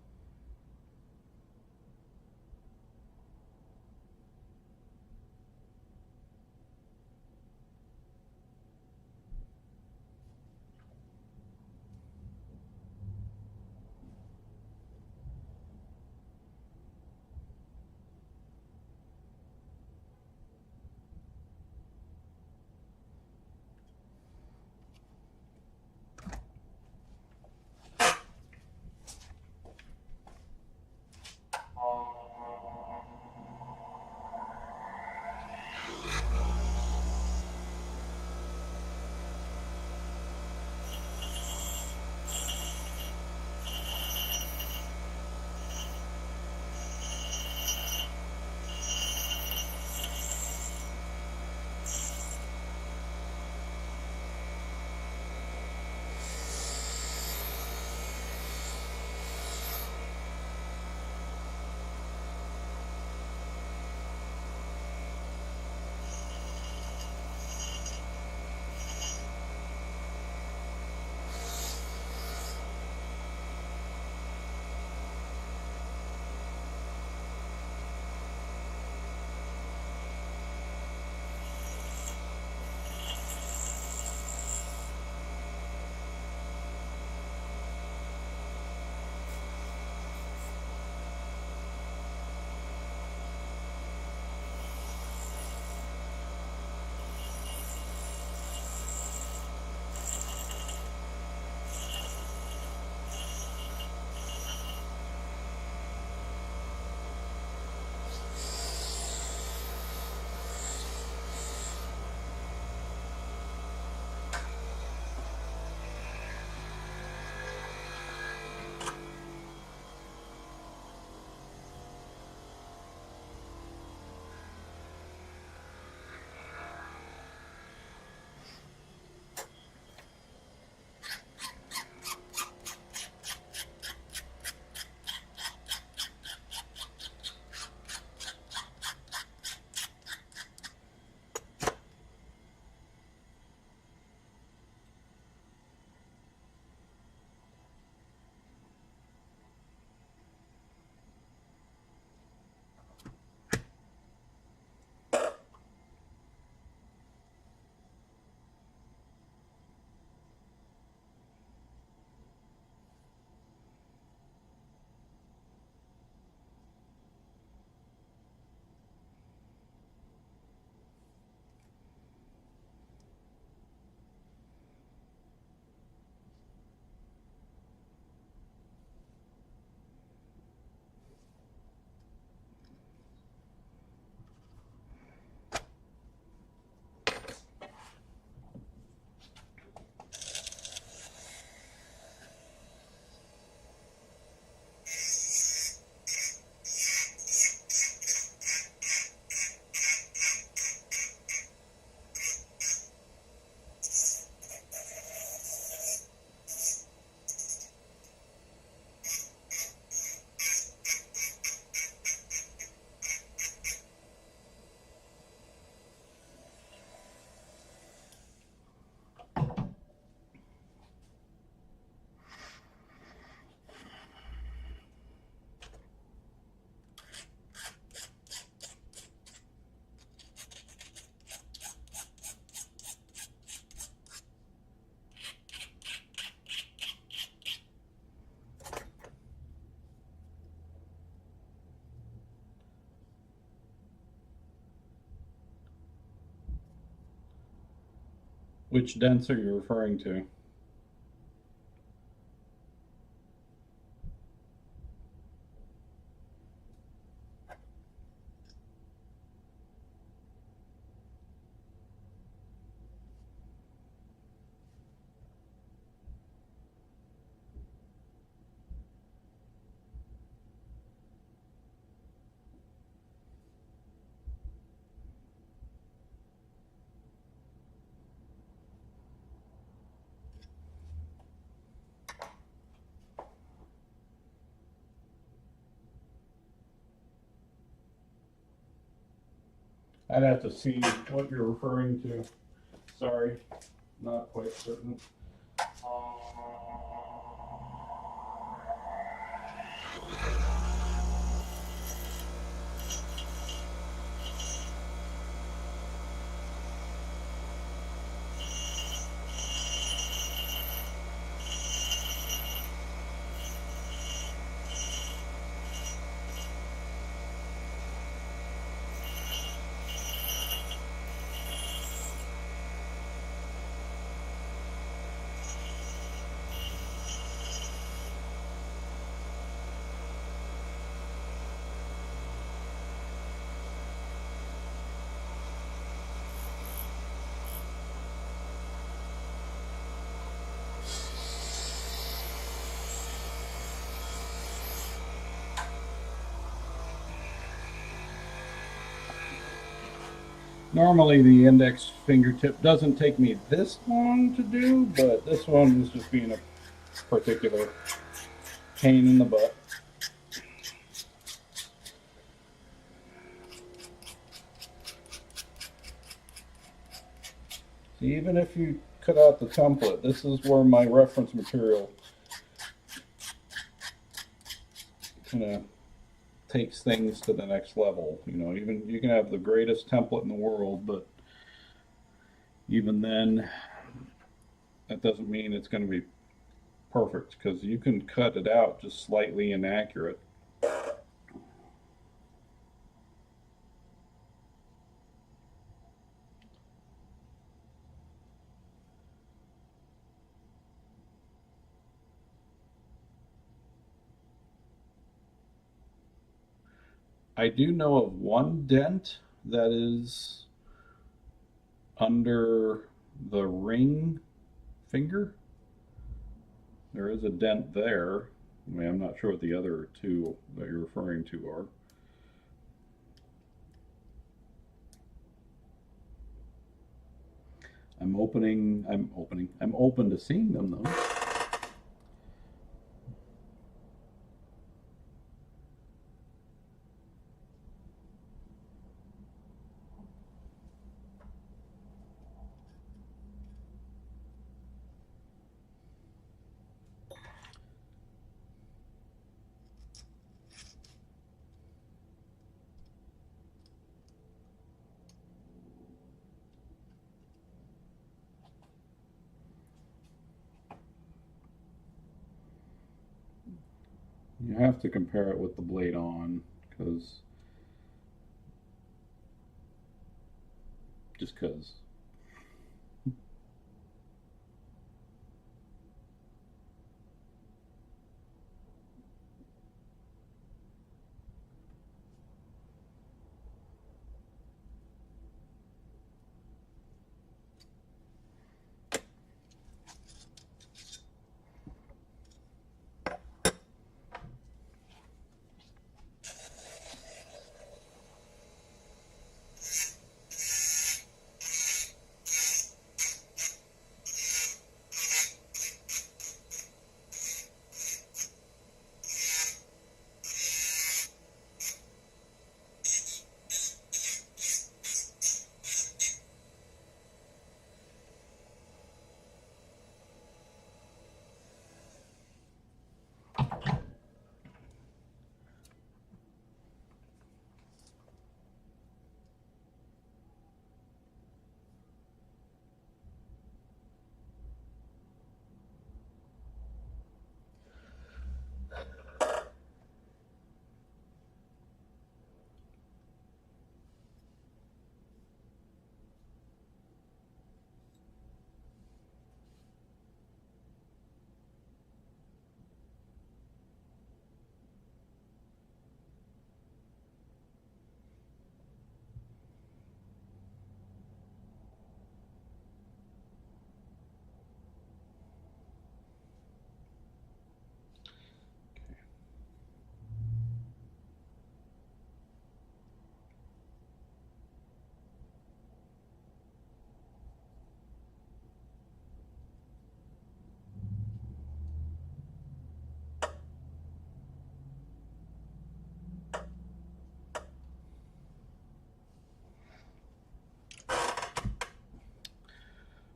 which dents are you referring to? I'd have to see what you're referring to. Sorry, not quite certain. Normally the index fingertip doesn't take me this long to do, but this one is just being a particular pain in the butt. See, even if you cut out the template, this is where my reference material kind of takes things to the next level. You know, even you can have the greatest template in the world, but even then, that doesn't mean it's going to be perfect, because you can cut it out just slightly inaccurate. I do know of one dent that is under the ring finger. There is a dent there. I mean, I'm not sure what the other two that you're referring to are. I'm open to seeing them though. You have to compare it with the blade on, because just because.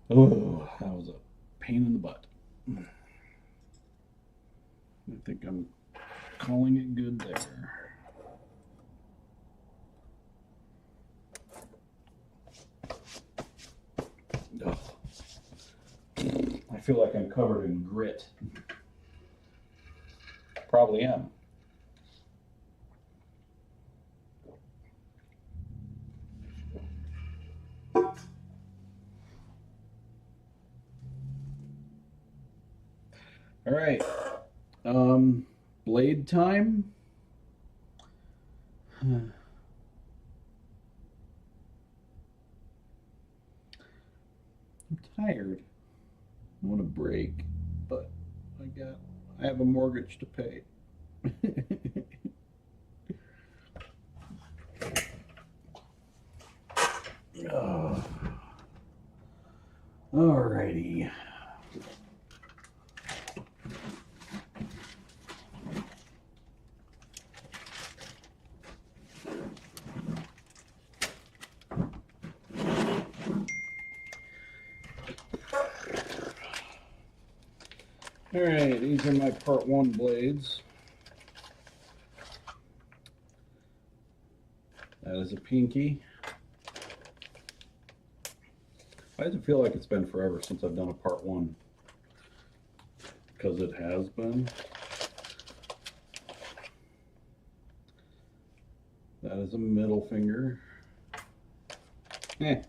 Oh, that was a pain in the butt. I think I'm calling it good there. Ugh. I feel like I'm covered in grit. Probably am. All right. Blade time. I'm tired. I want a break, but I have a mortgage to pay. Oh. Alrighty. Alright, these are my part 1 blades. That is a pinky. Why does it feel like it's been forever since I've done a part 1? Because it has been. That is a middle finger. Eh.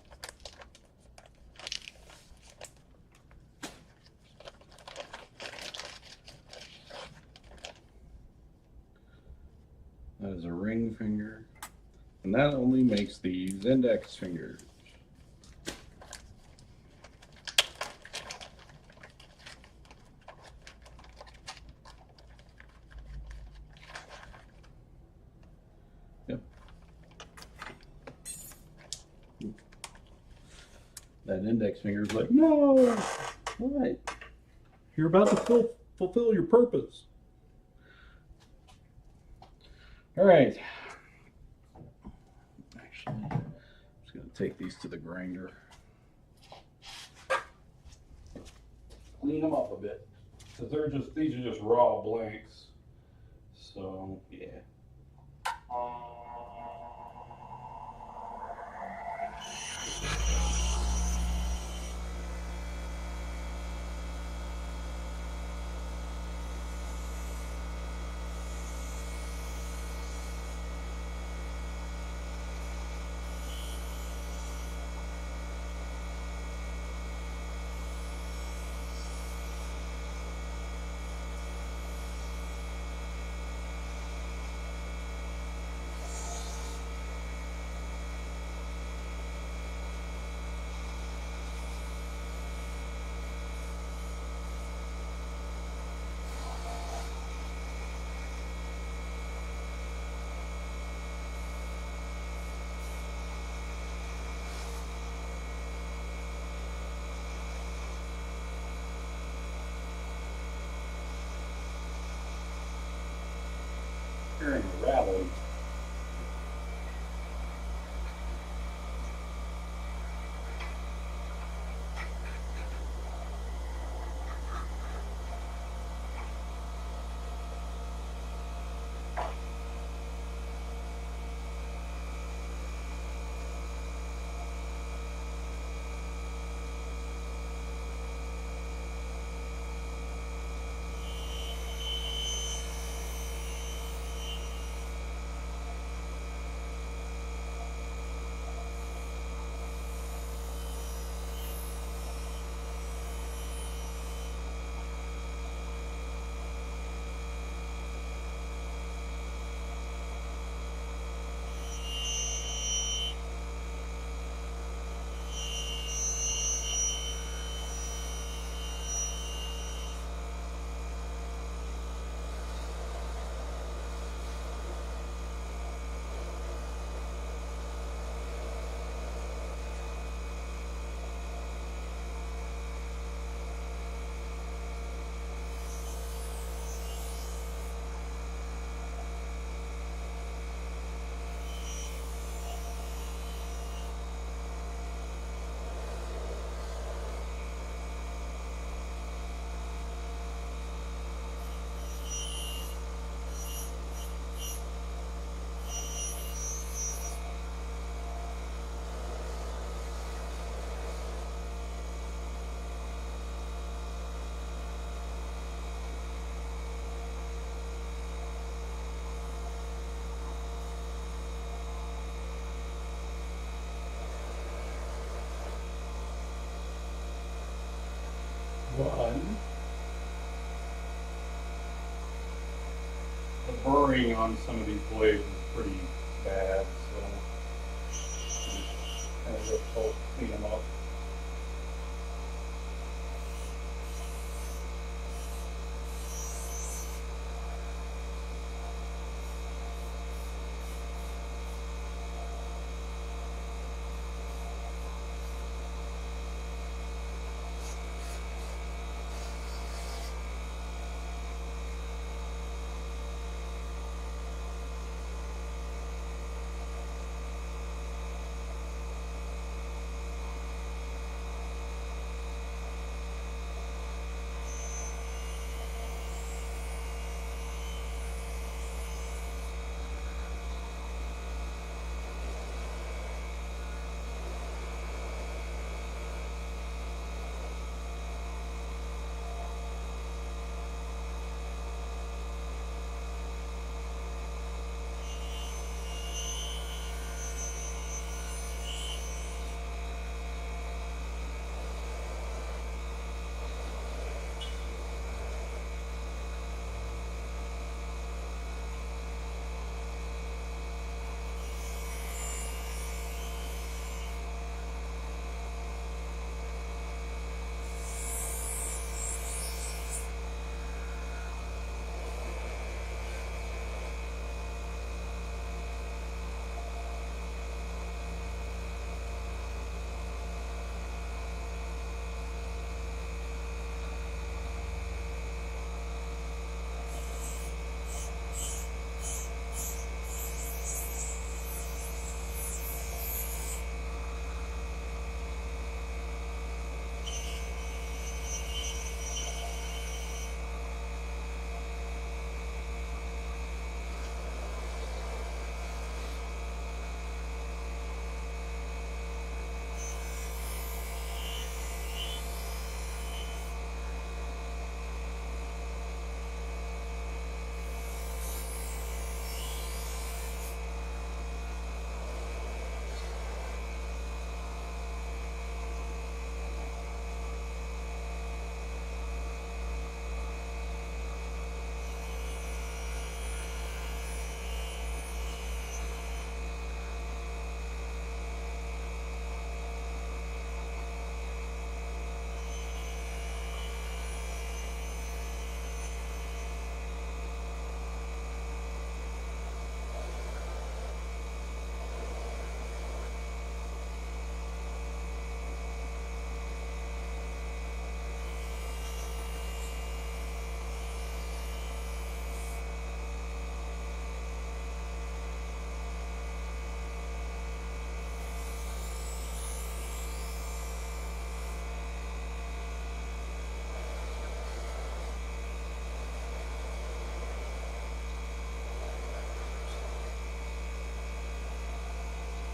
That is a ring finger. And that only makes these index fingers. Yep. That index finger is like, no! What? You're about to fulfill your purpose. All right. Actually, I'm just going to take these to the grinder. Clean them up a bit. Because these are just raw blanks. So, yeah. Hearing rattling. One. The burring on some of these blades is pretty bad, so kind of difficult to clean them up.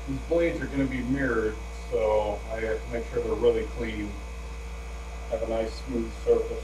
These blades are going to be mirrored, so I have to make sure they're really clean, have a nice smooth surface.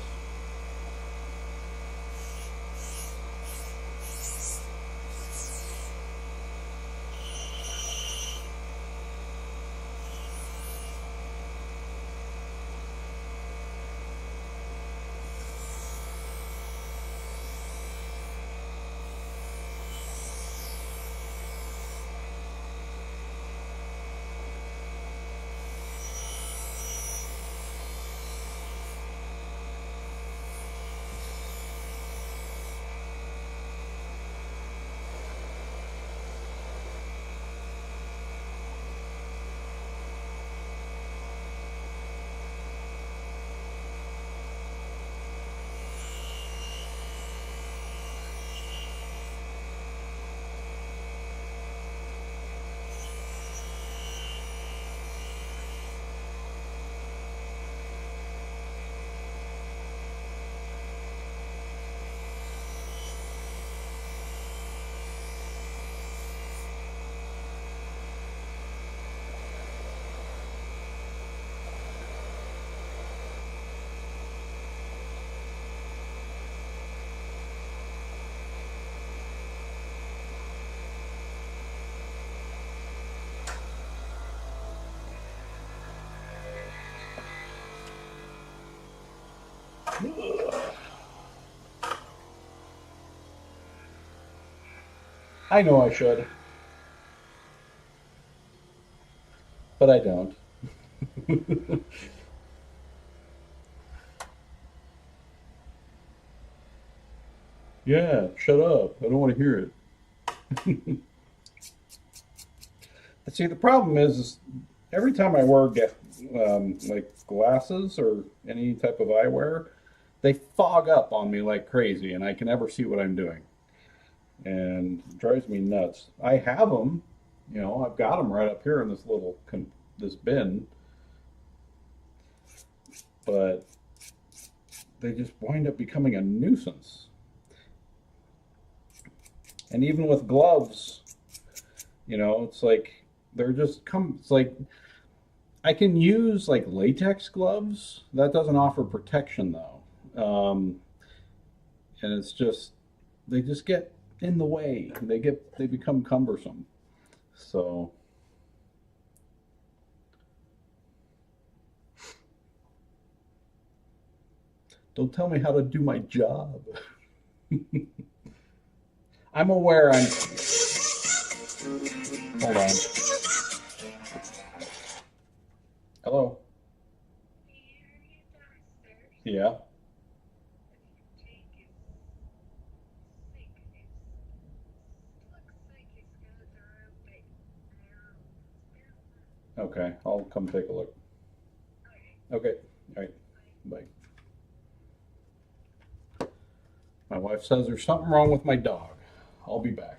I know I should, but I don't. Yeah, shut up. I don't want to hear it. See, the problem is every time I wear like glasses or any type of eyewear, they fog up on me like crazy, and I can never see what I'm doing, and it drives me nuts. I have them, I've got them right up here in this this bin, but they just wind up becoming a nuisance. And even with gloves, it's like they're just come. It's like I can use like latex gloves. That doesn't offer protection though, and it's just they just get in the way. They become cumbersome. So don't tell me how to do my job. I'm aware. I'm. Hold on. Hello. Yeah. Okay. I'll come take a look. Okay. All right. Bye. My wife says there's something wrong with my dog. I'll be back.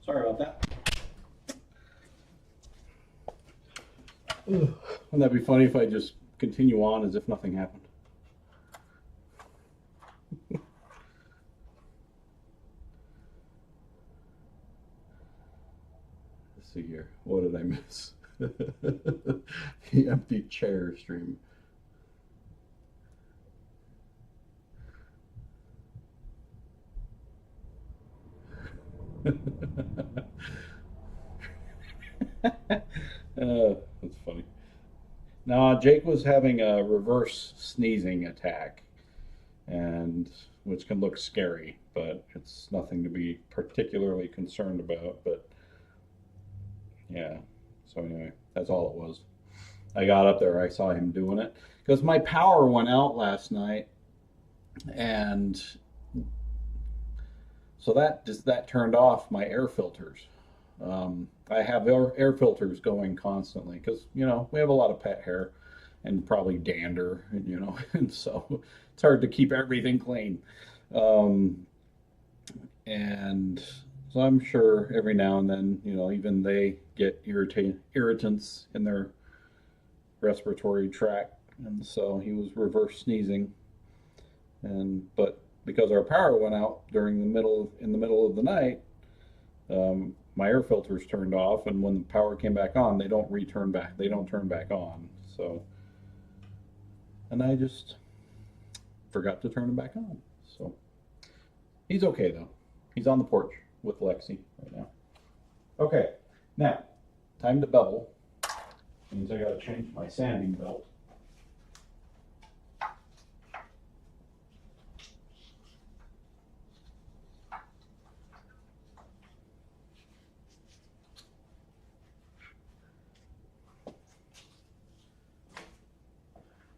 Sorry about that. Wouldn't that be funny if I just continue on as if nothing happened? Let's see here. What did I miss? The empty chair stream. That's funny. No, Jake was having a reverse sneezing attack, and which can look scary, but it's nothing to be particularly concerned about. But yeah, so anyway, that's all it was. I got up there, I saw him doing it because my power went out last night, and so that turned off my air filters. I have air filters going constantly because we have a lot of pet hair and probably dander, and so it's hard to keep everything clean. Um, and so I'm sure every now and then, even they get irritants in their respiratory tract, and so he was reverse sneezing, but because our power went out in the middle of the night, my air filters turned off, and when the power came back on, they don't turn back on. So, and I just forgot to turn them back on. So he's okay though. He's on the porch with Lexi right now. Okay, now time to bevel. Means I gotta change my sanding belt.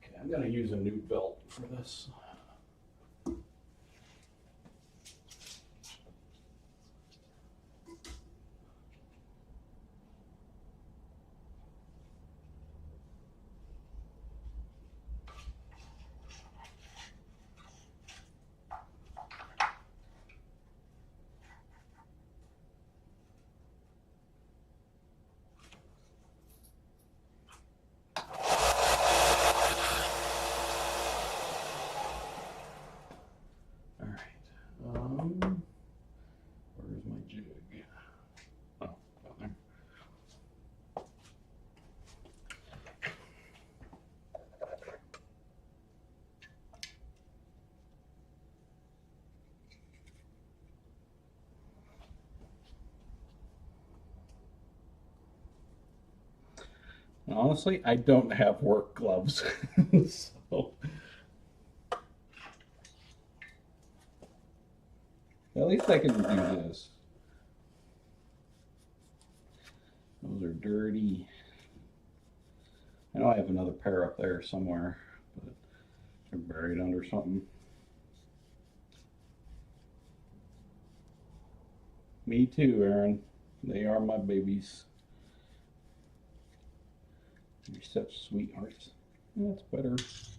Okay, I'm gonna use a new belt for this. Where's my jig? Oh, down there. Honestly, I don't have work gloves, so at least I can do this. Those are dirty. I know I have another pair up there somewhere, but they're buried under something. Me too, Aaron. They are my babies. You're such sweethearts. That's better. It's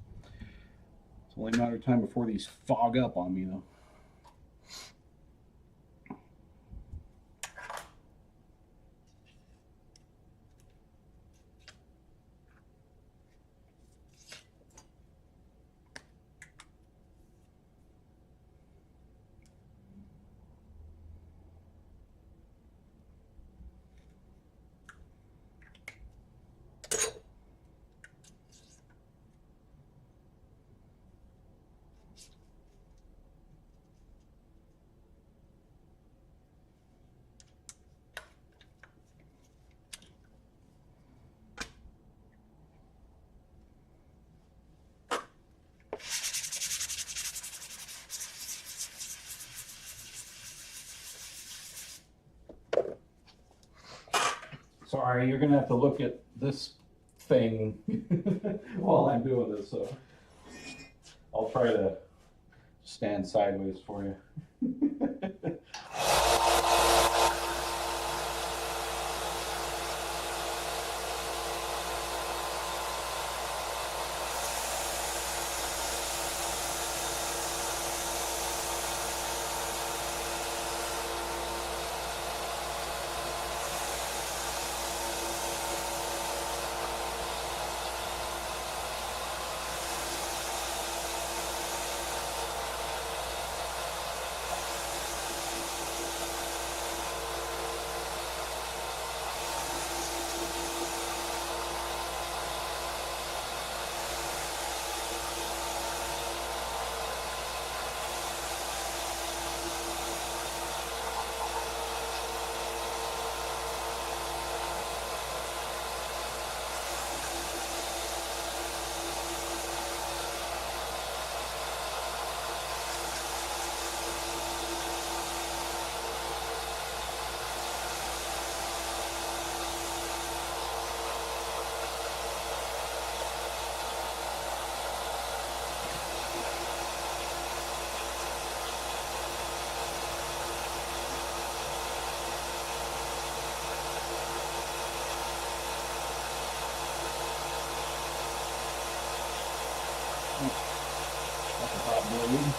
only a matter of time before these fog up on me, though. Sorry, you're gonna have to look at this thing while I'm doing this. So I'll try to stand sideways for you. That's a hot blade.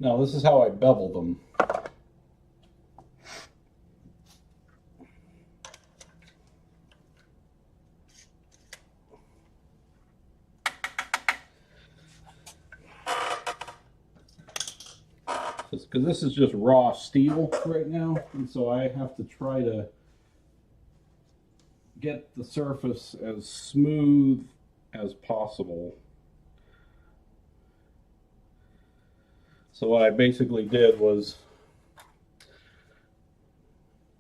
Now this is how I beveled them. Because this is just raw steel right now, and so I have to try to get the surface as smooth as possible. So what I basically did was,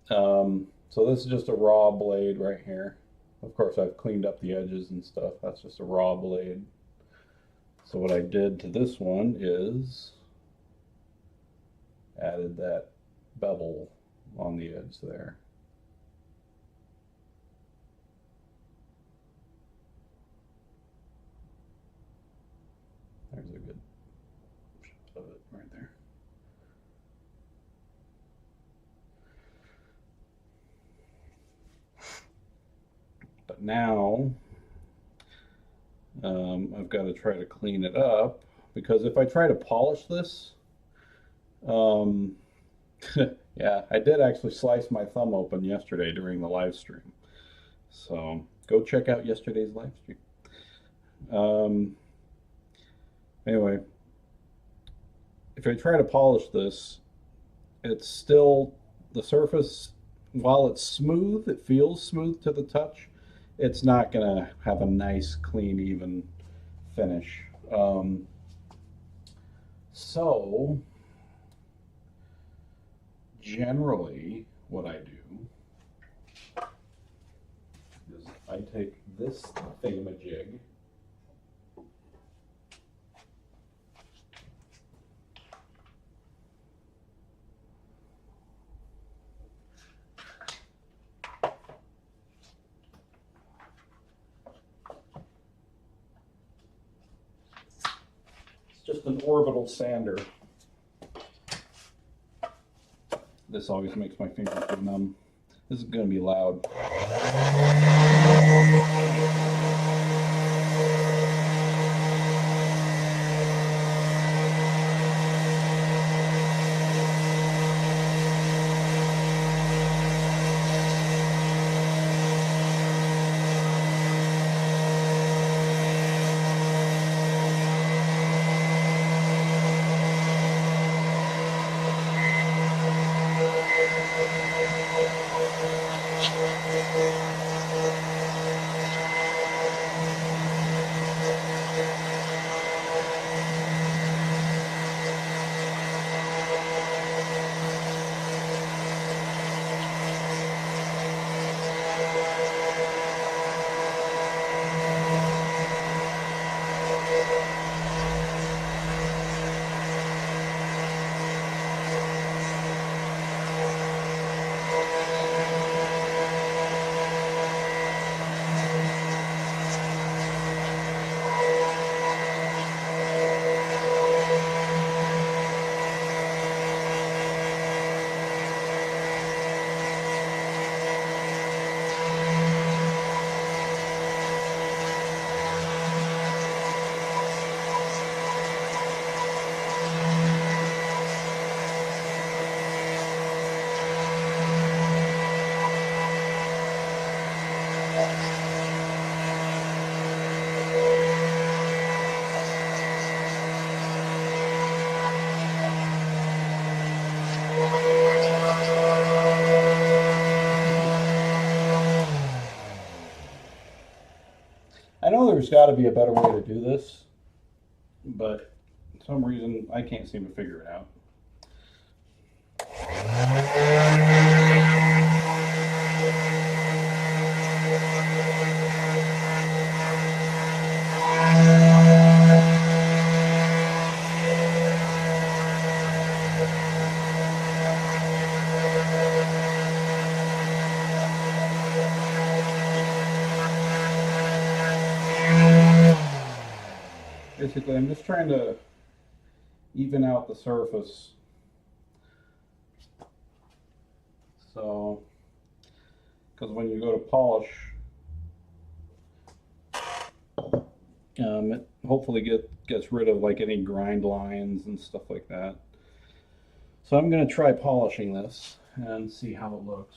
so this is just a raw blade right here. Of course, I've cleaned up the edges and stuff. That's just a raw blade. So what I did to this one is added that bevel on the edge there. There's a good shot of it right there. now I've got to try to clean it up, because if I try to polish this, yeah, I did actually slice my thumb open yesterday during the live stream. So go check out yesterday's live stream. Anyway, if I try to polish this, it's still, the surface, while it's smooth, it feels smooth to the touch, it's not gonna have a nice, clean, even finish. So generally what I do is I take this thingamajig, just an orbital sander. This always makes my fingers go numb. This is going to be loud. I know there's got to be a better way to do this, but for some reason I can't seem to figure it out. Basically, I'm just trying to even out the surface. So, because when you go to polish, it hopefully gets rid of like any grind lines and stuff like that. So I'm going to try polishing this and see how it looks.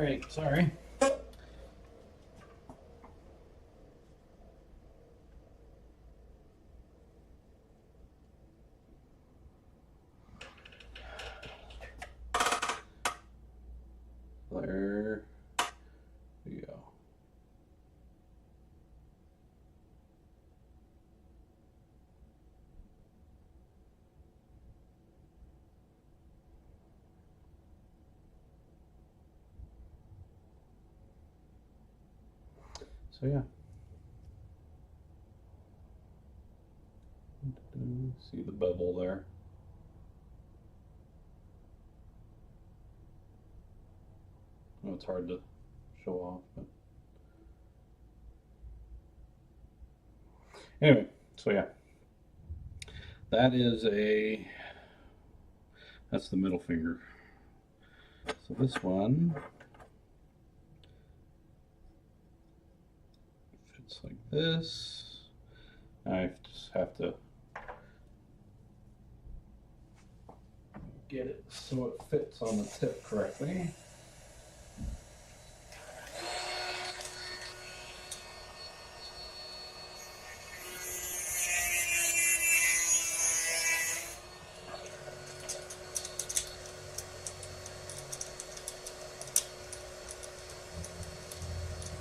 right, sorry. There we go. So yeah. See the bevel there. Oh, it's hard to show off, but anyway, so yeah. That's the middle finger. So this one fits like this. I just have to get it so it fits on the tip correctly.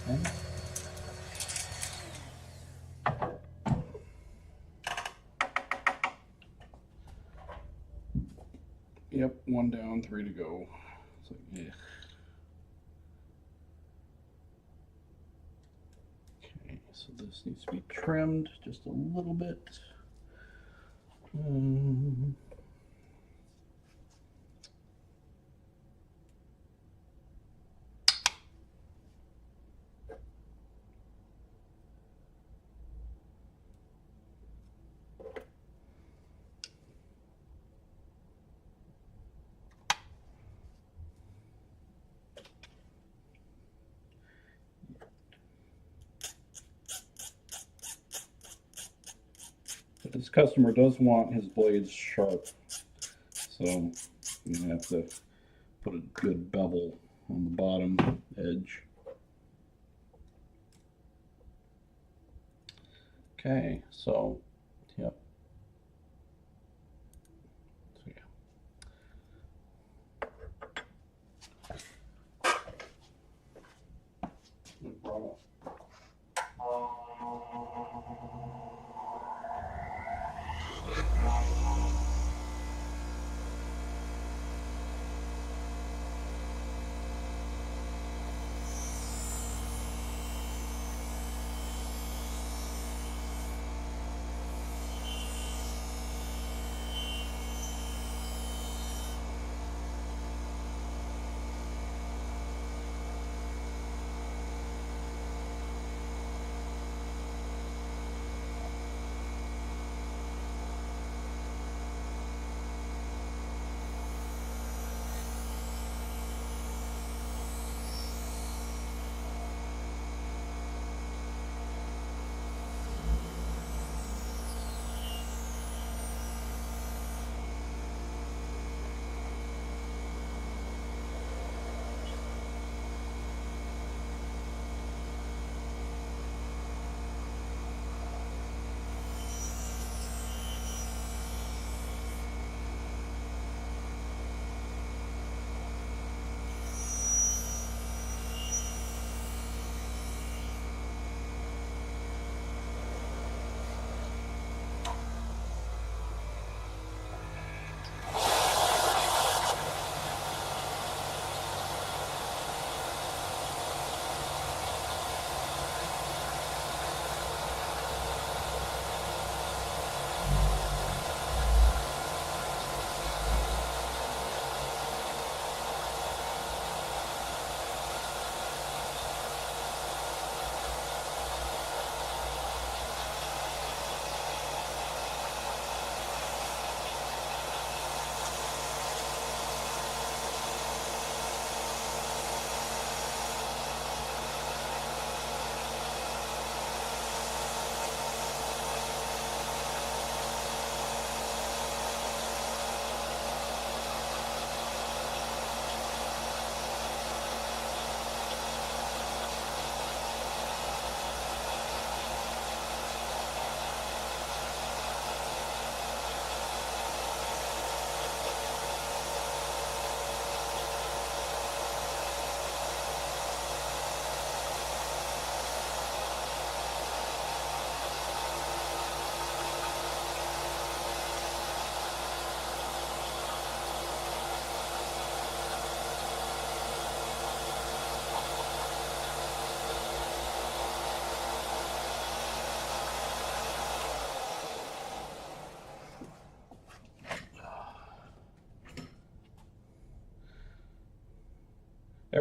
Okay. Yep, 1 down, 3 to go. It's like, yeah. Okay, so this needs to be trimmed just a little bit. But this customer does want his blades sharp, so you have to put a good bevel on the bottom edge. Okay, so yep. So yeah. No problem.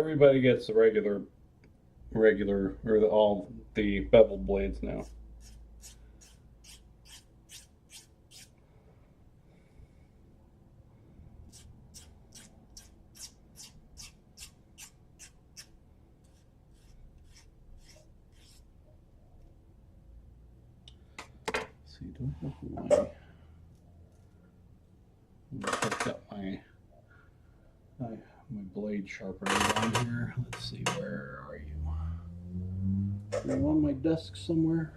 Everybody gets the regular, or all the beveled blades now. See, do I have I've got my blade sharpener down here. Let's see, where are you? Are you on my desk somewhere?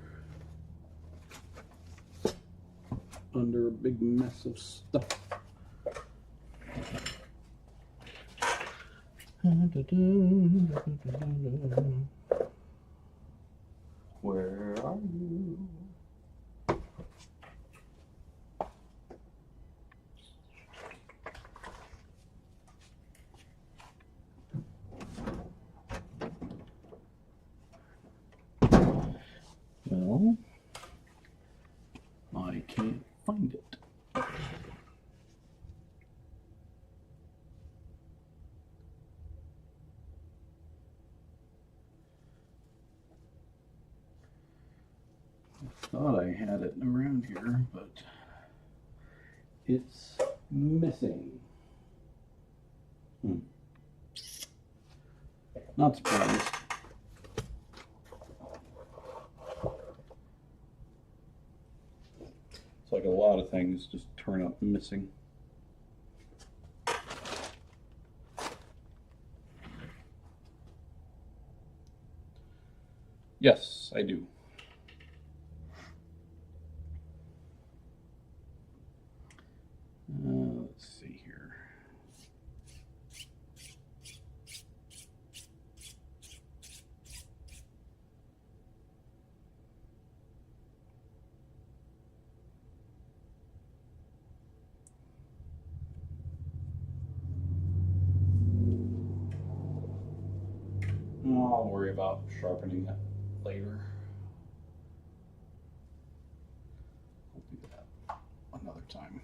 Under a big mess of stuff. Where are you? Well, I can't find it. I thought I had it around here, but it's missing. Not surprised. It's like a lot of things just turn up missing. Yes, I do. Let's see here. I'll worry about sharpening it later. I'll do that another time.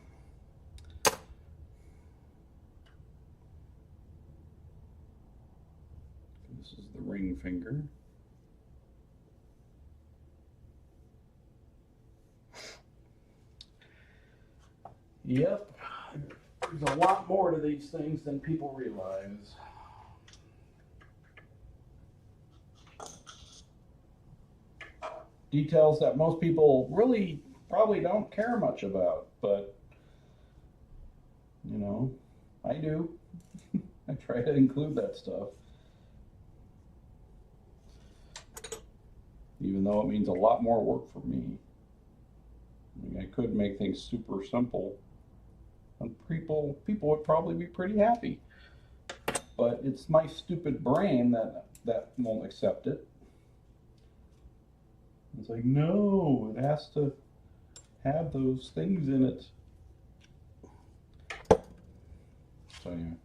This is the ring finger. Yep, there's a lot more to these things than people realize. Details that most people really probably don't care much about, but you know, I do. I try to include that stuff. Even though it means a lot more work for me. I mean, I could make things super simple and people would probably be pretty happy. But it's my stupid brain that won't accept it. It's like, no, it has to have those things in it. So anyway.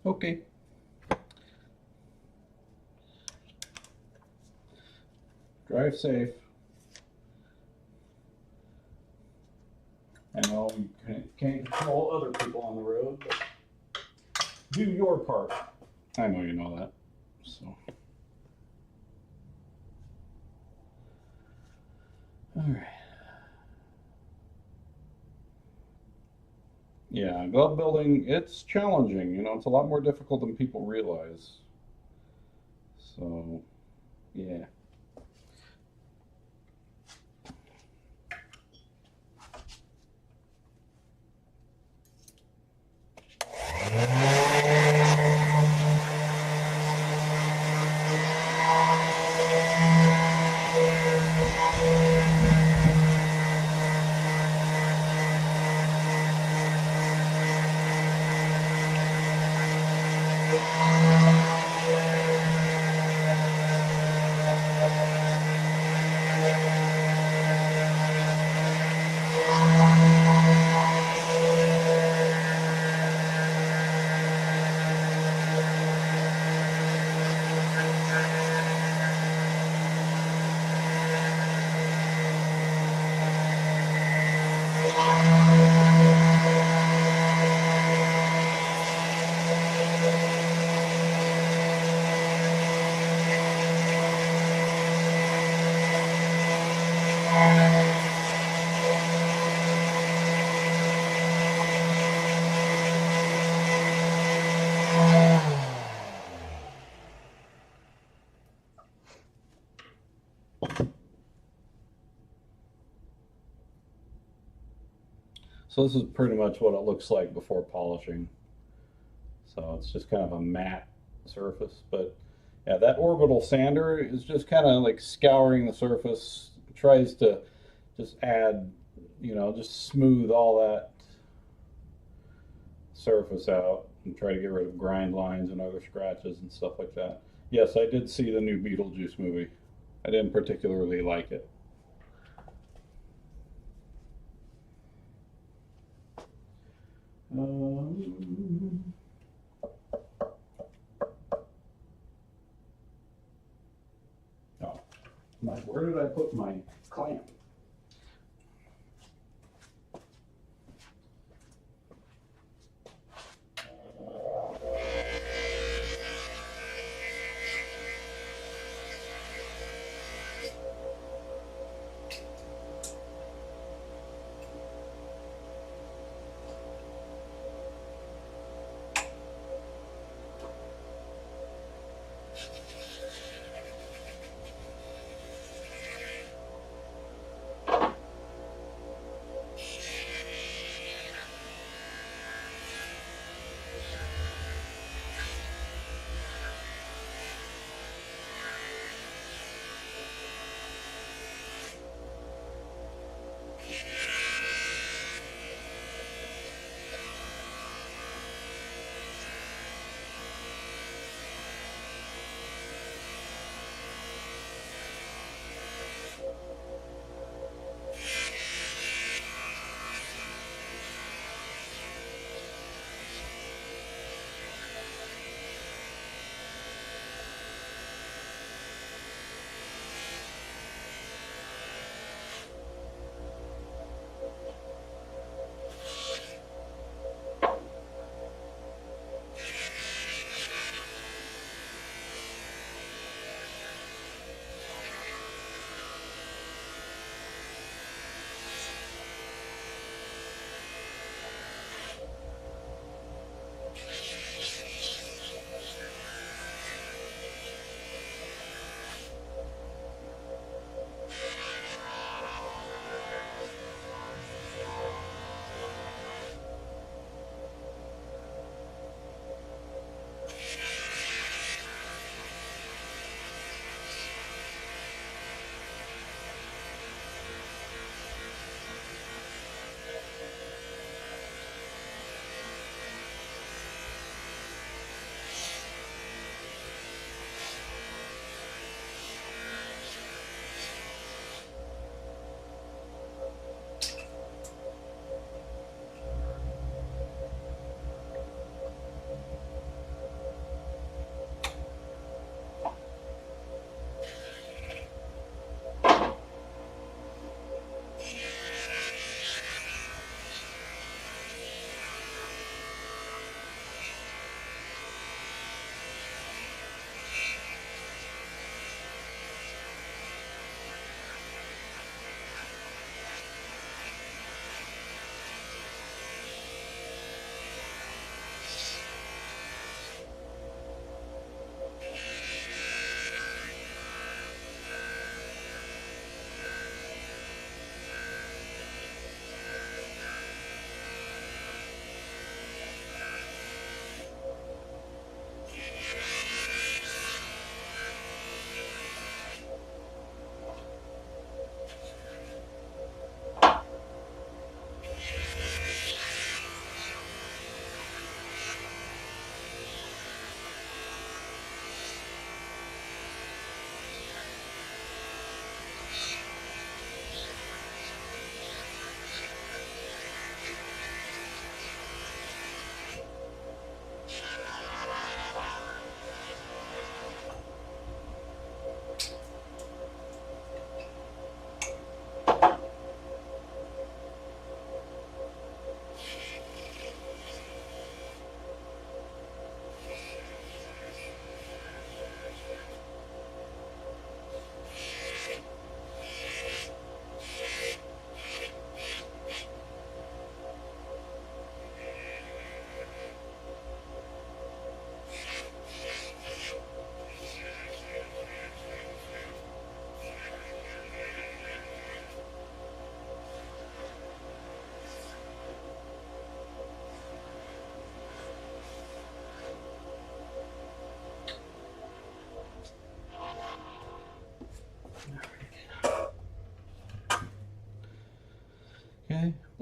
Okay. Drive safe. I know you can't control other people on the road, but do your part. I know you know that. So. All right. Yeah, glove building, it's challenging. You know, it's a lot more difficult than people realize. So, yeah. So this is pretty much what it looks like before polishing. So it's just kind of a matte surface. But yeah, that orbital sander is just kind of like scouring the surface. It tries to just add, you know, just smooth all that surface out and try to get rid of grind lines and other scratches and stuff like that. Yes, I did see the new Beetlejuice movie. I didn't particularly like it. Oh, where did I put my clamp?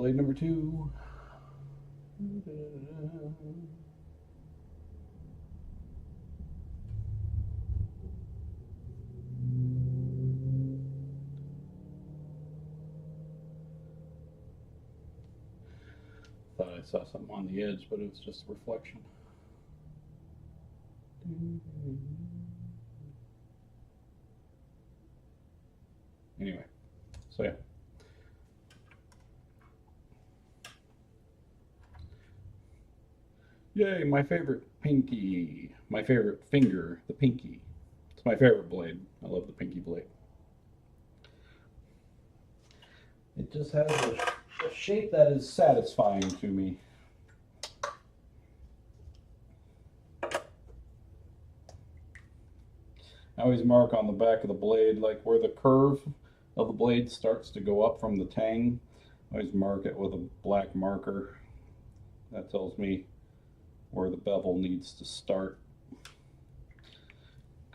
blade number 2. Thought I saw something on the edge, but it was just a reflection. Anyway, so yeah. Yay, my favorite pinky. My favorite finger, the pinky. It's my favorite blade. I love the pinky blade. It just has a shape that is satisfying to me. I always mark on the back of the blade, like where the curve of the blade starts to go up from the tang. I always mark it with a black marker. That tells me where the bevel needs to start.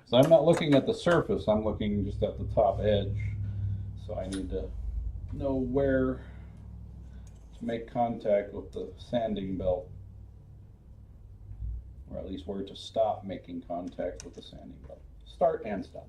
So I'm not looking at the surface, I'm looking just at the top edge. So I need to know where to make contact with the sanding belt, or at least where to stop making contact with the sanding belt. Start and stop.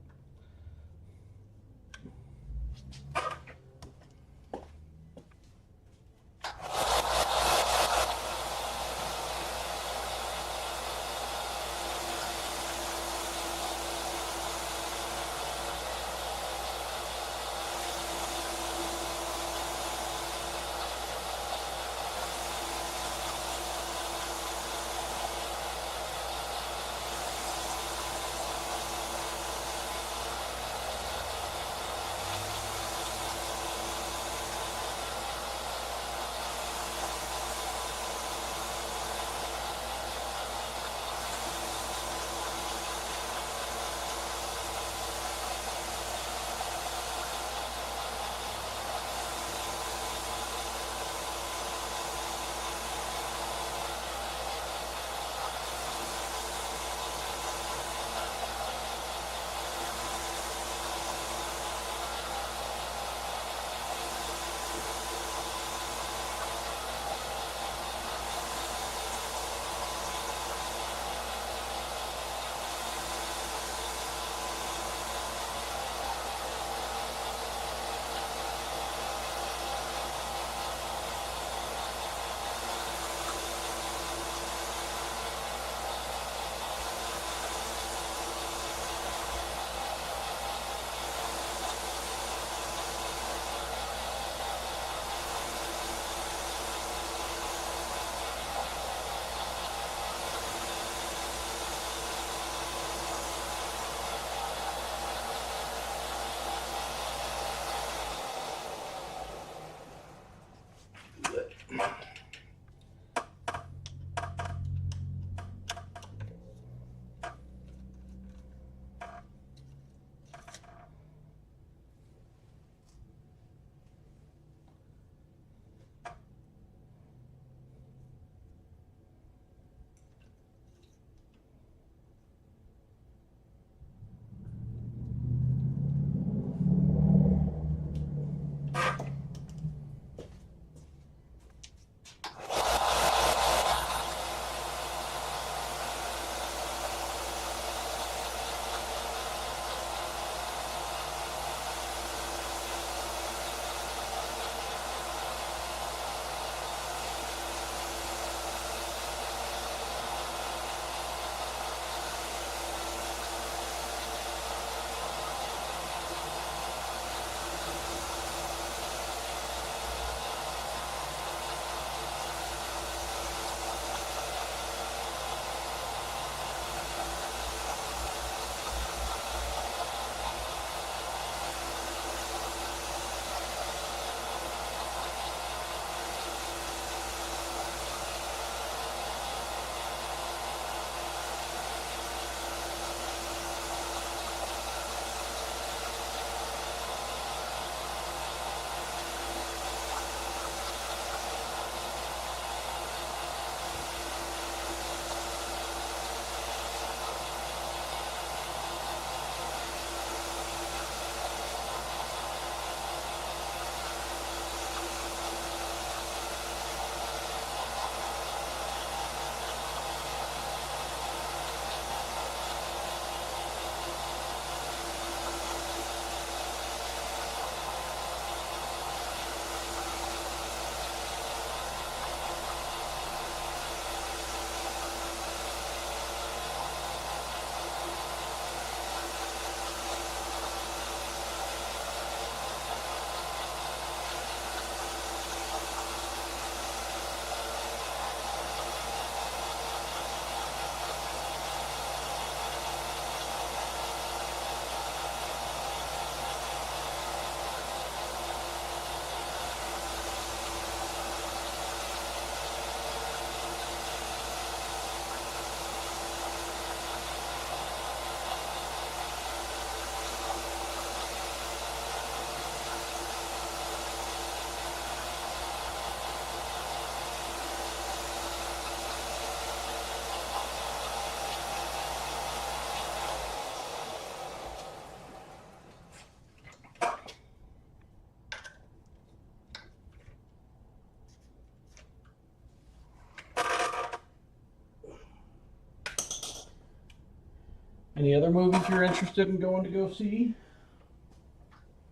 Any other movies you're interested in going to go see?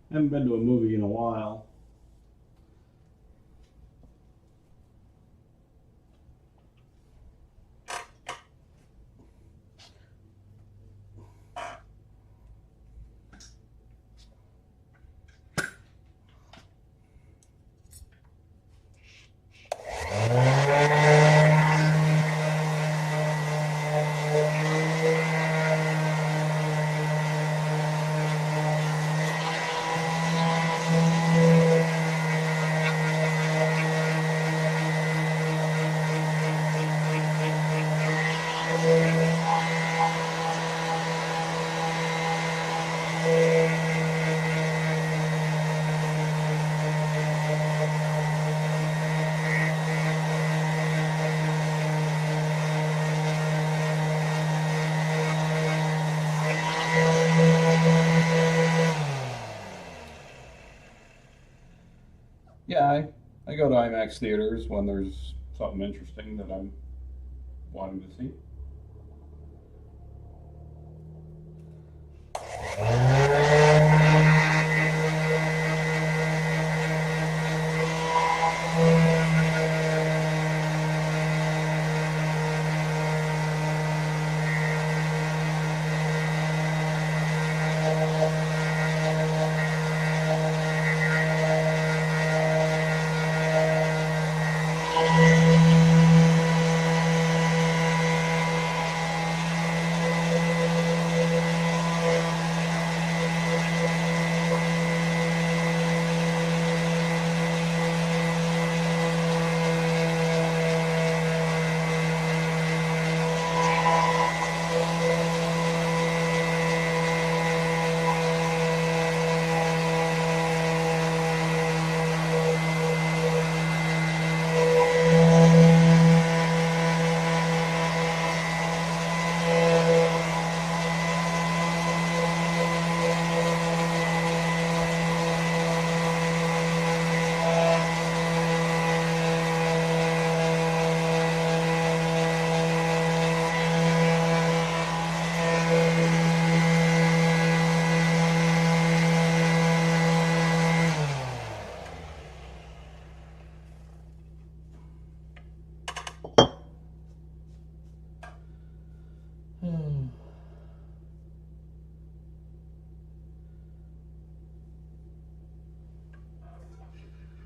I haven't been to a movie in a while. Yeah, I go to IMAX theaters when there's something interesting that I'm wanting to see.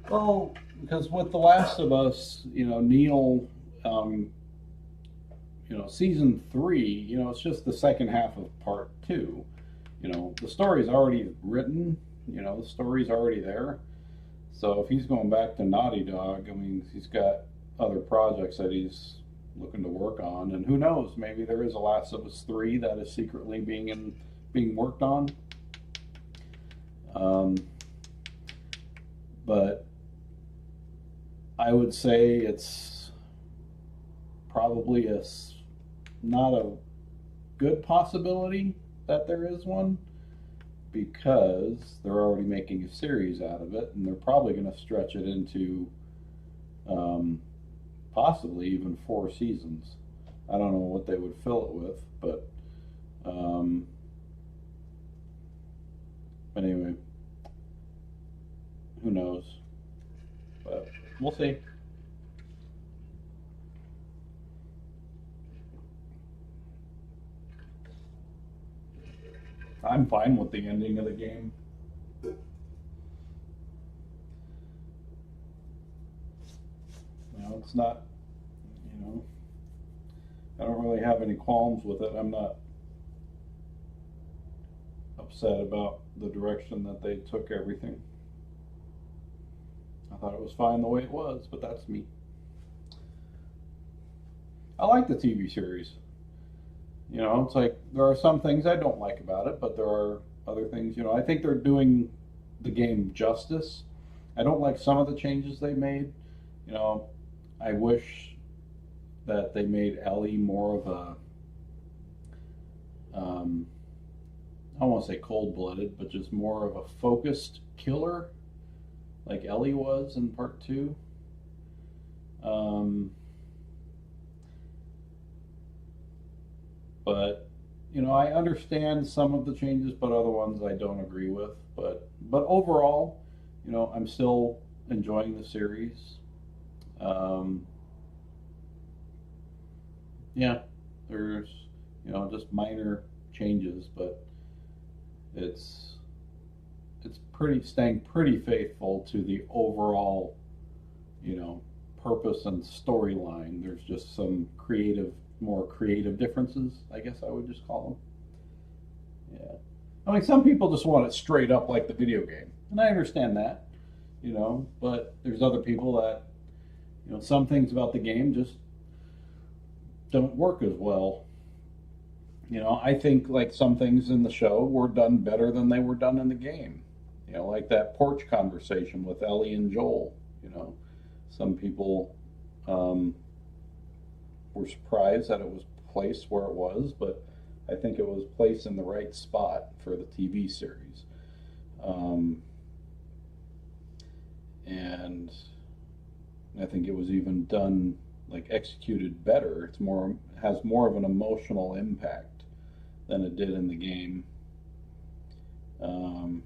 Well, because with The Last of Us, Neil, um, season three, it's just the second half of part two. The story's already written, the story's already there. So if he's going back to Naughty Dog, I mean, he's got other projects that he's looking to work on, and who knows, maybe there is a Last of Us 3 that is secretly being worked on. But I would say it's probably not a good possibility that there is one, because they're already making a series out of it, and they're probably going to stretch it into possibly even 4 seasons. I don't know what they would fill it with, but anyway, who knows? But we'll see. I'm fine with the ending of the game. It's not, I don't really have any qualms with it. I'm not upset about the direction that they took everything. I thought it was fine the way it was, but that's me. I like the TV series. It's like there are some things I don't like about it, but there are other things, I think they're doing the game justice. I don't like some of the changes they made. I wish that they made Ellie more of I don't want to say cold-blooded, but just more of a focused killer, like Ellie was in part two. But you know, I understand some of the changes, but other ones I don't agree with. But overall, you know, I'm still enjoying the series. Um, yeah, there's, you know, just minor changes, but it's it's pretty staying pretty faithful to the overall, you know, purpose and storyline. There's just some more creative differences, I guess I would just call them. Yeah. I mean, some people just want it straight up like the video game, and I understand that, you know, but there's other people that, you know, some things about the game just don't work as well. You know, I think like some things in the show were done better than they were done in the game. You know, like that porch conversation with Ellie and Joel. You know, some people um, were surprised that it was placed where it was, but I think it was placed in the right spot for the TV series. Um, and I think it was even done, like, executed better. It's more has more of an emotional impact than it did in the game. Um,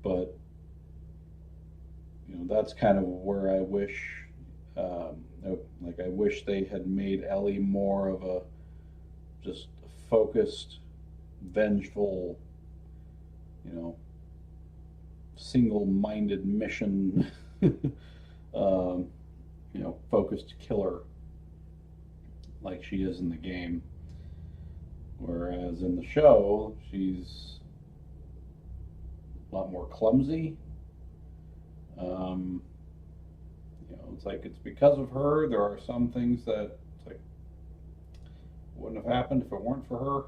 but you know, that's kind of where I wish, like, I wish they had made Ellie more of a just focused, vengeful, you know, single-minded mission, you know, focused killer like she is in the game. Whereas in the show, she's a lot more clumsy. Um, you know, it's like it's because of her. There are some things that it's like wouldn't have happened if it weren't for her.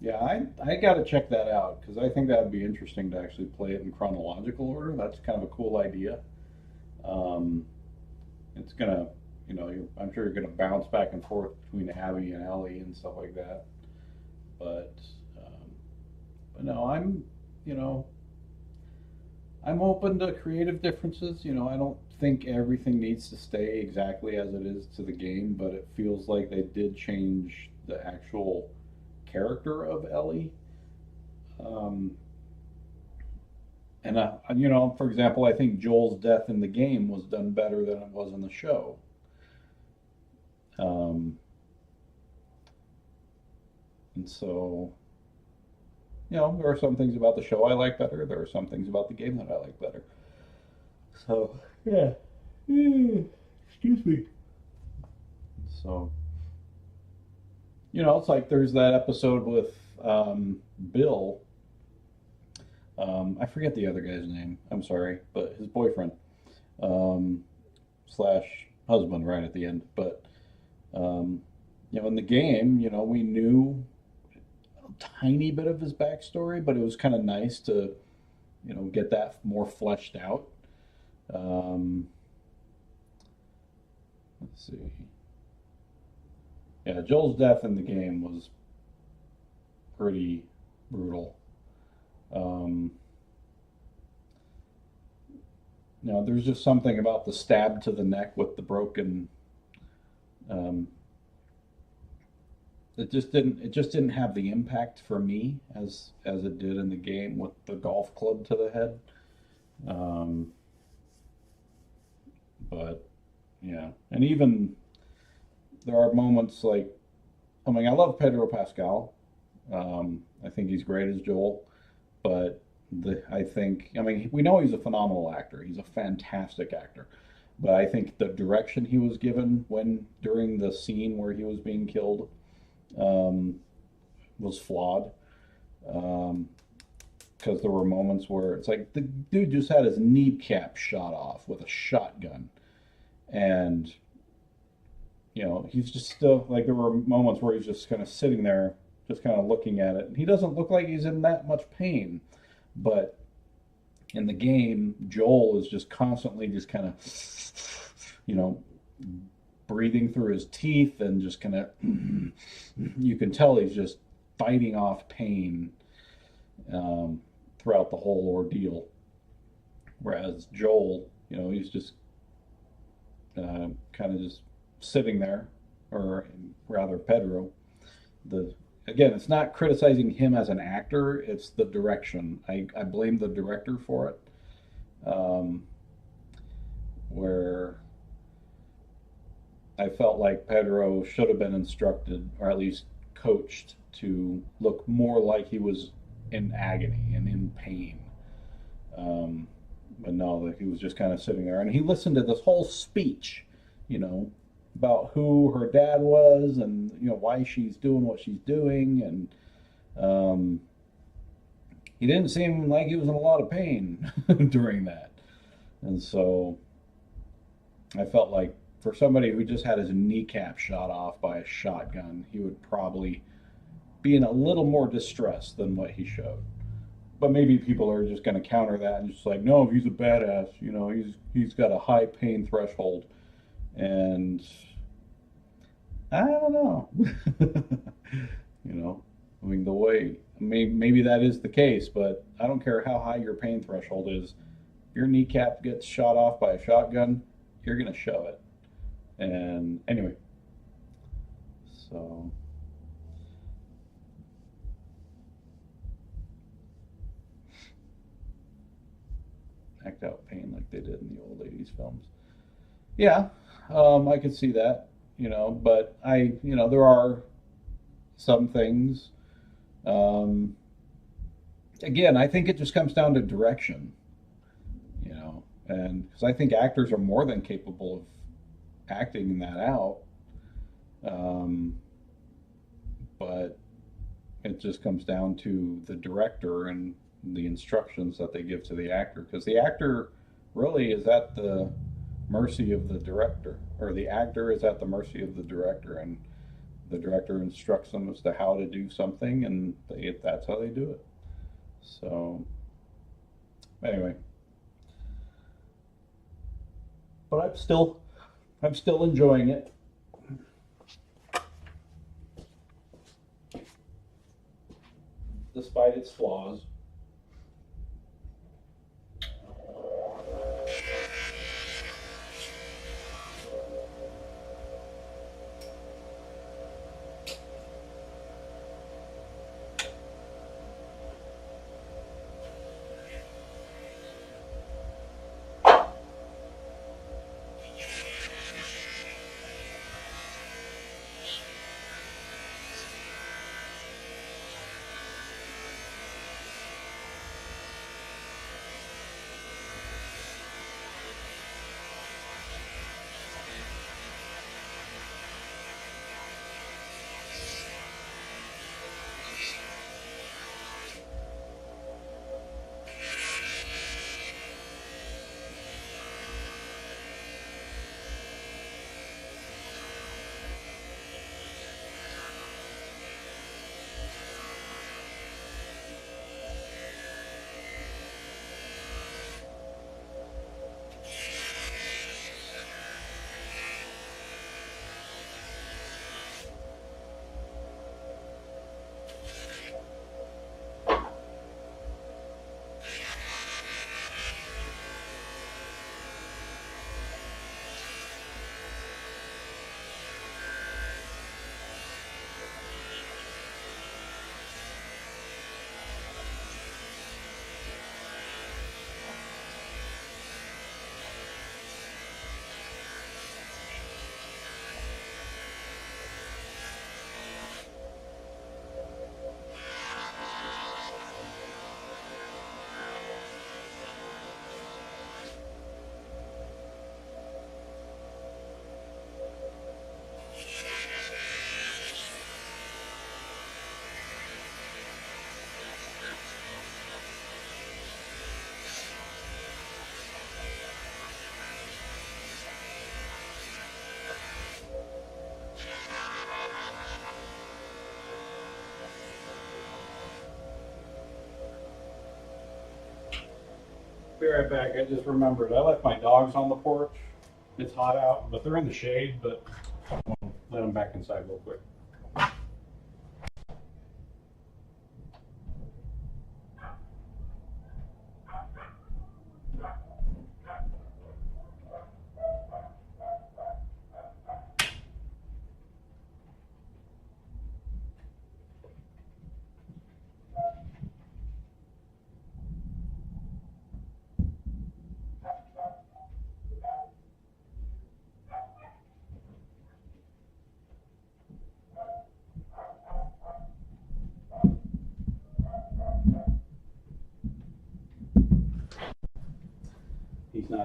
Yeah, I got to check that out because I think that would be interesting to actually play it in chronological order. That's kind of a cool idea. Um, it's gonna, you know, I'm sure you're gonna bounce back and forth between Abby and Ellie and stuff like that. But, um, but no, you know, I'm open to creative differences. You know, I don't think everything needs to stay exactly as it is to the game, but it feels like they did change the actual character of Ellie. Um, and you know, for example, I think Joel's death in the game was done better than it was in the show. Um, and so, you know, there are some things about the show I like better. There are some things about the game that I like better. So, yeah. Excuse me. So, you know, it's like there's that episode with Bill. I forget the other guy's name. I'm sorry, but his boyfriend um, slash husband right at the end. But um, you know, in the game, you know, we knew a tiny bit of his backstory, but it was kind of nice to, you know, get that more fleshed out. Um, let's see. Yeah, Joel's death in the game was pretty brutal. Um, you know, there's just something about the stab to the neck with the broken. Um, it just didn't have the impact for me as it did in the game with the golf club to the head. Um, but yeah, and even there are moments like, I mean, I love Pedro Pascal. I think he's great as Joel, but I think, I mean, we know he's a phenomenal actor. He's a fantastic actor, but I think the direction he was given when during the scene where he was being killed um, was flawed. Um, because there were moments where it's like the dude just had his kneecap shot off with a shotgun, and you know, he's just still like there were moments where he's just kind of sitting there, just kind of looking at it. And he doesn't look like he's in that much pain, but in the game, Joel is just constantly just kind of, you know, breathing through his teeth and just kind of, you can tell he's just fighting off pain throughout the whole ordeal. Whereas Joel, you know, he's just kind of just sitting there, or rather Pedro. The Again, it's not criticizing him as an actor; it's the direction. I blame the director for it, um, where I felt like Pedro should have been instructed, or at least coached, to look more like he was in agony and in pain. Um, but no, that he was just kind of sitting there, and he listened to this whole speech, you know, about who her dad was, and why she's doing what she's doing, and he didn't seem like he was in a lot of pain during that, and so I felt like for somebody who just had his kneecap shot off by a shotgun, he would probably be in a little more distress than what he showed. But maybe people are just going to counter that and just like, no, he's a badass. He's got a high pain threshold, and I don't know. I mean, maybe that is the case, but I don't care how high your pain threshold is. If your kneecap gets shot off by a shotgun, you're going to show it. And anyway, so act out pain like they did in the old 80s films. Yeah, I could see that, but there are some things. Um, Again, I think it just comes down to direction, and because I think actors are more than capable of acting that out. Um, but it just comes down to the director and the instructions that they give to the actor, because the actor really is at the mercy of the director, or the actor is at the mercy of the director, and the director instructs them as to how to do something, and that's how they do it. So anyway, but I'm still enjoying it, despite its flaws. Be right back. I just remembered I left my dogs on the porch. It's hot out, but they're in the shade. But I'll let them back inside real quick.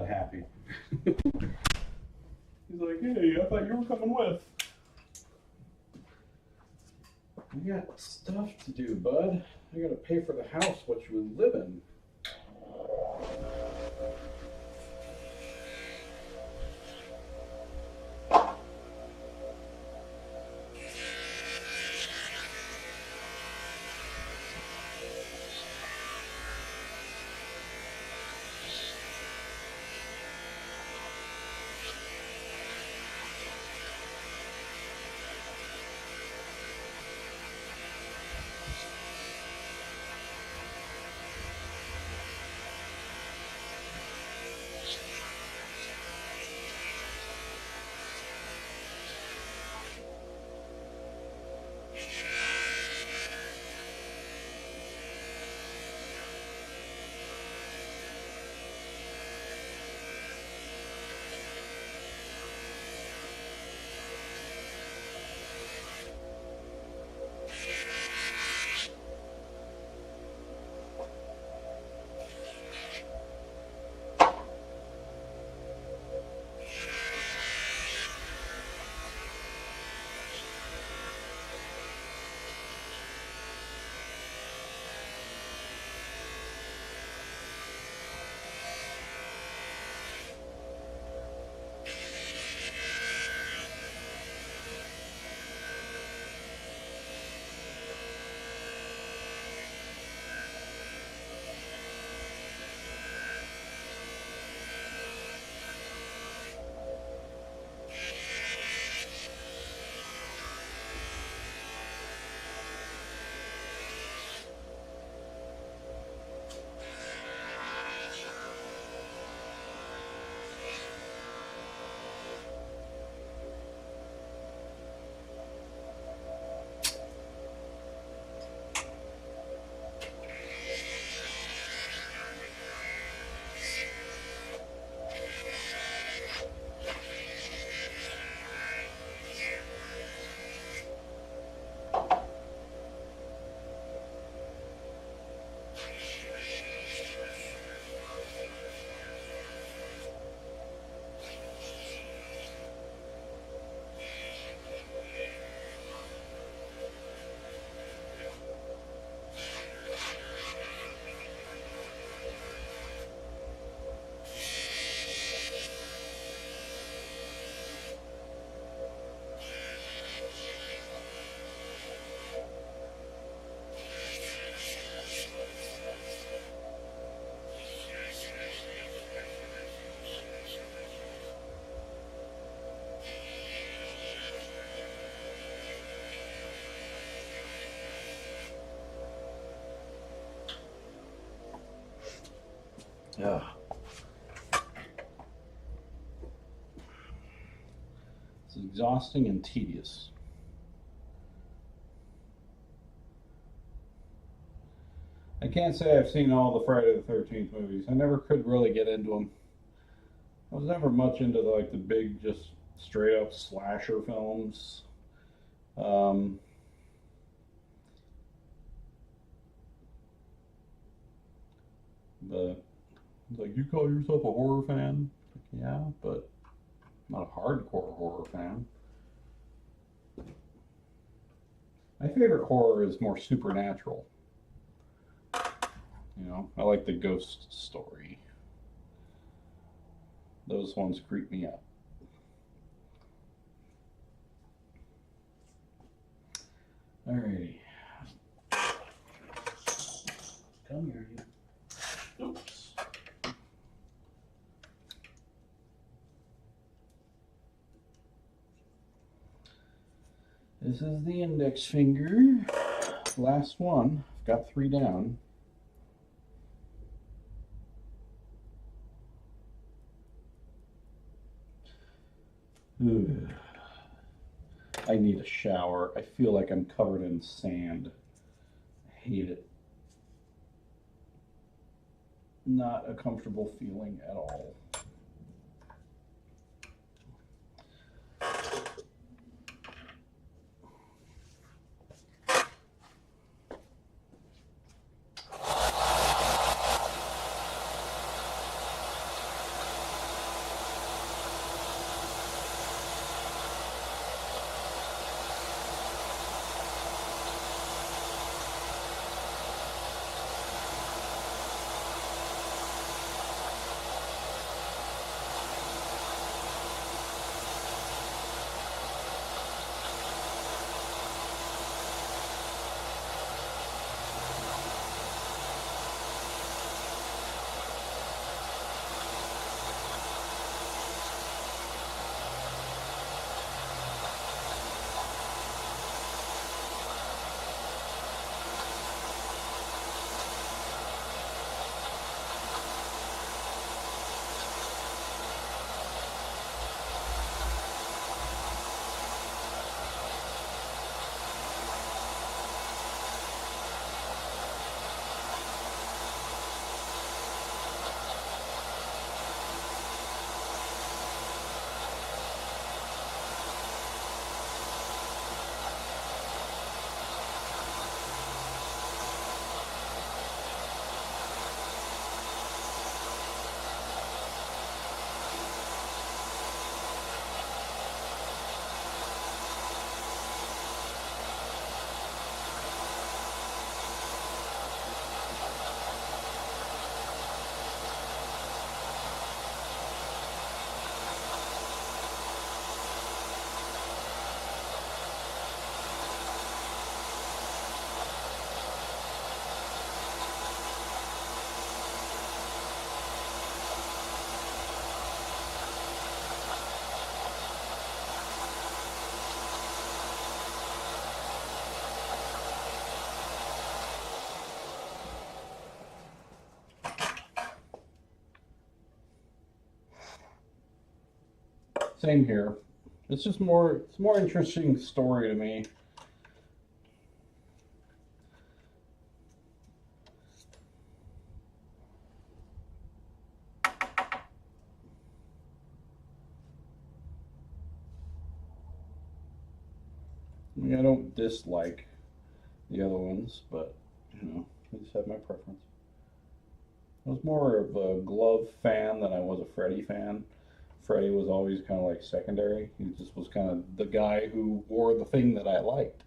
that happy. He's like, hey, I thought you were coming with. I got stuff to do, bud. I gotta pay for the house what you live in. Yeah. It's exhausting and tedious. I can't say I've seen all the Friday the 13th movies. I never could really get into them. I was never much into the big, just straight up slasher films. But you call yourself a horror fan? Yeah, but I'm not a hardcore horror fan. My favorite horror is more supernatural. I like the ghost story. Those ones creep me out. Alrighty. Come here, you. Oops. This is the index finger. Last one. I've got 3 down. Ugh. I need a shower. I feel like I'm covered in sand. I hate it. Not a comfortable feeling at all. Same here. It's just more, it's a more interesting story to me. I mean, I don't dislike the other ones, but you know, I just have my preference. I was more of a Glove fan than I was a Freddy fan. Freddy was always kind of like secondary. He just was kind of the guy who wore the thing that I liked.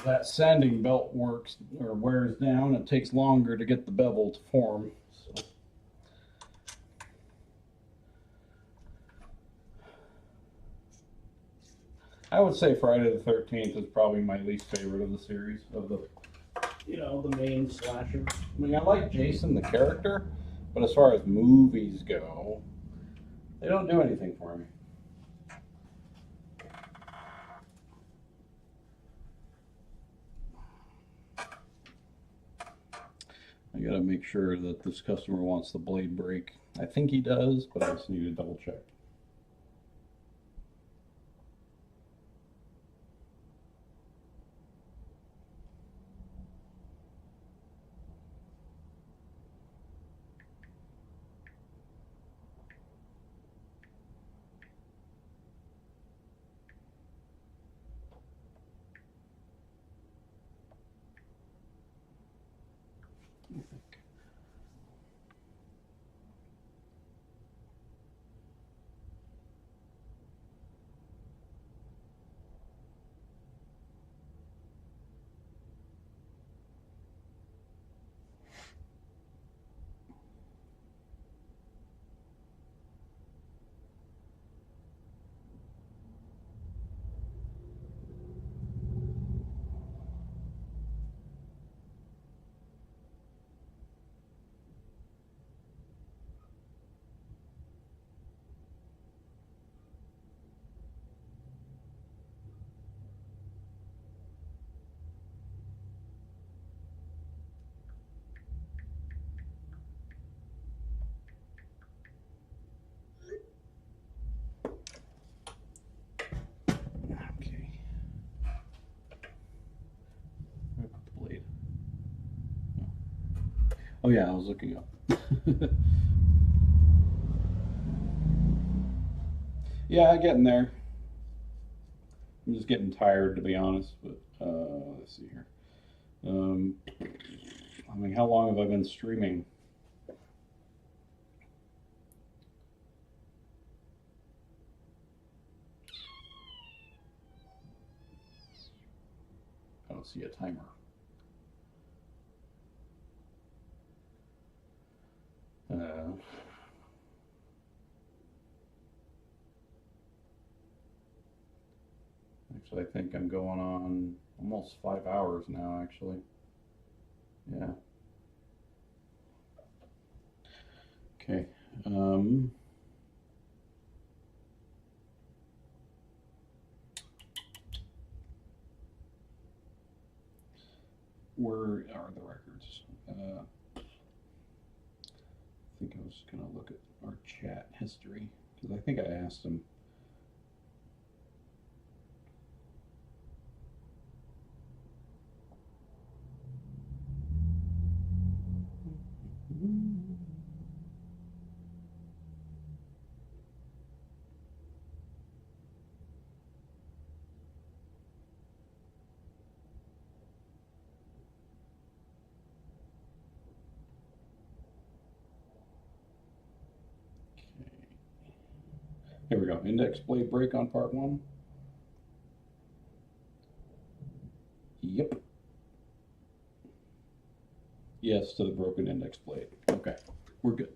That sanding belt works or wears down, it takes longer to get the bevel to form. So. I would say Friday the 13th is probably my least favorite of the series, of the, you know, the main slasher. I mean, I like Jason the character, but as far as movies go, they don't do anything for me. I gotta make sure that this customer wants the blade break. I think he does, but I just need to double check. Oh yeah, I was looking up. Yeah, getting there. I'm just getting tired, to be honest. But let's see here. Um, I mean, how long have I been streaming? I don't see a timer. Actually, I think I'm going on almost 5 hours now, actually. Yeah. Okay. Where are the records? I think I was going to look at our chat history because I think I asked him. Here we go. Index blade break on part one. Yep. Yes to the broken index blade. Okay, we're good.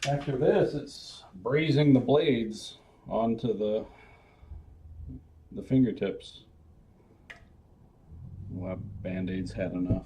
After this, it's brazing the blades onto the fingertips. Well, Band-Aid's had enough.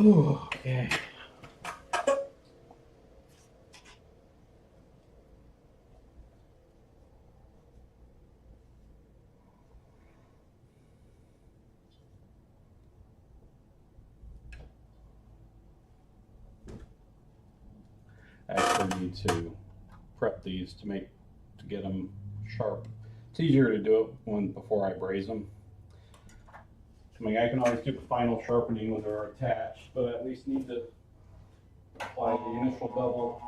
Oh, okay. I actually need to prep these to get them sharp. It's easier to do it before I braise them. I mean, I can always do the final sharpening when they're attached, but I at least need to apply the initial bevel.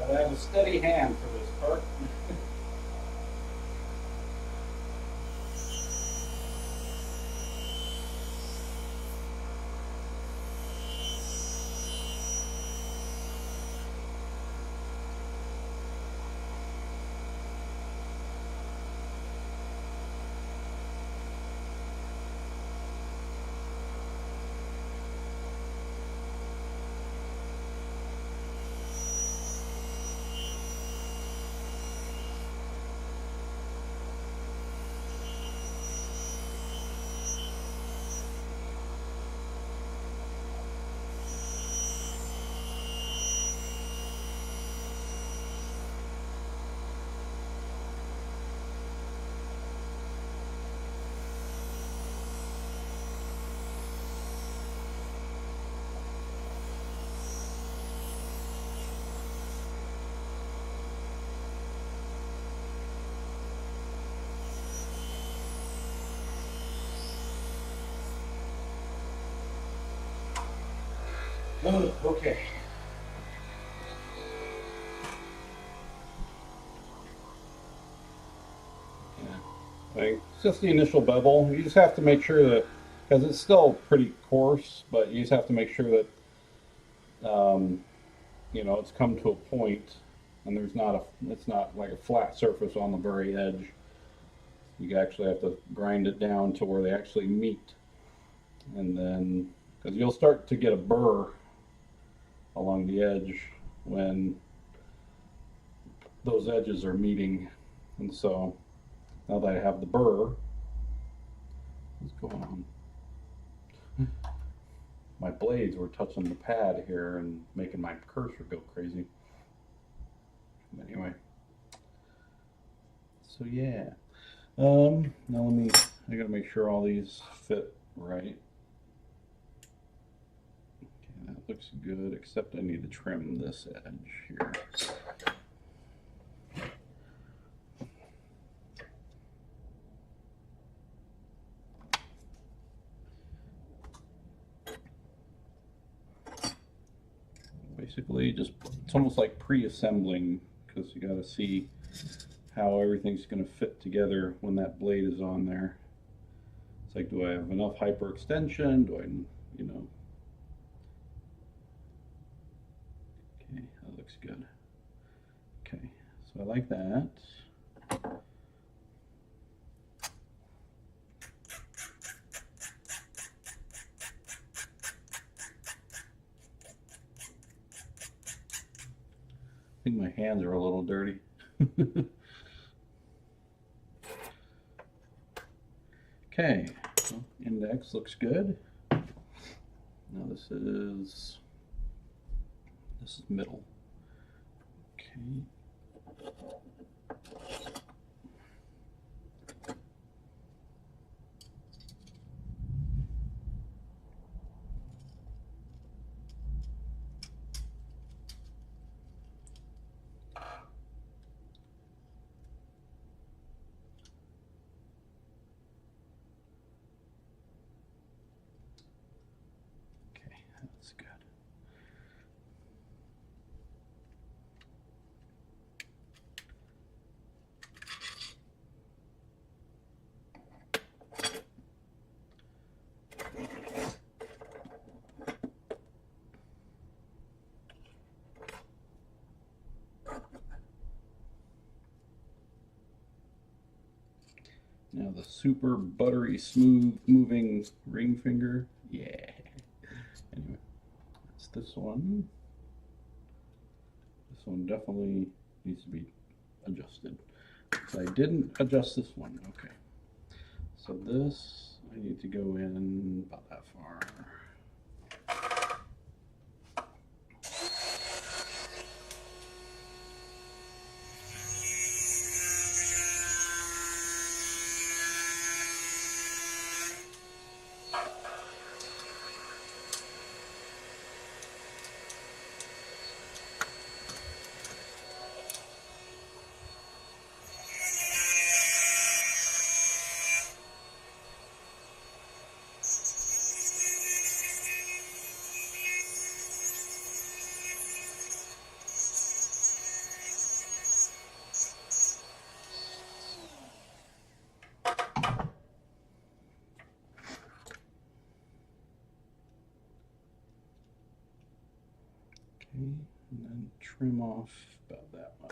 Gotta have a steady hand for this part. Oh, okay. Yeah. It's just the initial bevel. You just have to make sure that, because it's still pretty coarse, but you just have to make sure that it's come to a point, and it's not like a flat surface on the very edge. You actually have to grind it down to where they actually meet, and then because you'll start to get a burr along the edge when those edges are meeting. And so now that I have the burr, what's going on? My blades were touching the pad here and making my cursor go crazy. Anyway, so yeah. Now I gotta make sure all these fit right. Okay, that looks good, except I need to trim this edge here. Basically, it's almost like pre-assembling, because you got to see how everything's going to fit together when that blade is on there. It's like, do I have enough hyperextension? Do I, okay, that looks good. Okay, so I like that. I think my hands are a little dirty. Okay, well, index looks good. Now this is middle. Okay. That's good. Now the super buttery smooth moving ring finger. Yeah. Anyway, that's this one. This one definitely needs to be adjusted. So I didn't adjust this one. Okay. So this, I need to go in about that far. And then trim off about that much.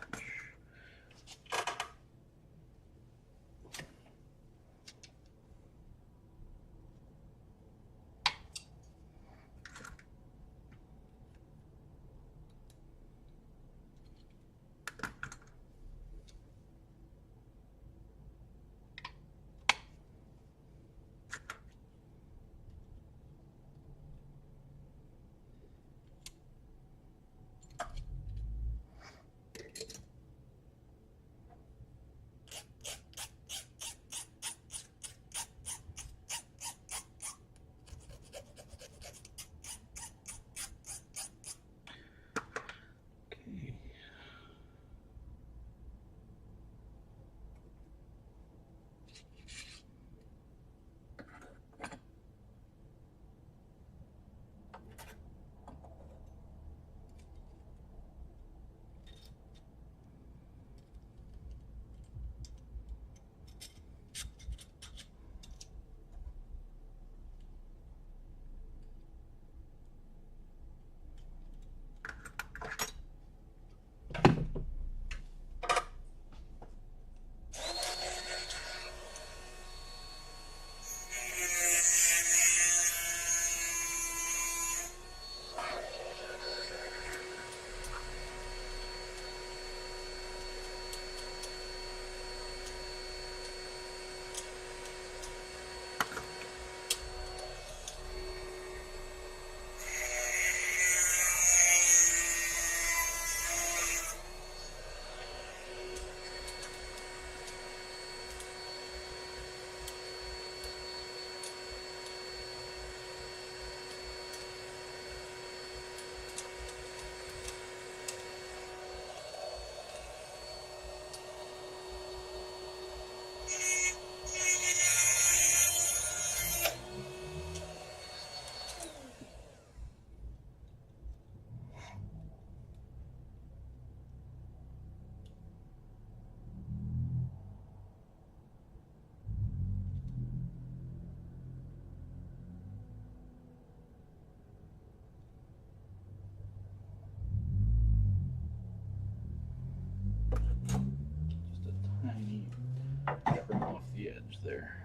trim off the edge there.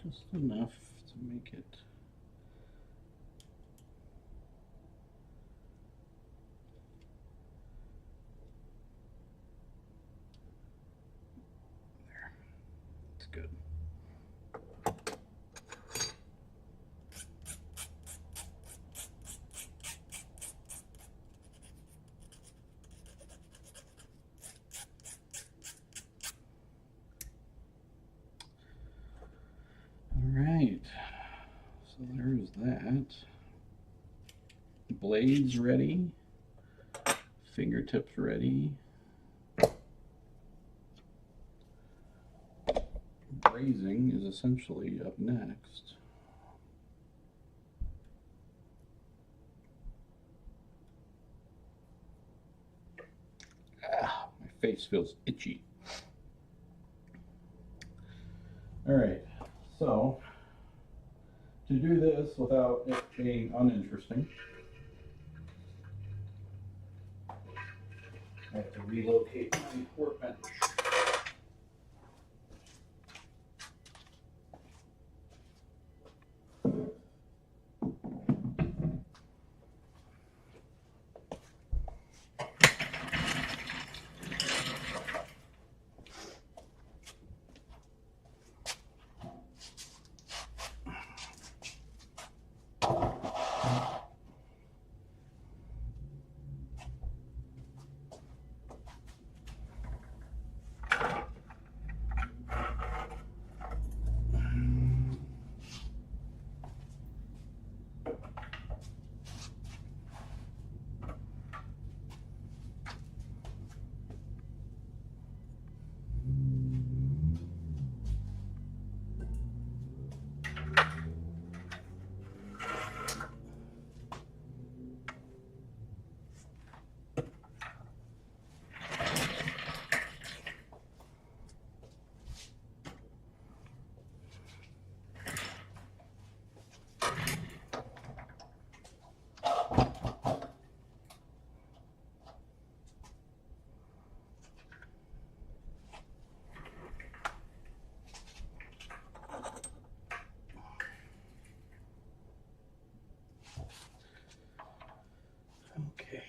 Just enough to make it there. It's good. Alright, so there's that. Blades ready, fingertips ready. Brazing is essentially up next. Ah, my face feels itchy. Alright, so to do this without it being uninteresting, I have to relocate my workbench. Okay.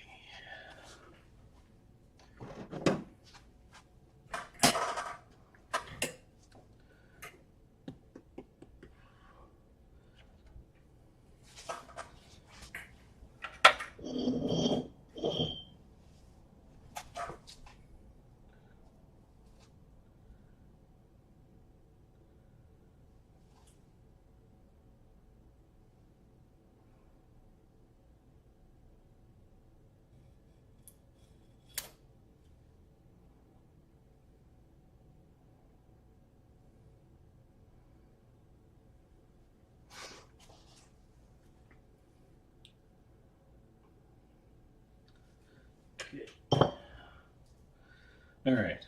All right.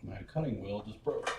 My cutting wheel just broke.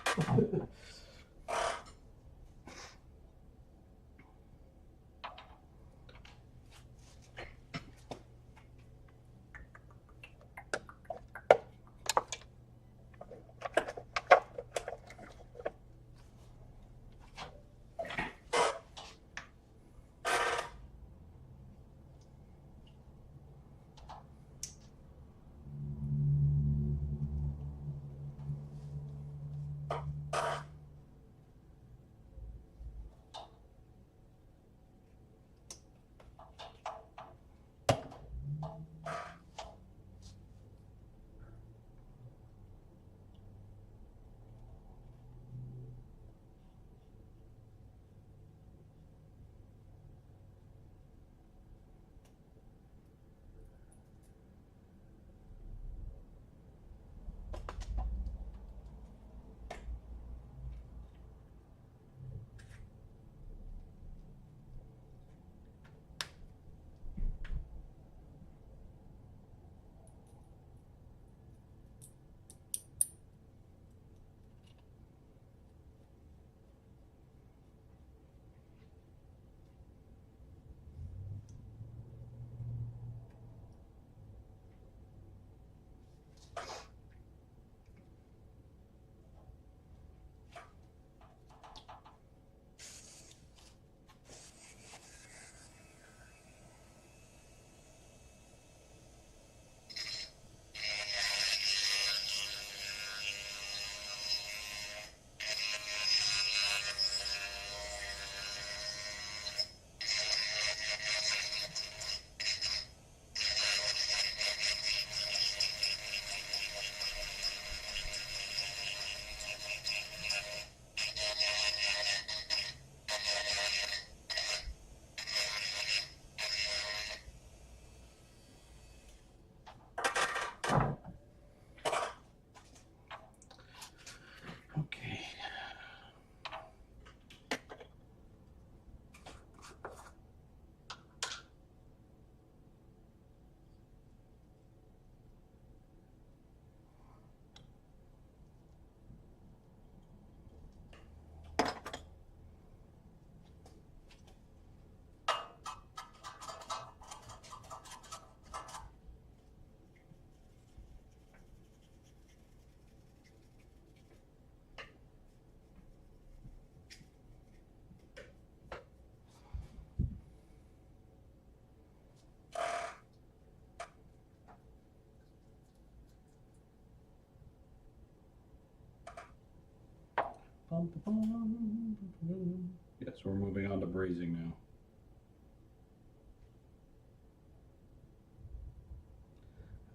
Yes, we're moving on to brazing now.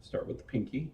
Start with the pinky.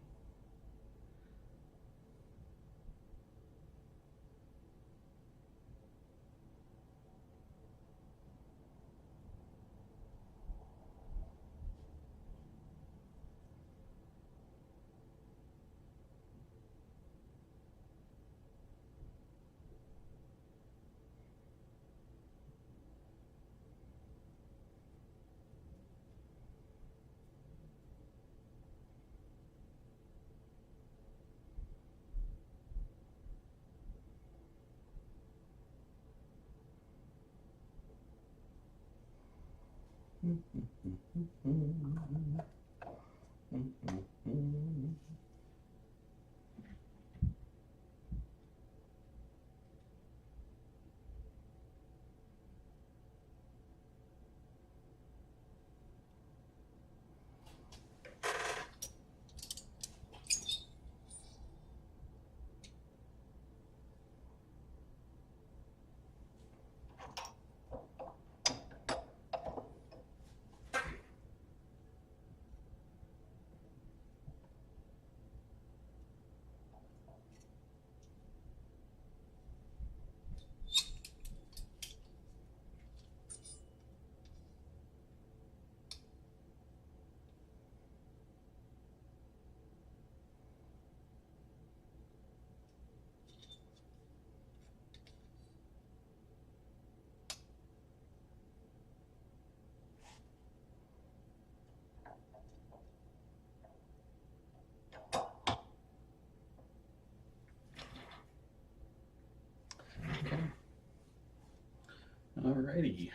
Alrighty.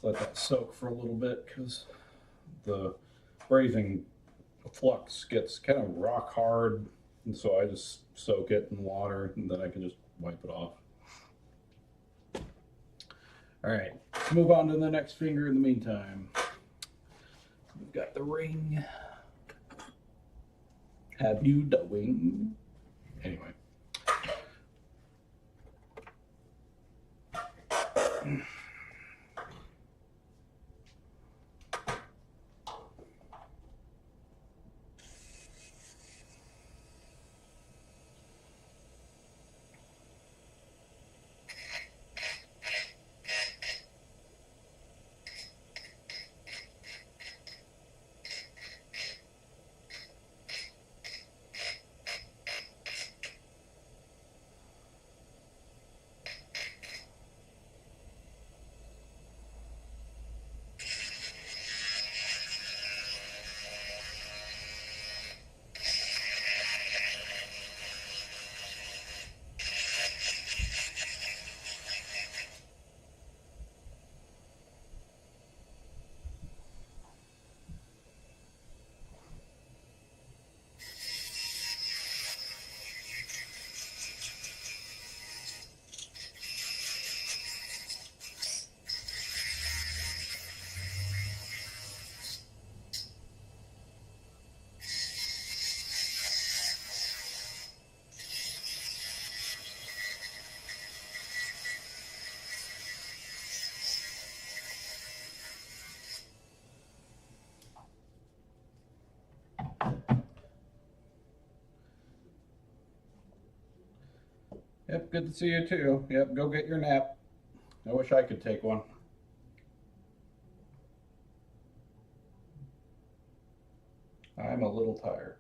let that soak for a little bit because the brazing flux gets kind of rock hard, and so I just soak it in water and then I can just wipe it off. All right, let's move on to the next finger in the meantime. We've got the ring. Have you doing? Anyway. Yep, good to see you too. Yep, go get your nap. I wish I could take one. I'm a little tired.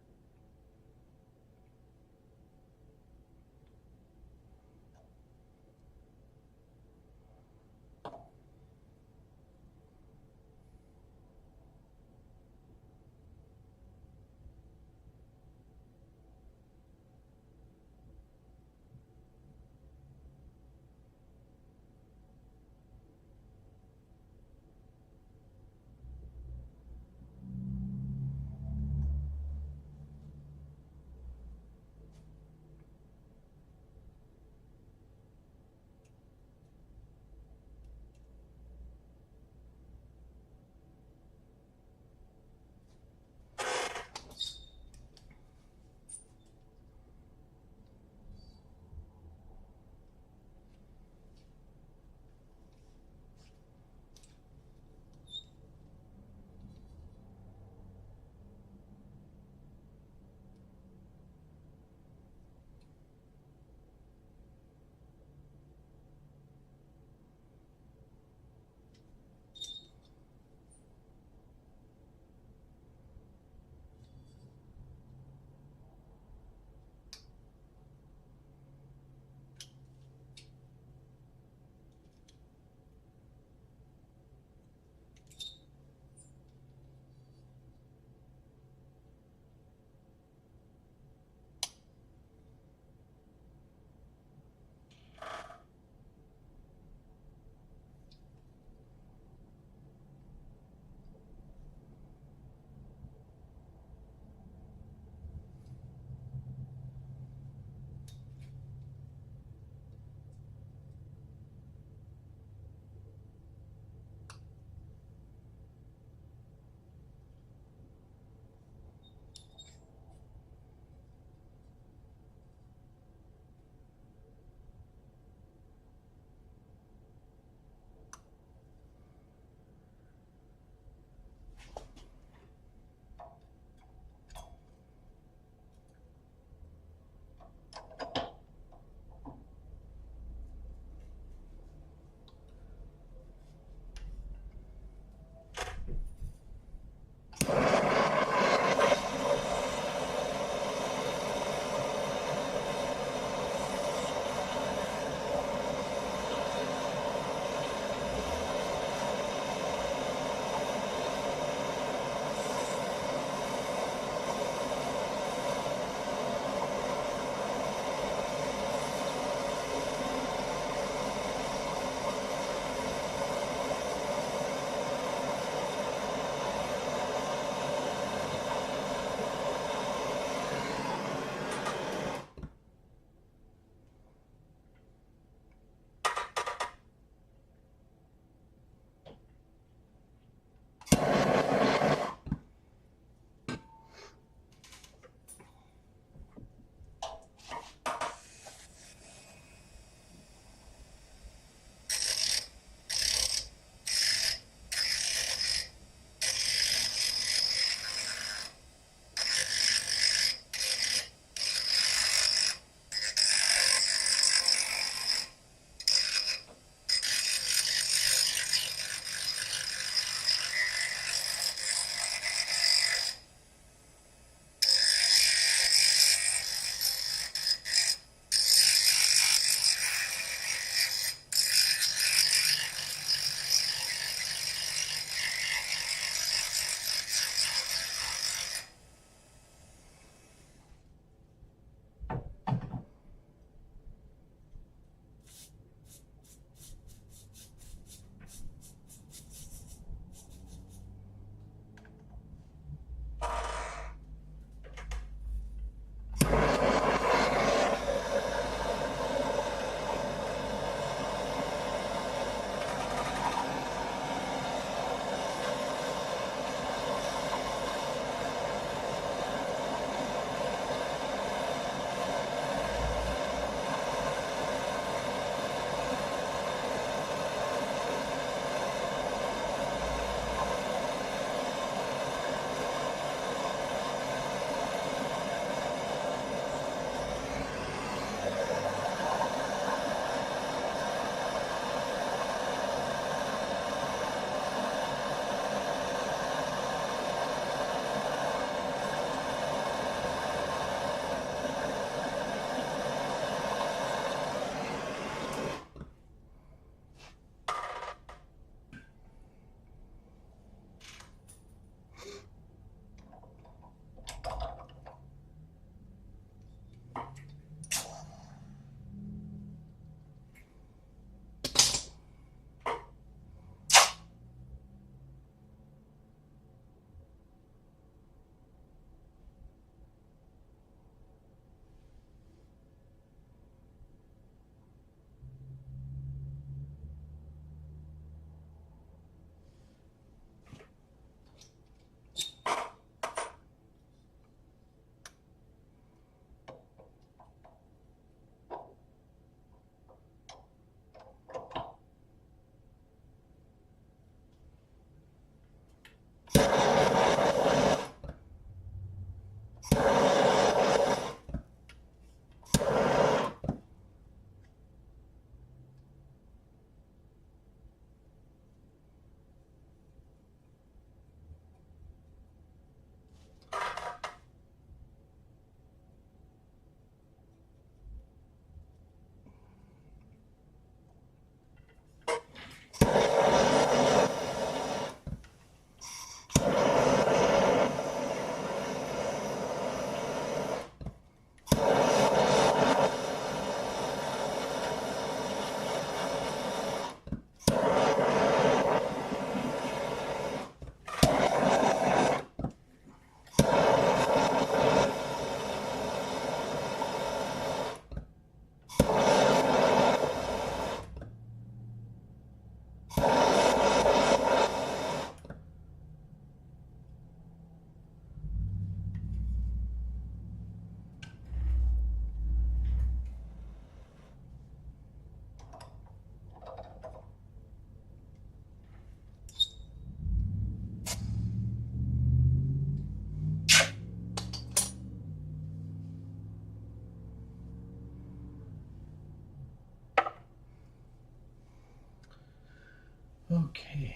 Okay.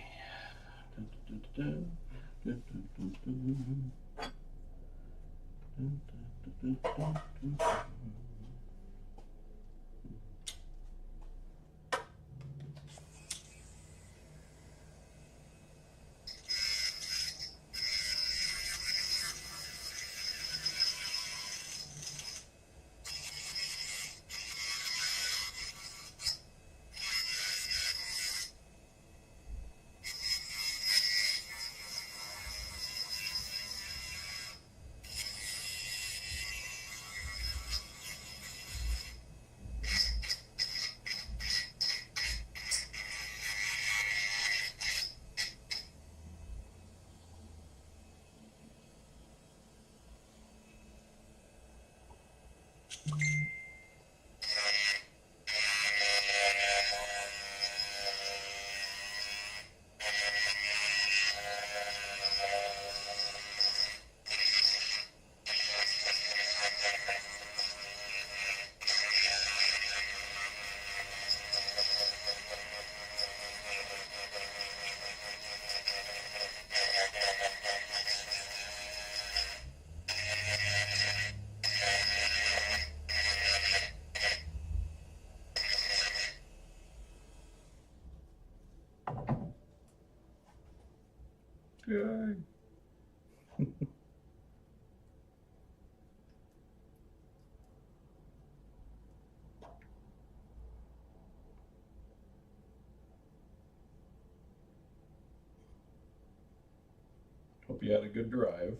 Good. Hope you had a good drive.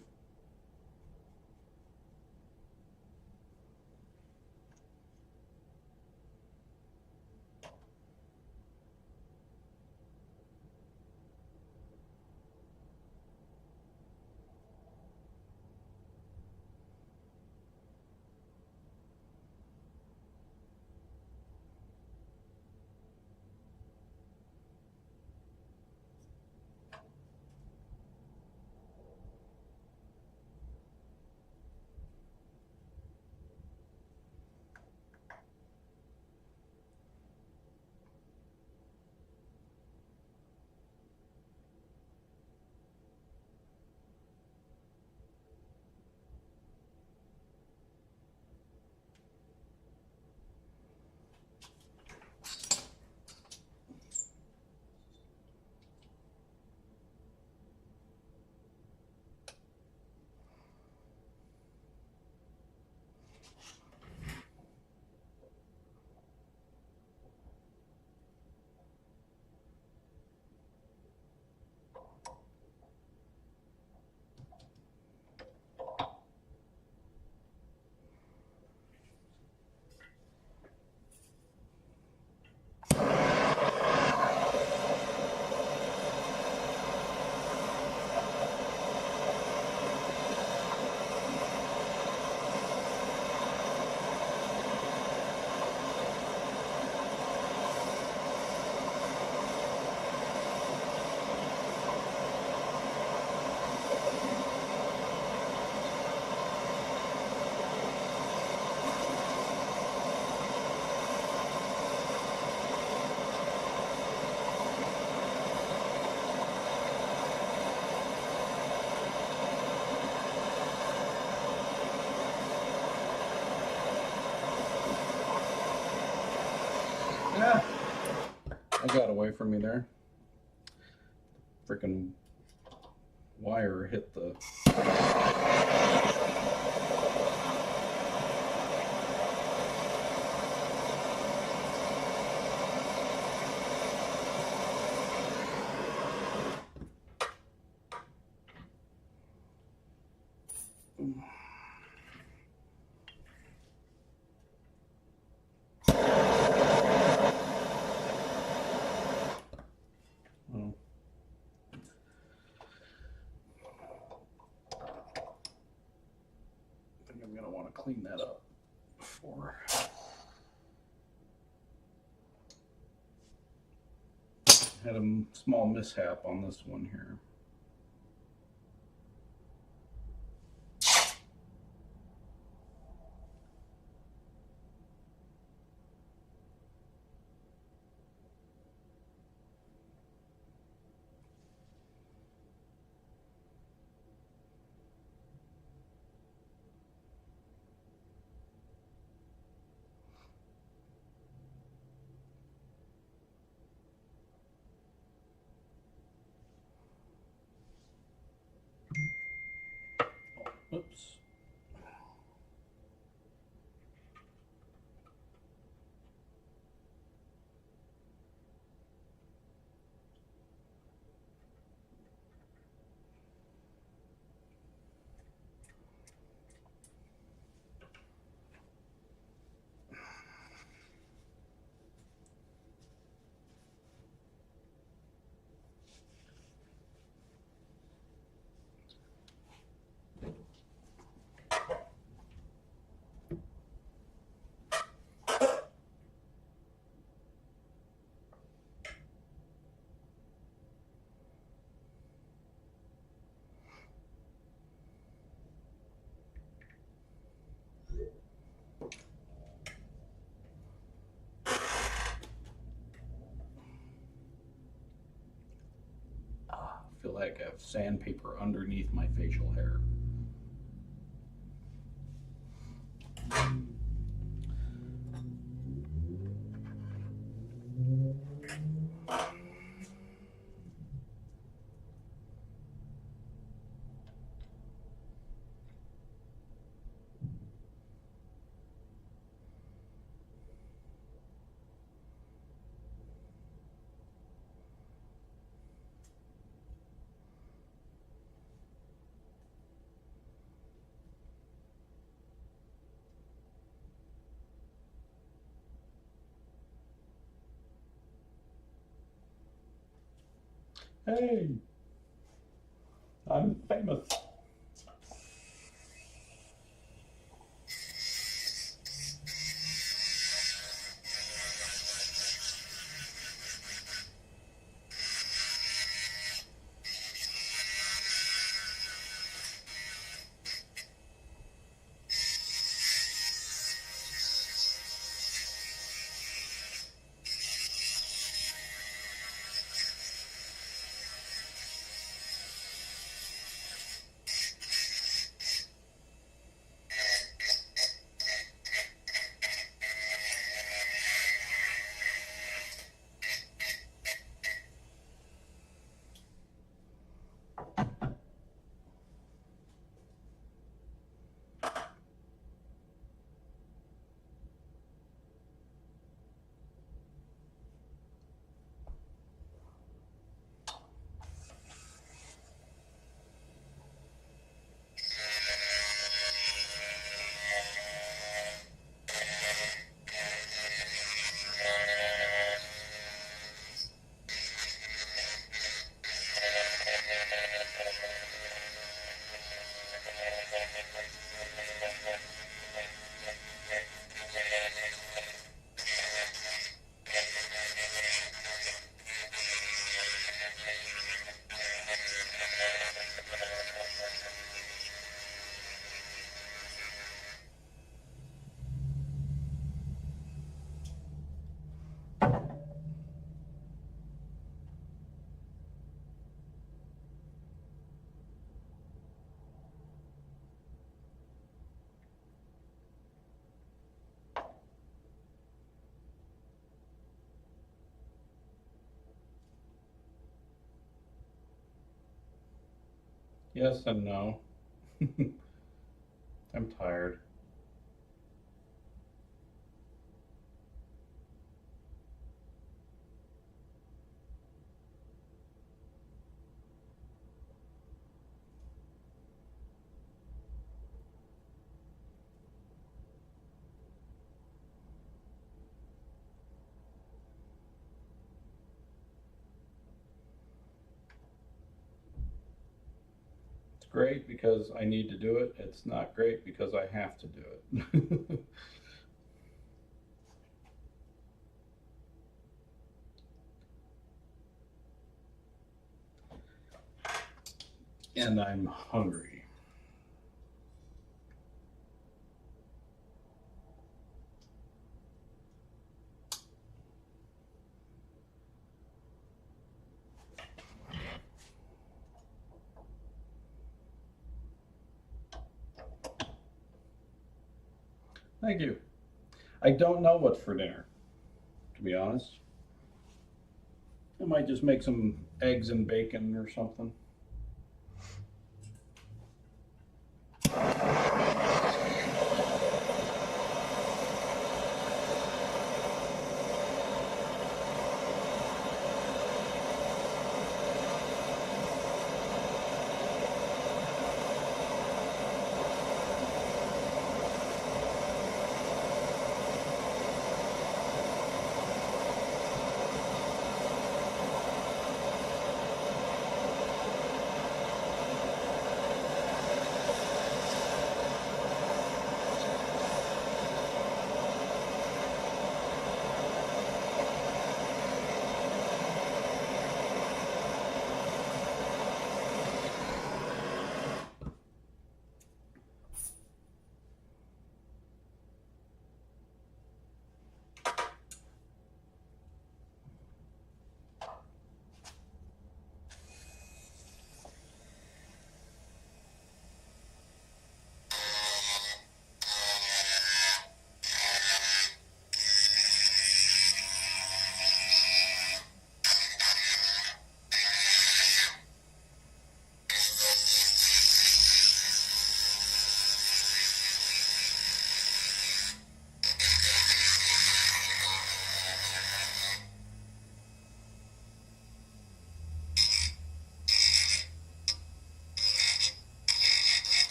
Yeah, I got away from me there. Freaking wire hit the. Well, I think I'm gonna want to clean that up before. Had a small mishap on this one here. Oops. I feel like I have sandpaper underneath my facial hair. Hey, I'm famous. Yes and no. I'm tired. It's great because I need to do it. It's not great because I have to do it. And I'm hungry. Thank you. I don't know what's for dinner, to be honest. I might just make some eggs and bacon or something.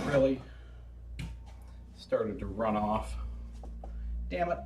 Really started to run off. Damn it.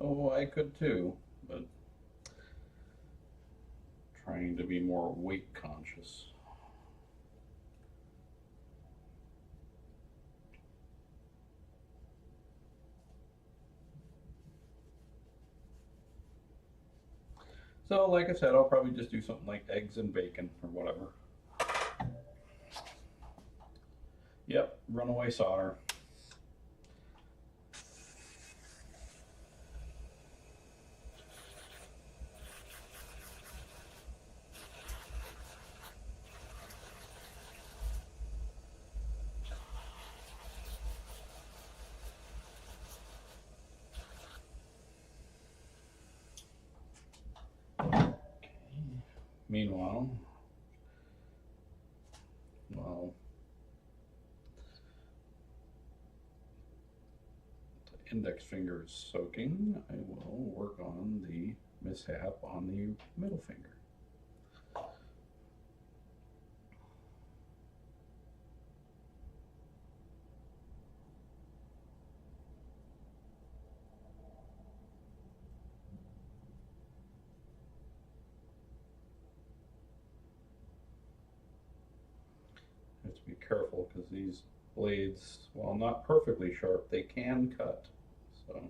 Oh, I could too, but trying to be more weight conscious. So, like I said, I'll probably just do something like eggs and bacon or whatever. Yep, runaway solder. Meanwhile, while the index finger is soaking, I will work on the mishap on the middle finger. Have to be careful because these blades, while not perfectly sharp, they can cut. So.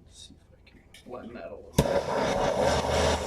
Let's see if I can blend that a little bit.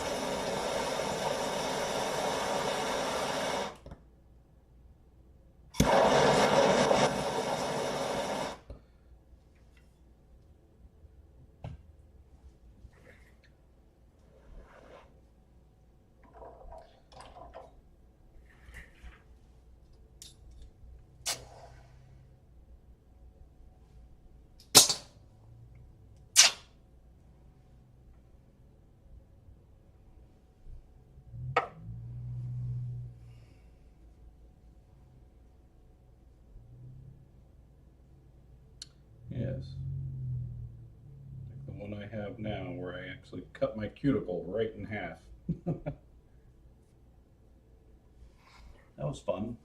is. Like the one I have now, where I actually cut my cuticle right in half. That was fun.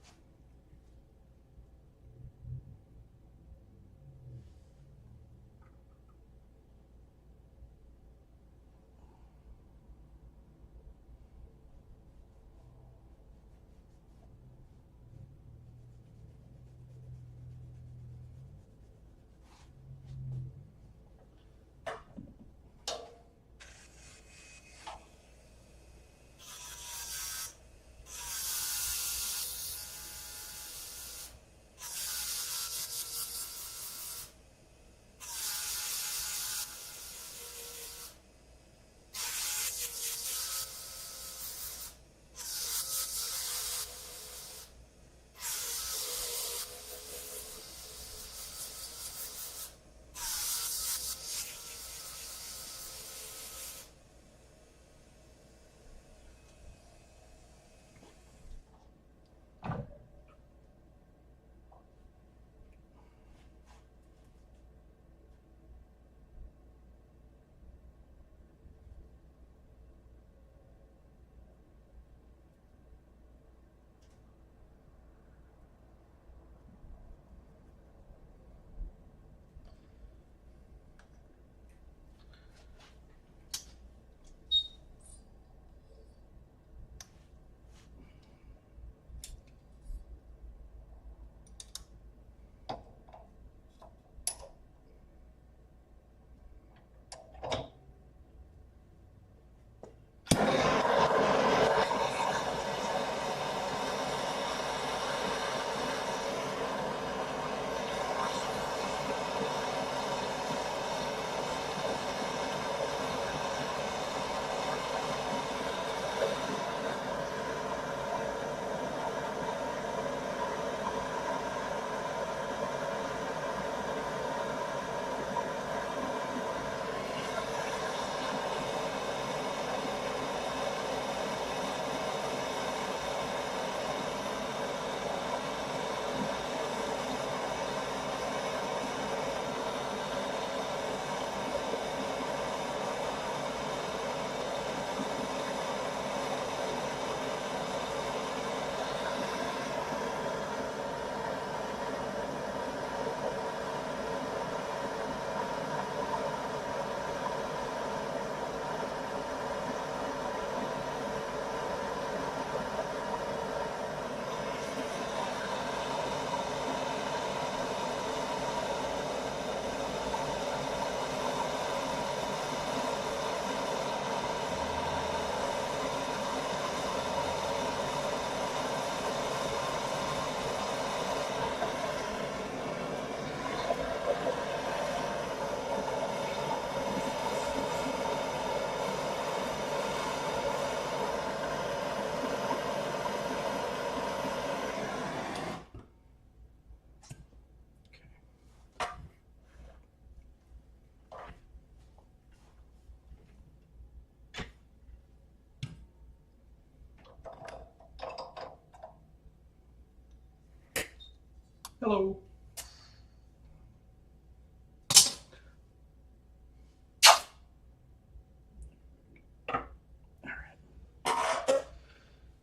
Hello.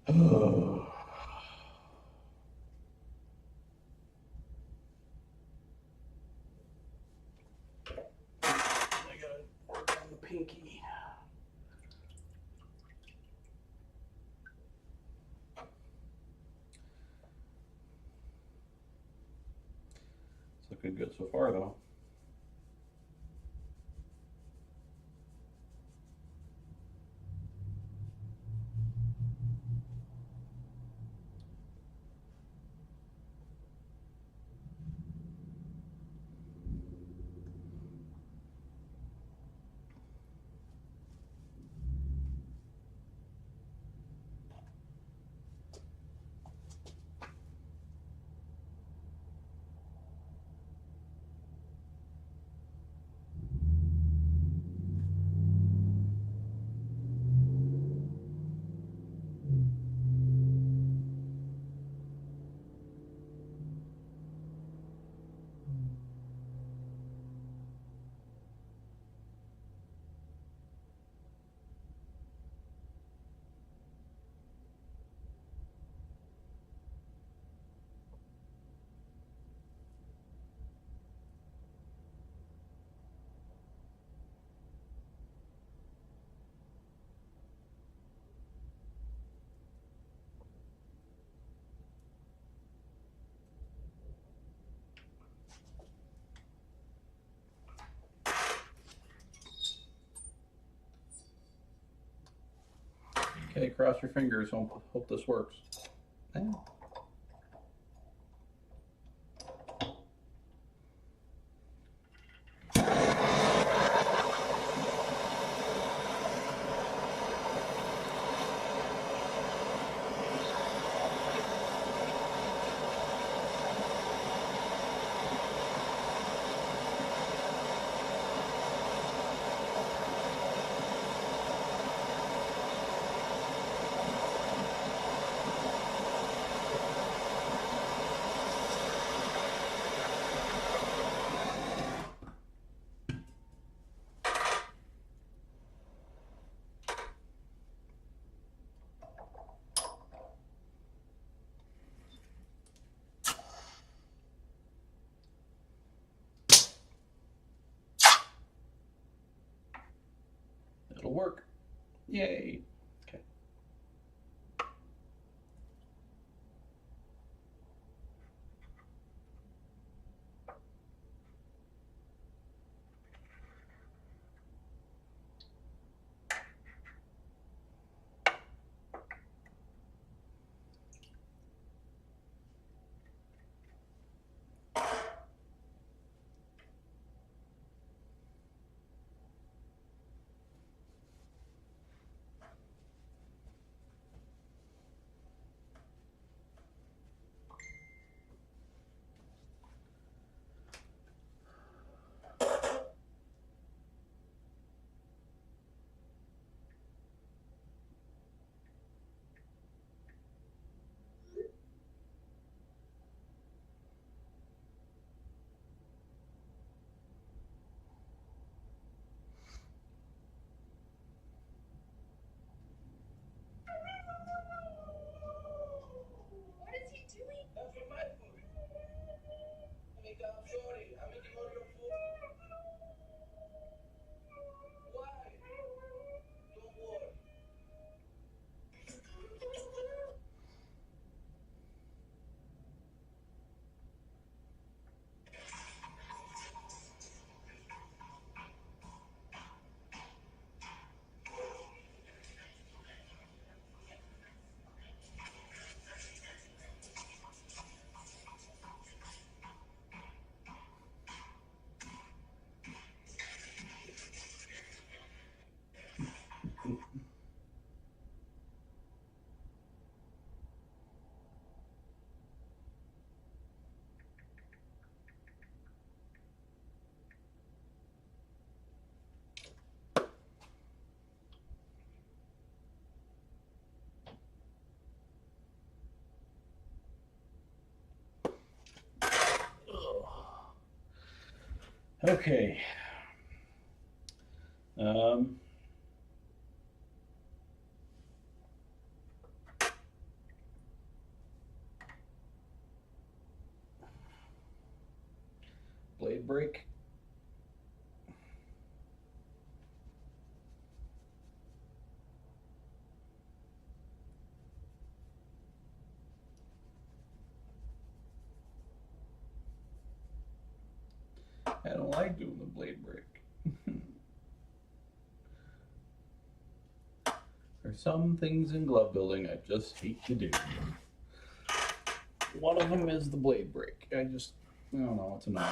Oh. I gotta work on the pinky. It's looking good so far, though. Okay, cross your fingers. Hope this works. Yeah. It'll work. Yay. Okay. Okay. Blade break. I don't like doing the blade break. There's some things in glove building I just hate to do. One of them is the blade break. I don't know, it's annoying.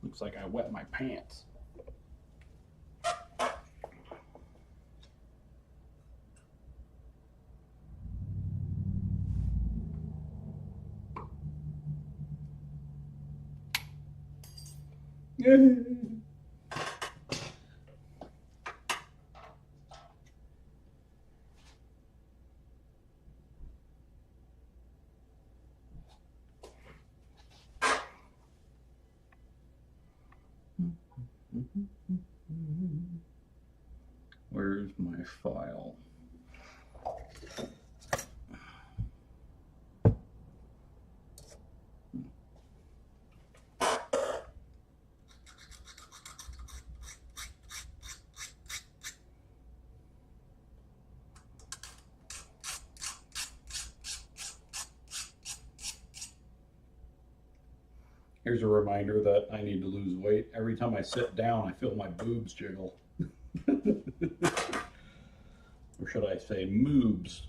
Looks like I wet my pants. Where's my file? Here's a reminder that I need to lose weight. Every time I sit down, I feel my boobs jiggle. Or should I say moobs?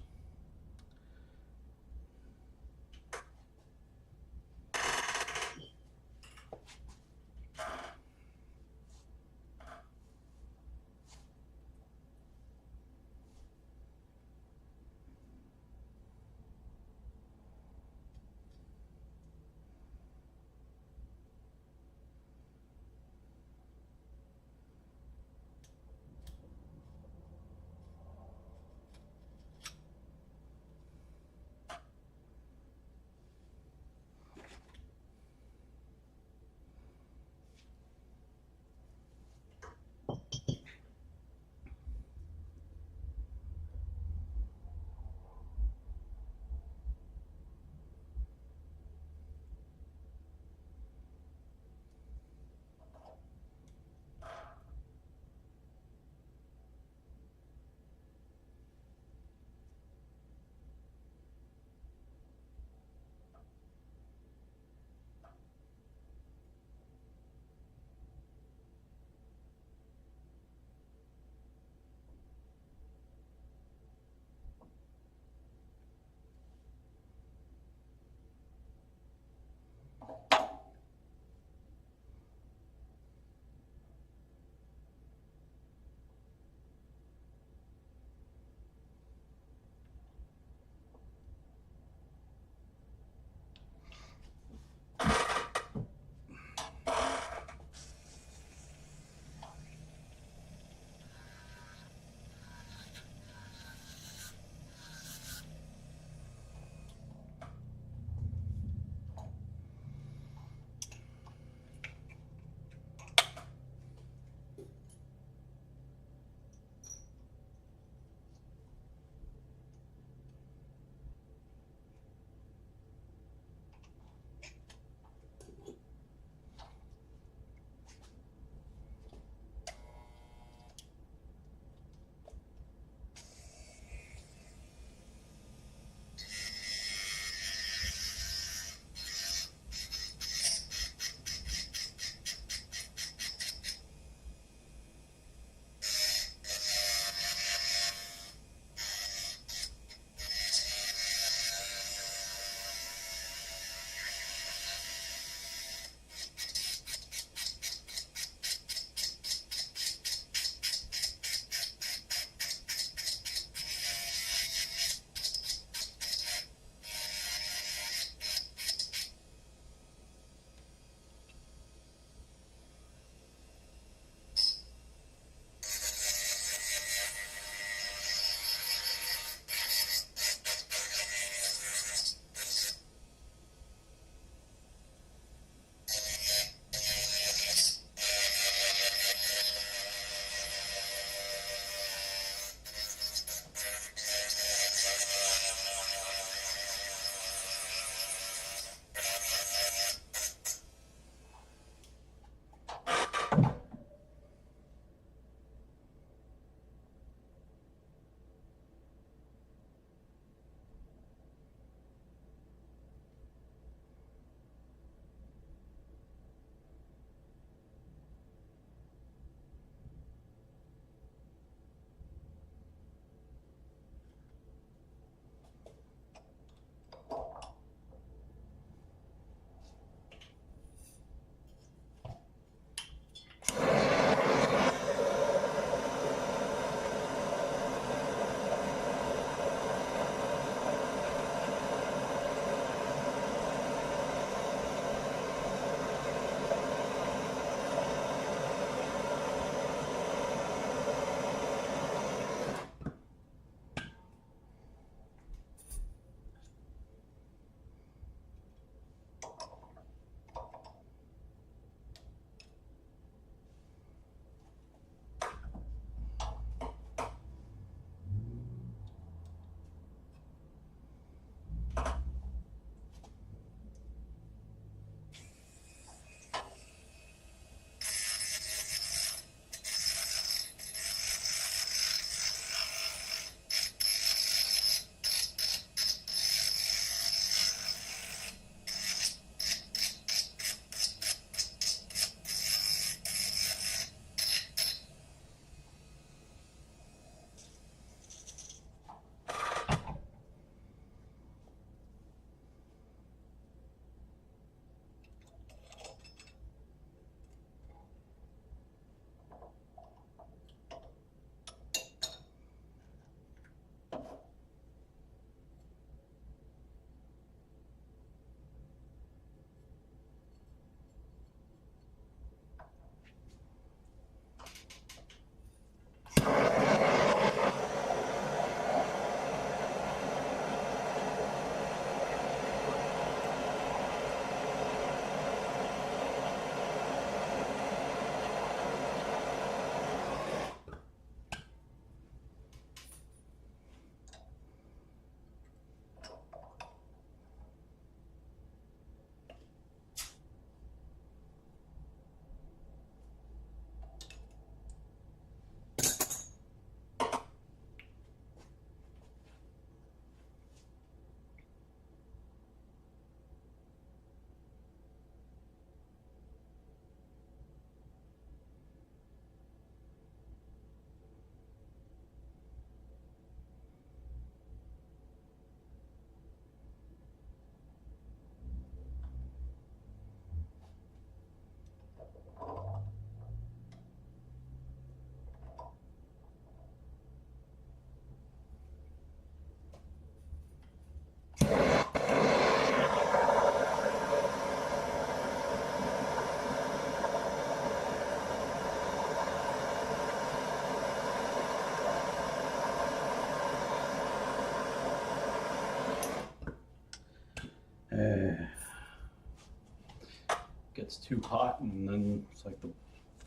Gets too hot and then it's like the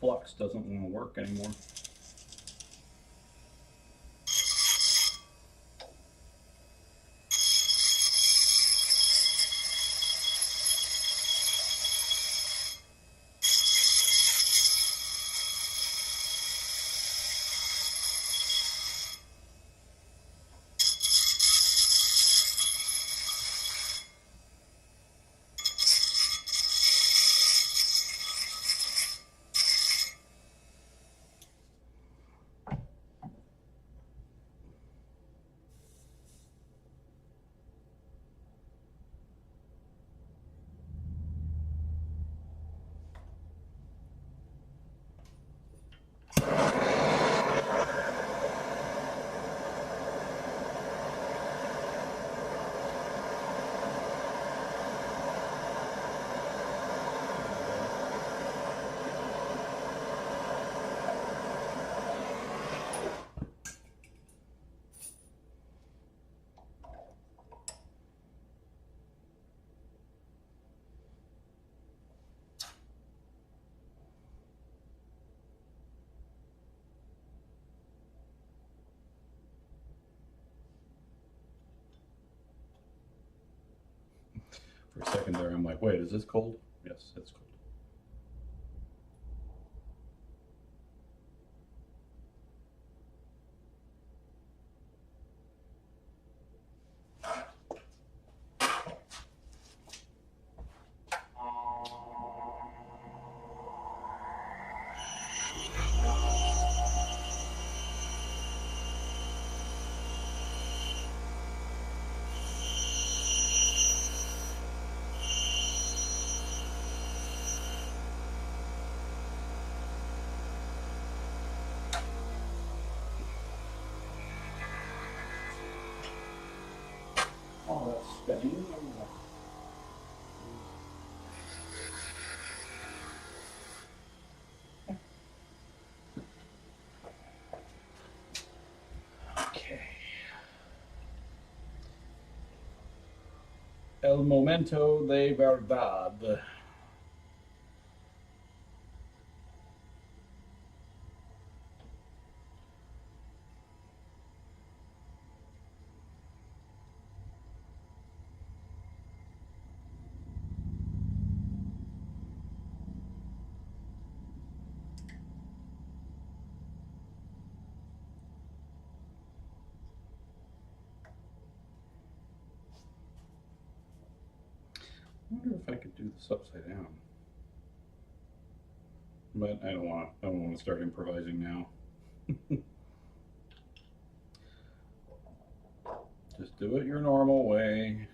flux doesn't want to work anymore. For a second there, I'm like, wait, is this cold? Yes, it's cold. Oh, that's spinning. Okay. El momento de verdad. I wonder if I could do this upside down. But I don't want to start improvising now. Just do it your normal way.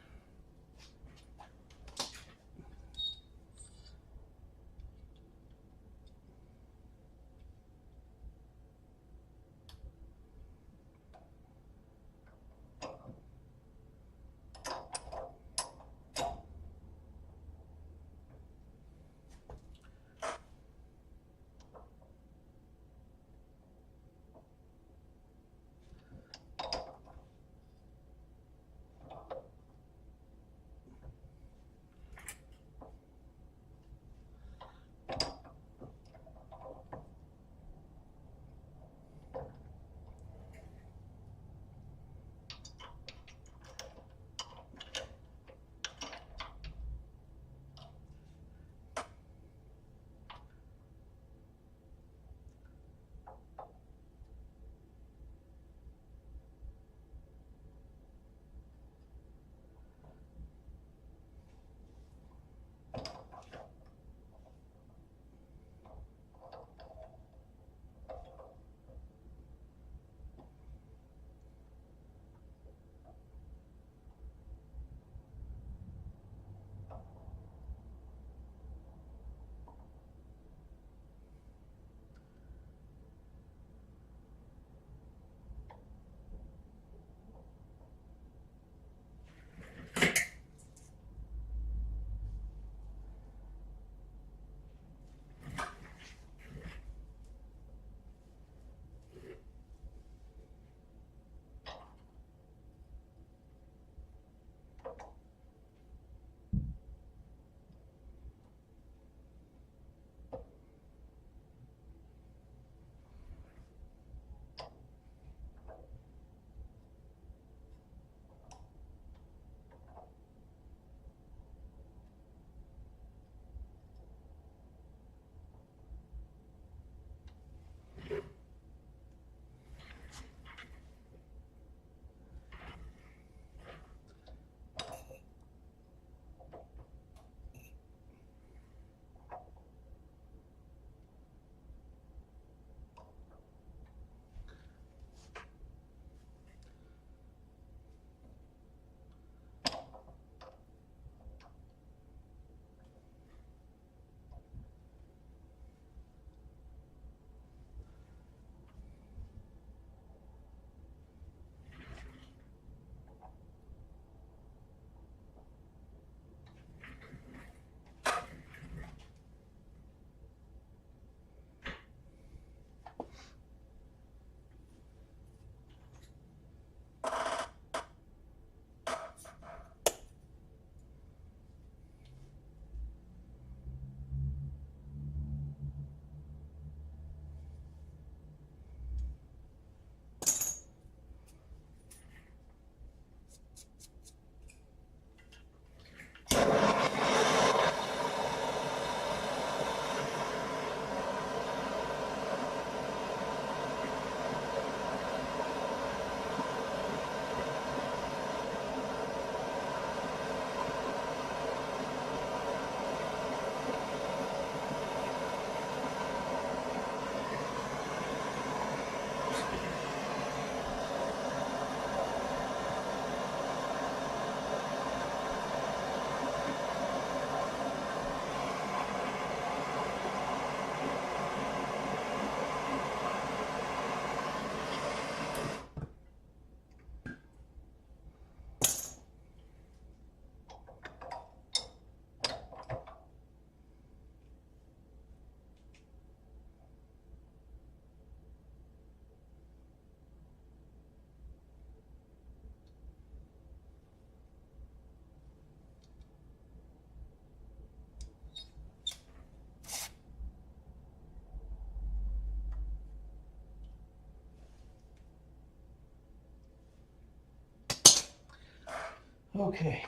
Okay.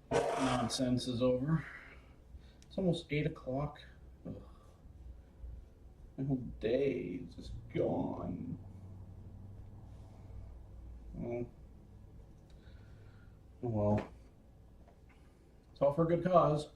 That nonsense is over. It's almost 8 o'clock. My whole day is just gone. Oh well. It's all for a good cause.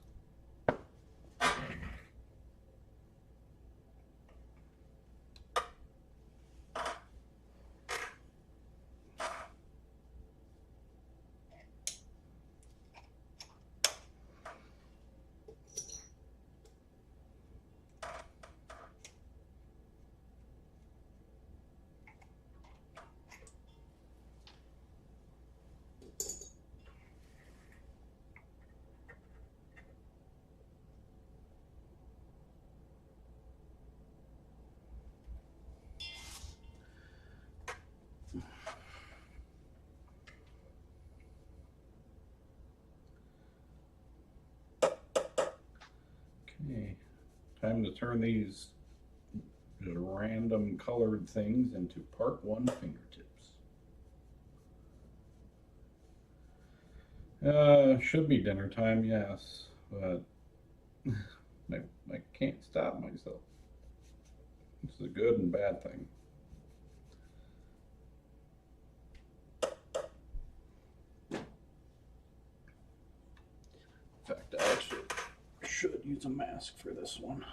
Okay, time to turn these just random colored things into part 1 fingertips. Should be dinner time, yes, but I can't stop myself. It's a good and bad thing. In fact, I actually should use a mask for this one.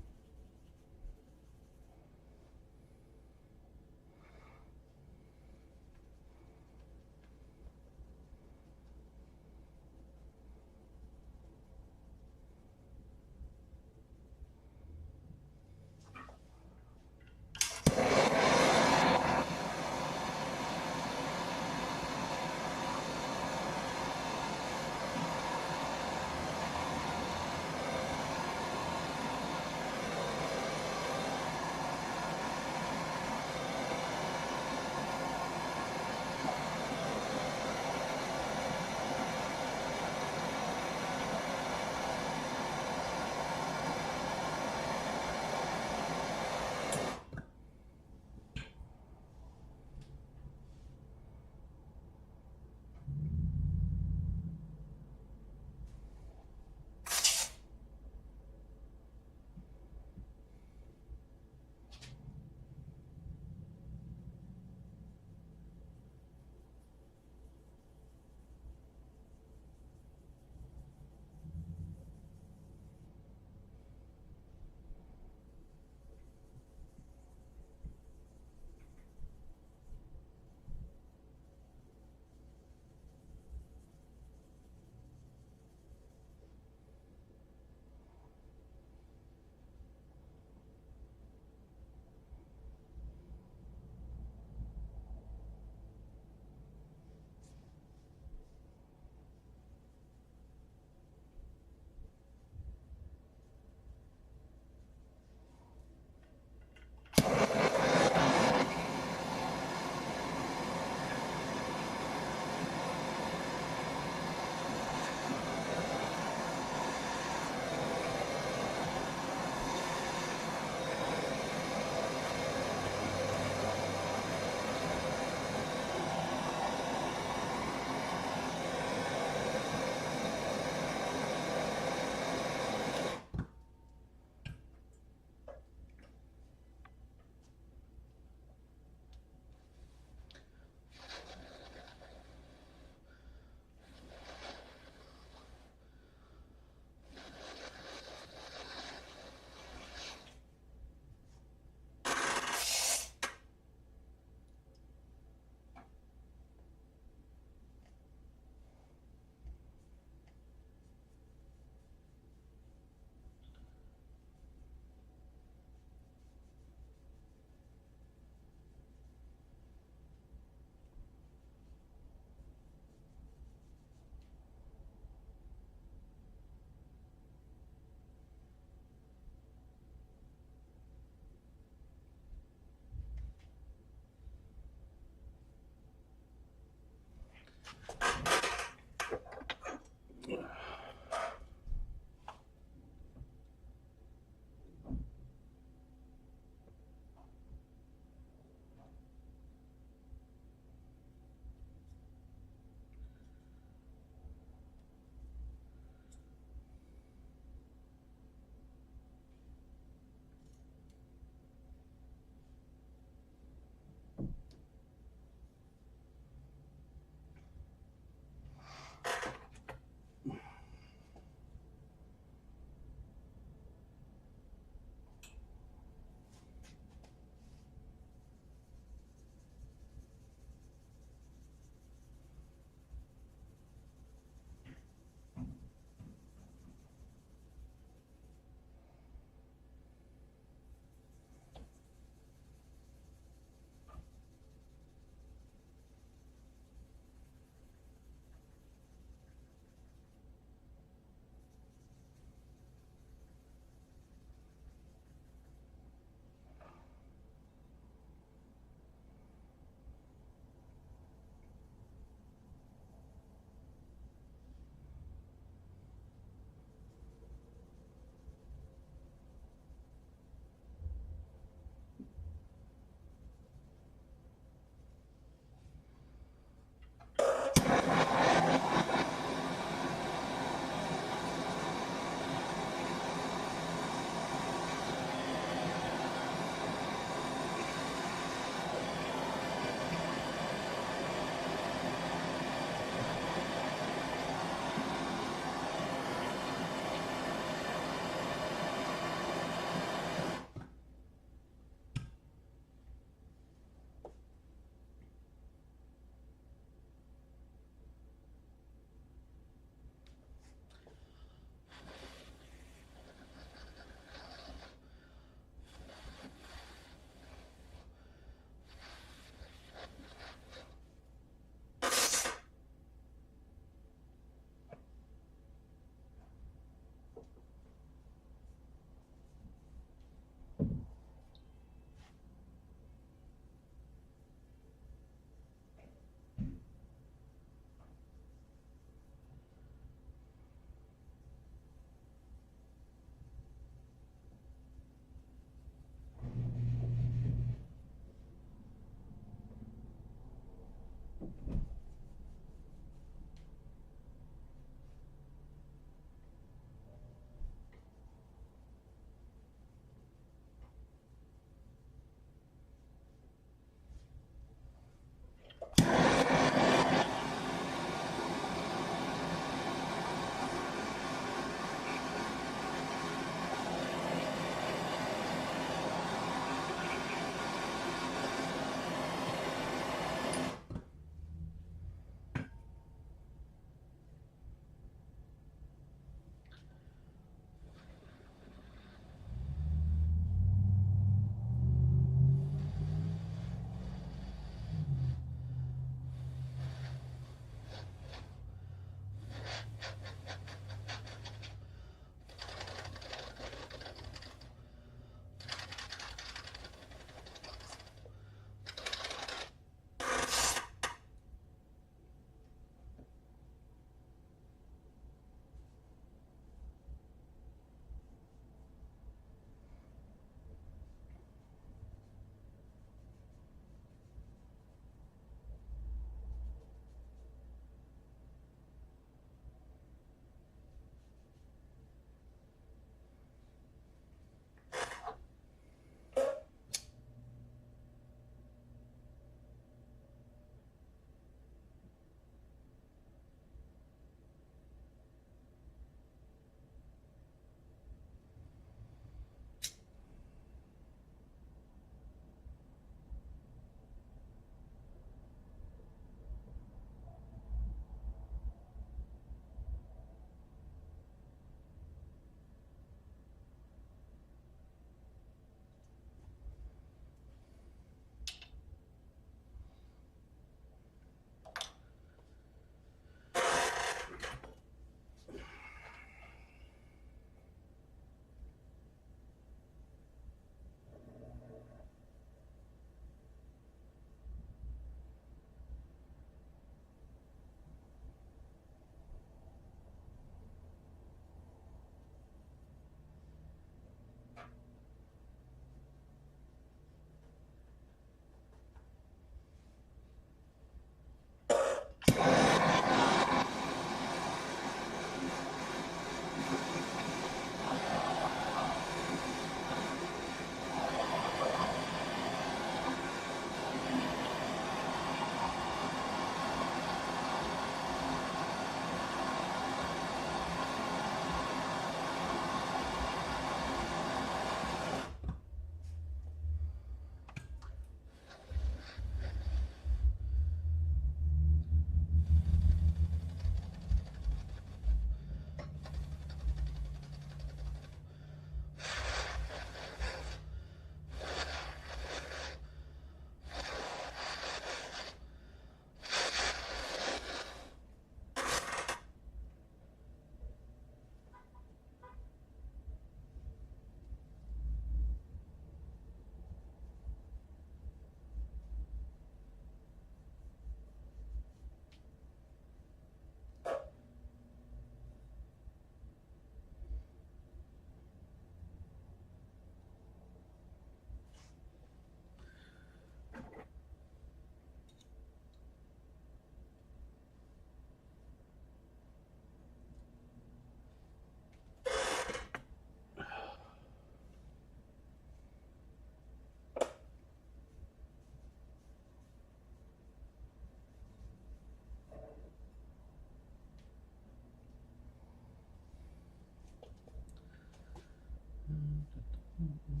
Excuse me.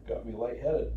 got me lightheaded.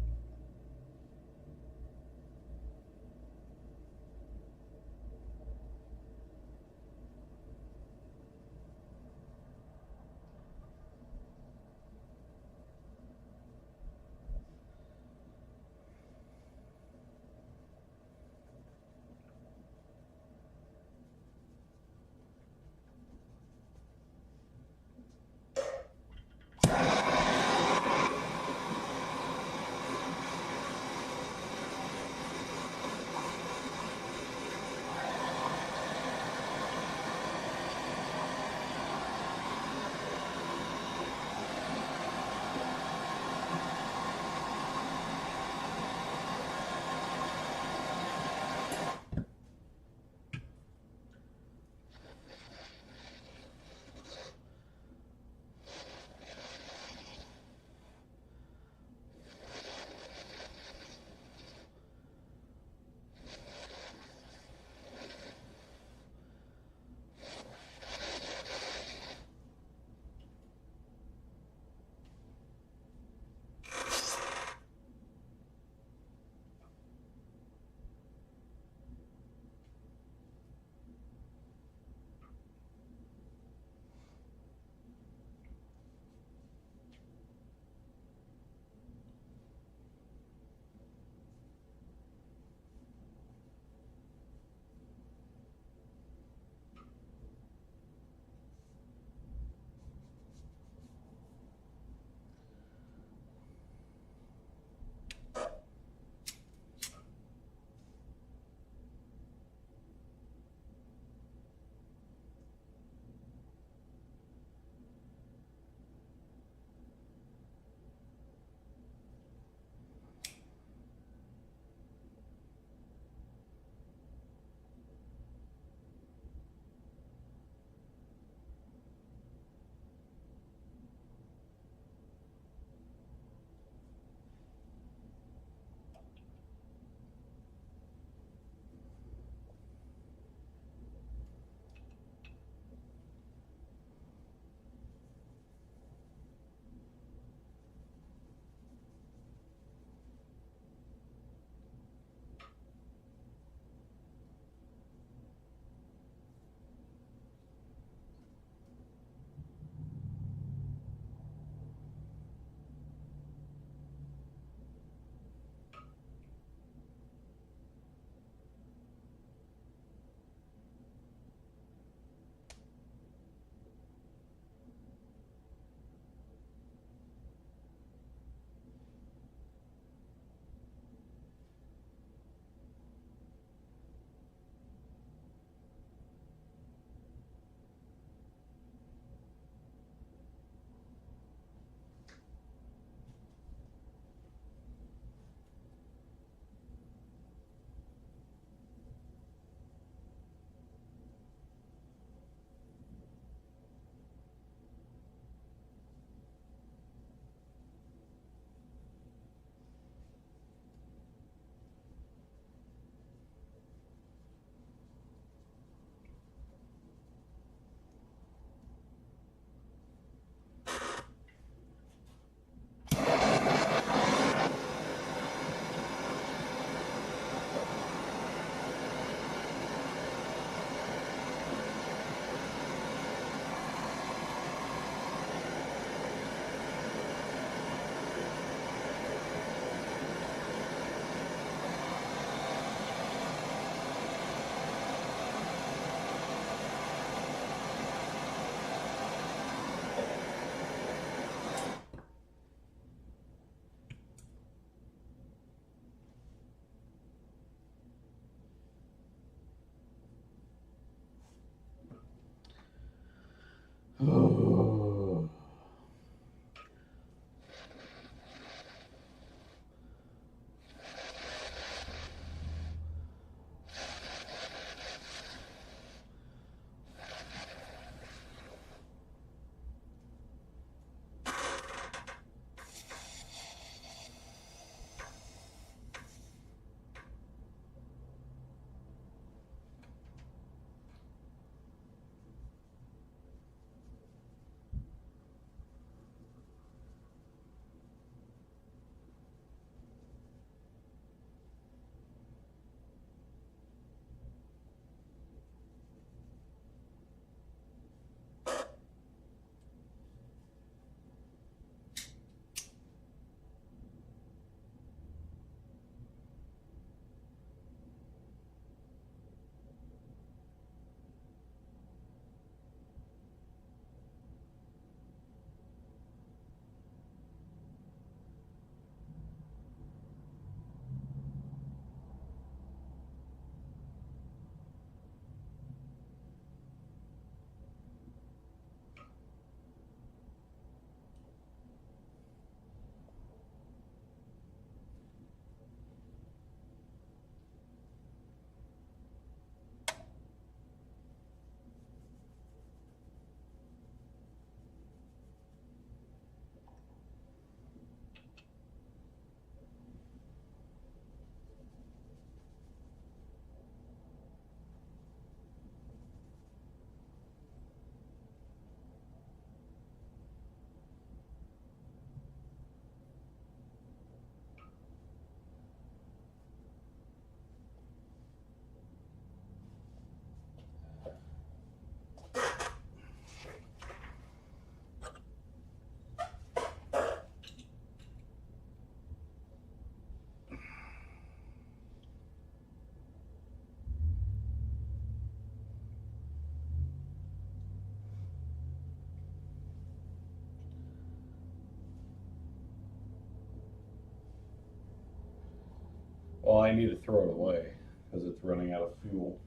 Well, I need to throw it away because it's running out of fuel.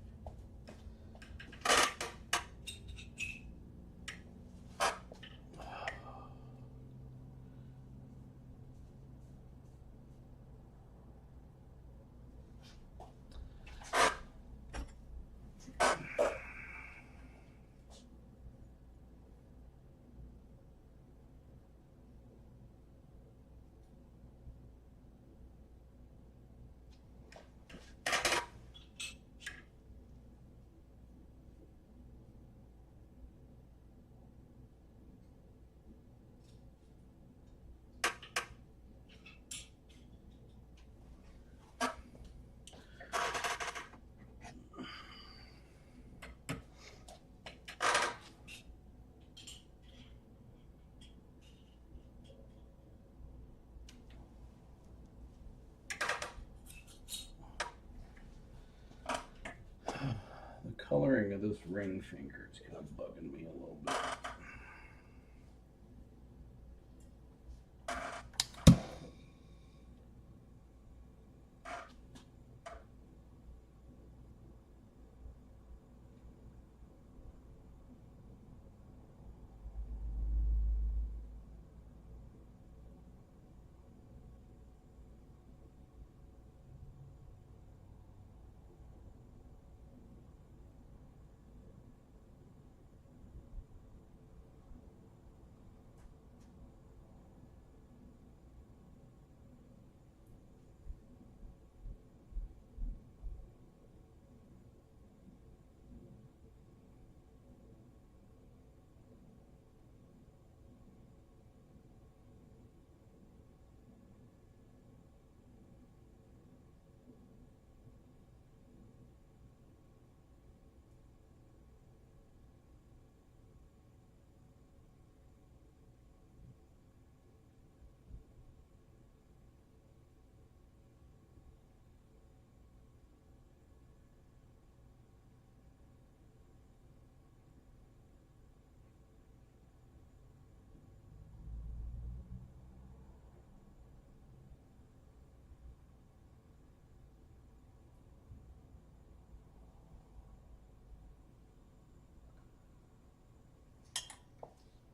The coloring of this ring finger is kind of bugging me a little bit.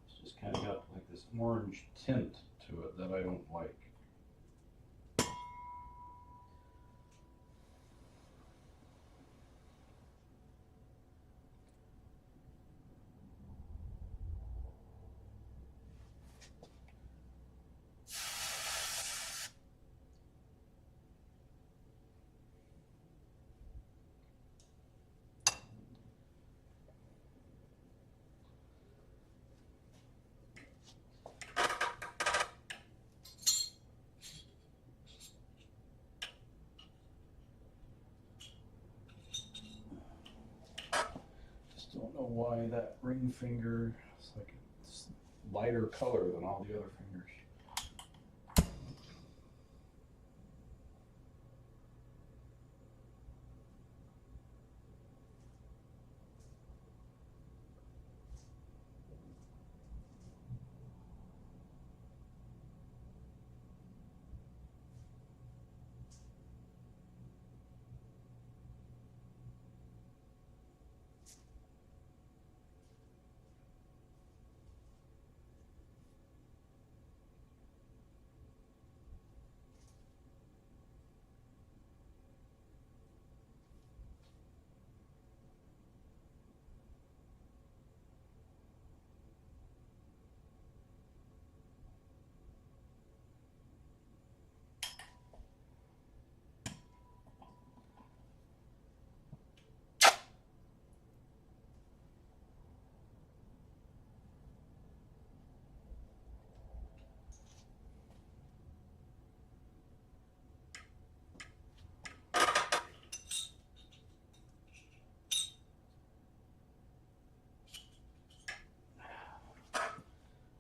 It's just kind of got like this orange tint to it that I don't like. Don't know why that ring finger is like it's lighter color than all the other fingers.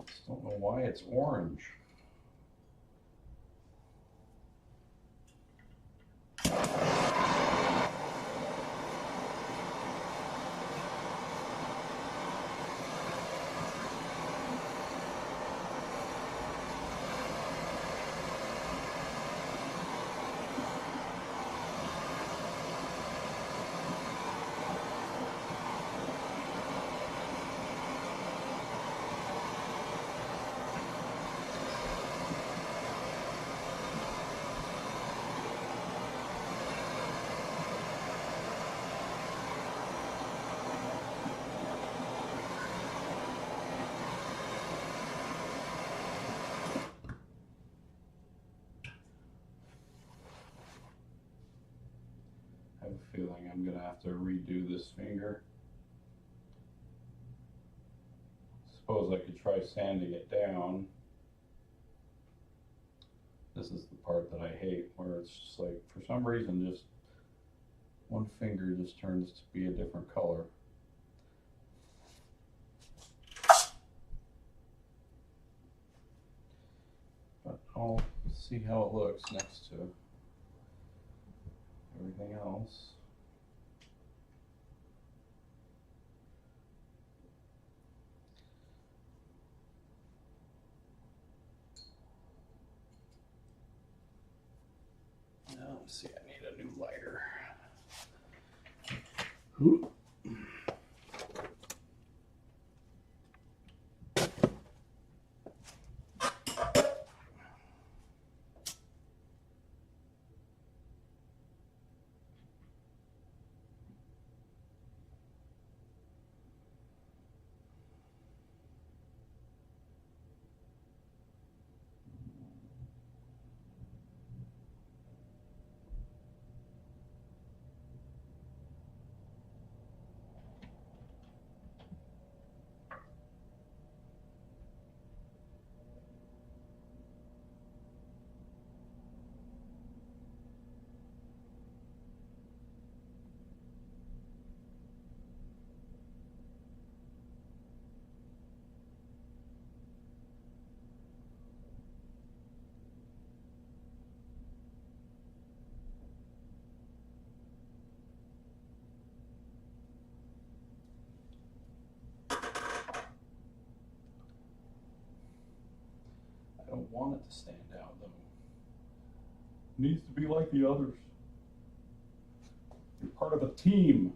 Just don't know why it's orange. a feeling I'm gonna have to redo this finger. Suppose I could try sanding it down. This is the part that I hate, where it's just like, for some reason, just one finger just turns to be a different color. But I'll see how it looks next to everything else. Now, let's see, I need a new lighter. Ooh. I don't want it to stand out though. It needs to be like the others. You're part of a team.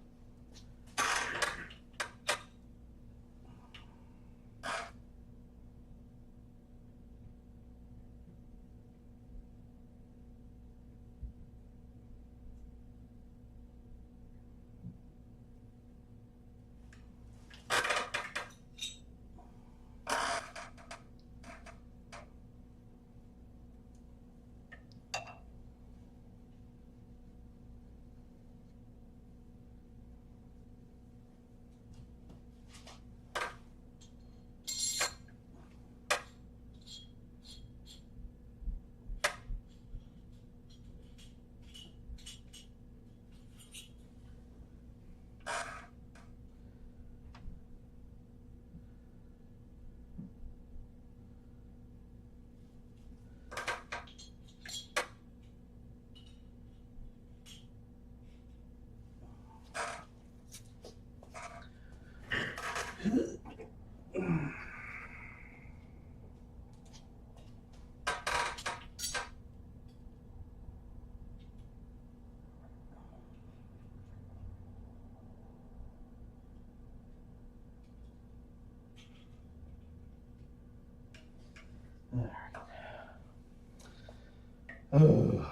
Oh,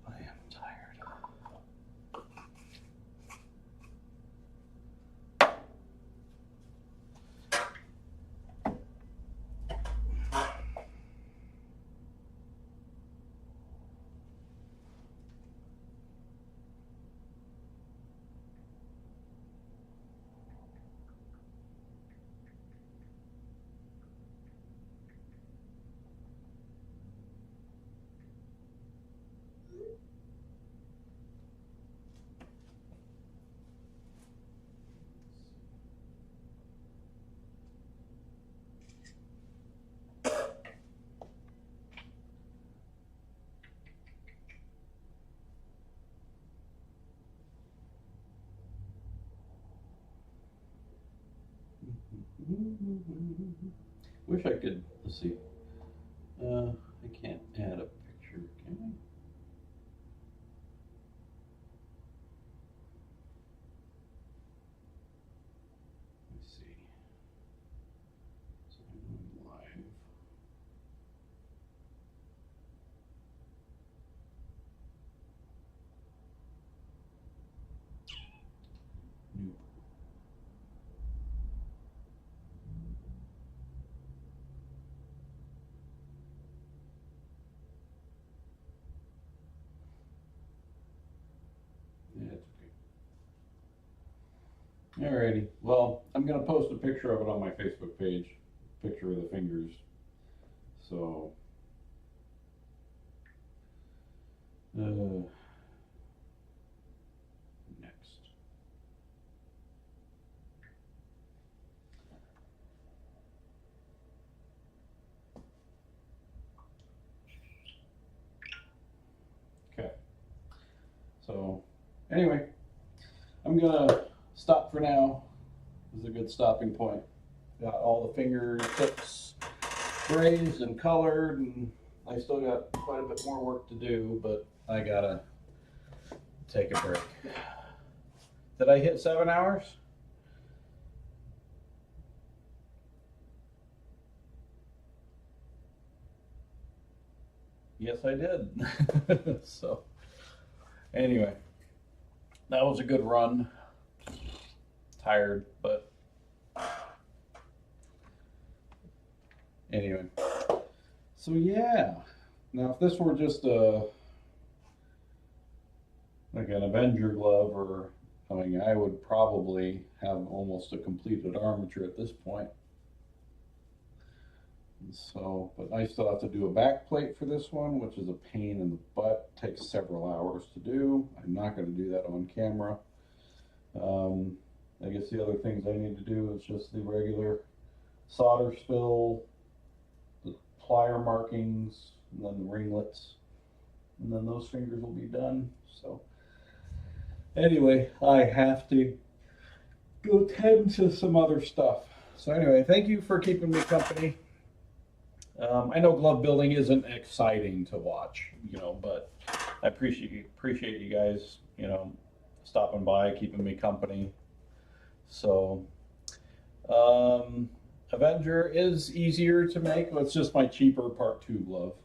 I am tired. Wish I could, let's see. I can't add a picture, can I? Let's see. So I'm going live. New. Alrighty. Well, I'm gonna post a picture of it on my Facebook page. Picture of the fingers. So. Next. Okay. So, anyway, I'm gonna stop for now. This is a good stopping point. Got all the finger tips grazed and colored, and I still got quite a bit more work to do, but I gotta take a break. Did I hit 7 hours? Yes, I did. So, anyway, that was a good run. Tired, but anyway. So yeah. Now, if this were just like an Avenger glove, or I mean, I would probably have almost a completed armature at this point. So, but I still have to do a back plate for this one, which is a pain in the butt. Takes several hours to do. I'm not going to do that on camera. I guess the other things I need to do is just the regular solder spill, the plier markings, and then the ringlets, and then those fingers will be done. So anyway, I have to go tend to some other stuff. So anyway, thank you for keeping me company. I know glove building isn't exciting to watch, but I appreciate you guys, stopping by, keeping me company. So, Avenger is easier to make. It's just my cheaper Part 2 glove.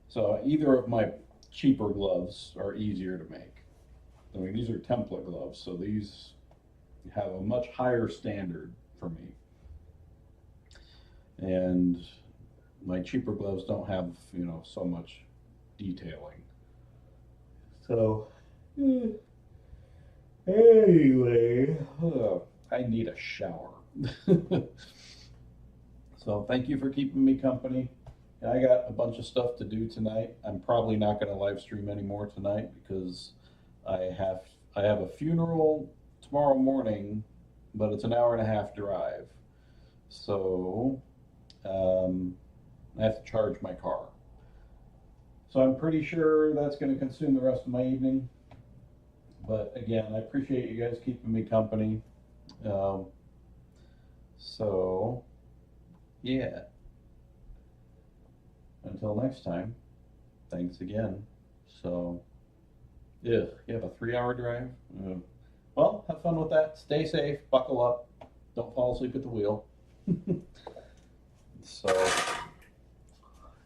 So either of my cheaper gloves are easier to make. I mean, these are template gloves, so these have a much higher standard for me. And my cheaper gloves don't have, so much detailing. So, anyway, I need a shower. So thank you for keeping me company. I got a bunch of stuff to do tonight. I'm probably not going to live stream anymore tonight because I have a funeral tomorrow morning, but it's an 1.5-hour drive. So I have to charge my car. So I'm pretty sure that's going to consume the rest of my evening. But again, I appreciate you guys keeping me company. So, yeah. Until next time, thanks again. So, yeah, you have a 3-hour drive? Well, have fun with that. Stay safe, buckle up, don't fall asleep at the wheel. So,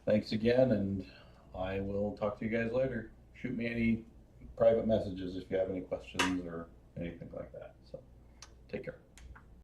thanks again, and I will talk to you guys later. Shoot me any private messages if you have any questions or anything like that. So, take care.